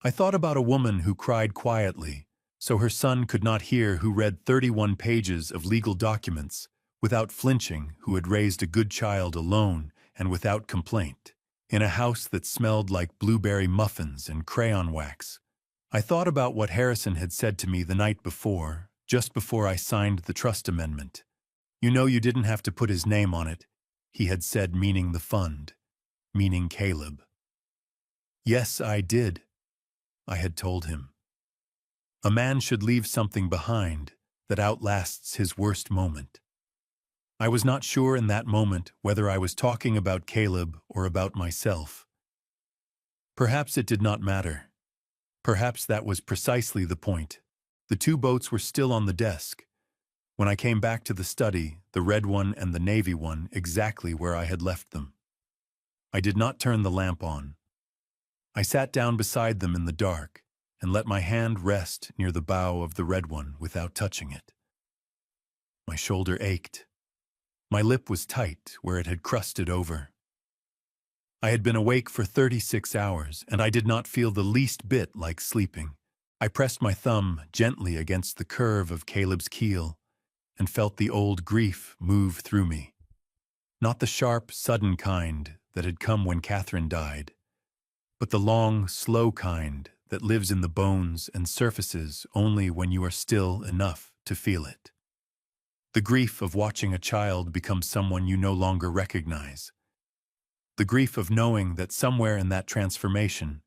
I thought about a woman who cried quietly so her son could not hear, who read 31 pages of legal documents without flinching, who had raised a good child alone and without complaint, in a house that smelled like blueberry muffins and crayon wax. I thought about what Harrison had said to me the night before, just before I signed the trust amendment. "You know you didn't have to put his name on it," he had said, meaning the fund, meaning Caleb. "Yes, I did," I had told him. A man should leave something behind that outlasts his worst moment. I was not sure in that moment whether I was talking about Caleb or about myself. Perhaps it did not matter. Perhaps that was precisely the point. The 2 boats were still on the desk. When I came back to the study, the red one and the navy one exactly where I had left them. I did not turn the lamp on. I sat down beside them in the dark and let my hand rest near the bow of the red one without touching it. My shoulder ached. My lip was tight where it had crusted over. I had been awake for 36 hours, and I did not feel the least bit like sleeping. I pressed my thumb gently against the curve of Caleb's keel and felt the old grief move through me. Not the sharp, sudden kind that had come when Catherine died, but the long, slow kind that lives in the bones and surfaces only when you are still enough to feel it. The grief of watching a child become someone you no longer recognize. The grief of knowing that somewhere in that transformation,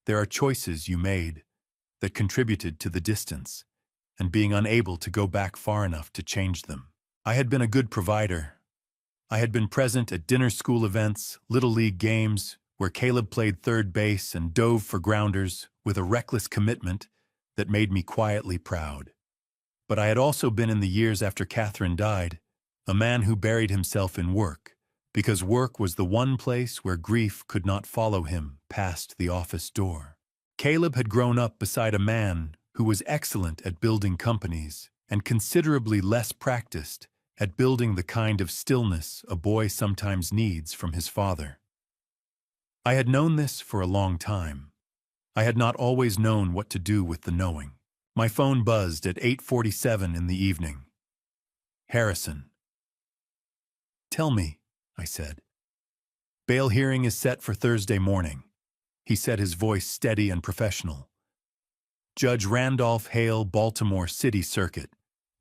there are choices you made that contributed to the distance, and being unable to go back far enough to change them. I had been a good provider. I had been present at dinner school events, little league games, where Caleb played third base and dove for grounders with a reckless commitment that made me quietly proud. But I had also been, in the years after Catherine died, a man who buried himself in work, because work was the one place where grief could not follow him past the office door. Caleb had grown up beside a man who was excellent at building companies and considerably less practiced at building the kind of stillness a boy sometimes needs from his father. I had known this for a long time. I had not always known what to do with the knowing. My phone buzzed at 8:47 in the evening. Harrison. "Tell me," I said. "Bail hearing is set for Thursday morning," he said, his voice steady and professional. "Judge Randolph Hale, Baltimore City Circuit.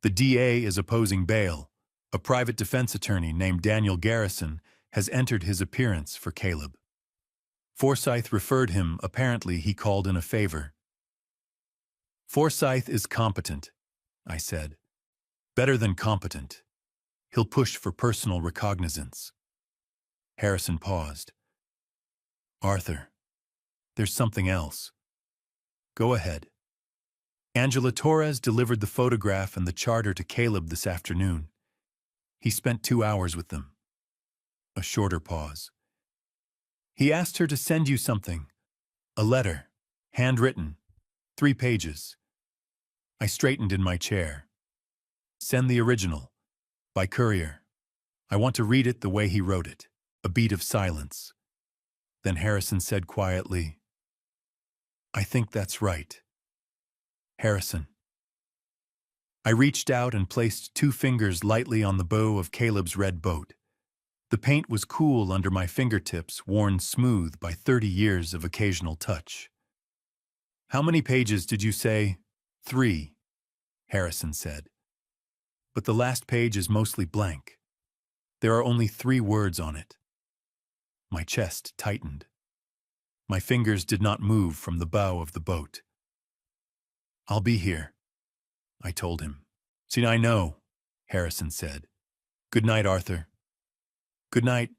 The DA is opposing bail. A private defense attorney named Daniel Garrison has entered his appearance for Caleb. Forsyth referred him. Apparently he called in a favor." "Forsyth is competent," I said. "Better than competent. He'll push for personal recognizance." Harrison paused. "Arthur, there's something else." "Go ahead." "Angela Torres delivered the photograph and the charter to Caleb this afternoon. He spent 2 hours with them." A shorter pause. "He asked her to send you something. A letter, handwritten, 3 pages. I straightened in my chair. "Send the original, by courier. I want to read it the way he wrote it." A beat of silence. Then Harrison said quietly, "I think that's right." Harrison. I reached out and placed 2 fingers lightly on the bow of Caleb's red boat. The paint was cool under my fingertips, worn smooth by 30 years of occasional touch. "How many pages did you say?" 3, Harrison said. "But the last page is mostly blank. There are only 3 words on it." My chest tightened. My fingers did not move from the bow of the boat. "I'll be here," I told him. "See, I know," Harrison said. "Good night, Arthur." "Good night."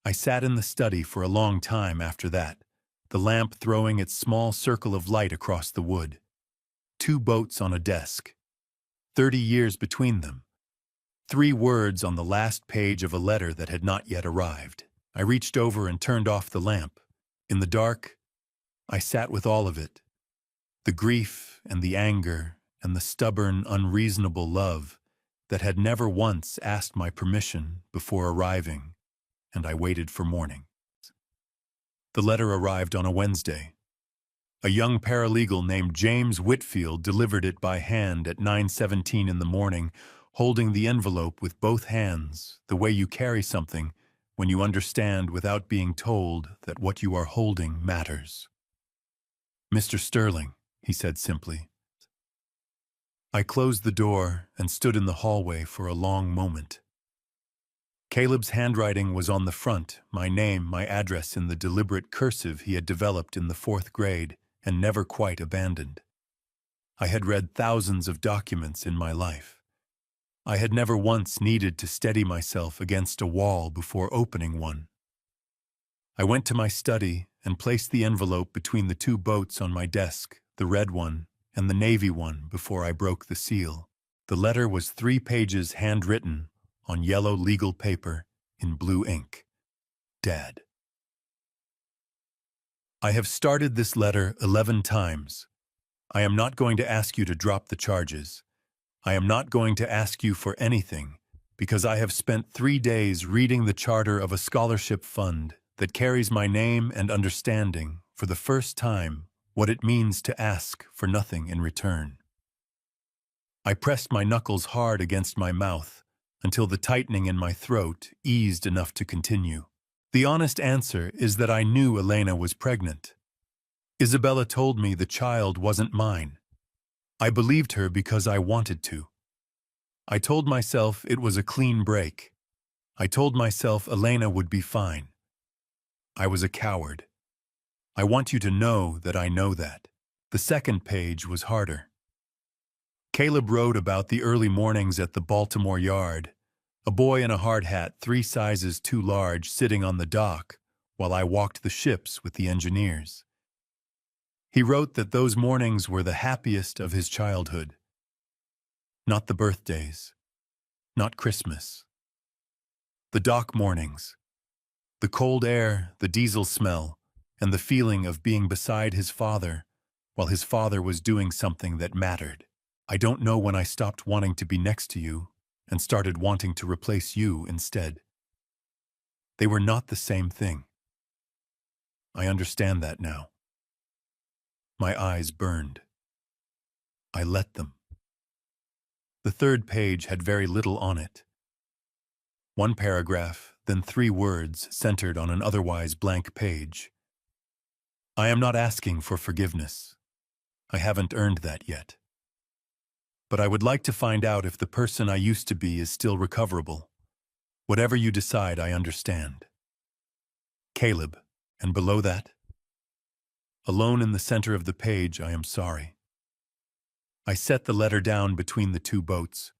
I sat in the study for a long time after that, the lamp throwing its small circle of light across the wood. 2 boats on a desk. 30 years between them. 3 words on the last page of a letter that had not yet arrived. I reached over and turned off the lamp. In the dark, I sat with all of it. The grief and the anger and the stubborn, unreasonable love that had never once asked my permission before arriving, and I waited for morning. The letter arrived on a Wednesday. A young paralegal named James Whitfield delivered it by hand at 9:17 in the morning, holding the envelope with both hands, the way you carry something when you understand without being told that what you are holding matters. "Mr. Sterling," he said simply. I closed the door and stood in the hallway for a long moment. Caleb's handwriting was on the front, my name, my address in the deliberate cursive he had developed in the 4th grade and never quite abandoned. I had read thousands of documents in my life. I had never once needed to steady myself against a wall before opening one. I went to my study and placed the envelope between the 2 boats on my desk, the red one and the navy one, before I broke the seal. The letter was 3 pages handwritten on yellow legal paper in blue ink. Dad. I have started this letter 11 times. I am not going to ask you to drop the charges. I am not going to ask you for anything, because I have spent 3 days reading the charter of a scholarship fund that carries my name and understanding for the first time what it means to ask for nothing in return. I pressed my knuckles hard against my mouth until the tightening in my throat eased enough to continue. The honest answer is that I knew Elena was pregnant. Isabella told me the child wasn't mine. I believed her because I wanted to. I told myself it was a clean break. I told myself Elena would be fine. I was a coward. I want you to know that I know that. The second page was harder. Caleb wrote about the early mornings at the Baltimore Yard, a boy in a hard hat 3 sizes too large sitting on the dock while I walked the ships with the engineers. He wrote that those mornings were the happiest of his childhood. Not the birthdays, not Christmas. The dock mornings, the cold air, the diesel smell, and the feeling of being beside his father while his father was doing something that mattered. I don't know when I stopped wanting to be next to you, and started wanting to replace you instead. They were not the same thing. I understand that now. My eyes burned. I let them. The third page had very little on it. One paragraph, then 3 words centered on an otherwise blank page. I am not asking for forgiveness. I haven't earned that yet. But I would like to find out if the person I used to be is still recoverable. Whatever you decide, I understand. Caleb, and below that? Alone in the center of the page, I am sorry. I set the letter down between the 2 boats.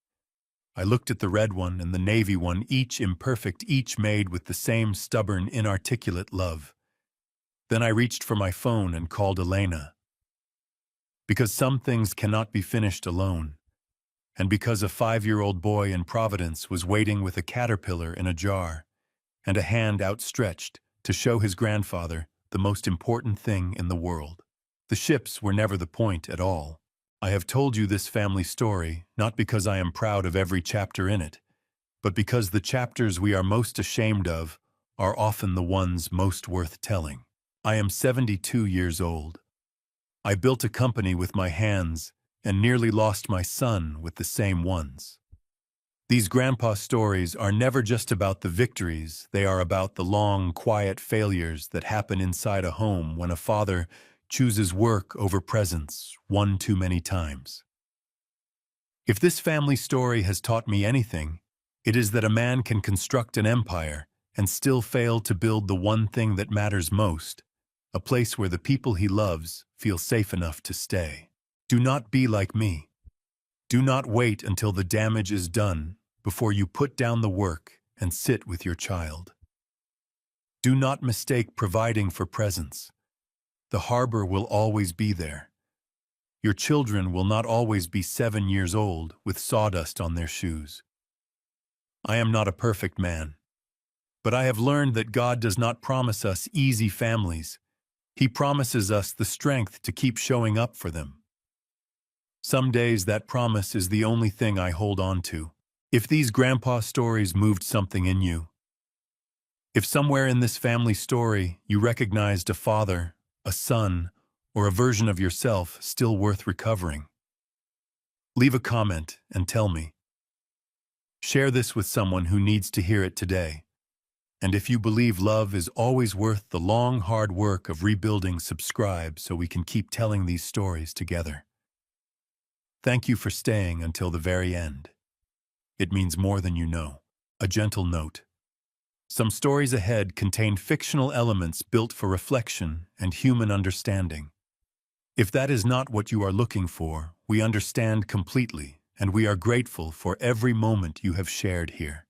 I looked at the red one and the navy one, each imperfect, each made with the same stubborn, inarticulate love. Then I reached for my phone and called Elena. Because some things cannot be finished alone, and because a 5-year-old boy in Providence was waiting with a caterpillar in a jar and a hand outstretched to show his grandfather the most important thing in the world. The ships were never the point at all. I have told you this family story not because I am proud of every chapter in it, but because the chapters we are most ashamed of are often the ones most worth telling. I am 72 years old. I built a company with my hands and nearly lost my son with the same ones. These grandpa stories are never just about the victories, they are about the long, quiet failures that happen inside a home when a father chooses work over presence one too many times. If this family story has taught me anything, it is that a man can construct an empire and still fail to build the one thing that matters most, a place where the people he loves feel safe enough to stay. Do not be like me. Do not wait until the damage is done before you put down the work and sit with your child. Do not mistake providing for presence. The harbor will always be there. Your children will not always be 7 years old with sawdust on their shoes. I am not a perfect man, but I have learned that God does not promise us easy families. He promises us the strength to keep showing up for them. Some days that promise is the only thing I hold on to. If these grandpa stories moved something in you, if somewhere in this family story you recognized a father, a son, or a version of yourself still worth recovering, leave a comment and tell me. Share this with someone who needs to hear it today. And if you believe love is always worth the long, hard work of rebuilding, subscribe so we can keep telling these stories together. Thank you for staying until the very end. It means more than you know. A gentle note. Some stories ahead contain fictional elements built for reflection and human understanding. If that is not what you are looking for, we understand completely, and we are grateful for every moment you have shared here.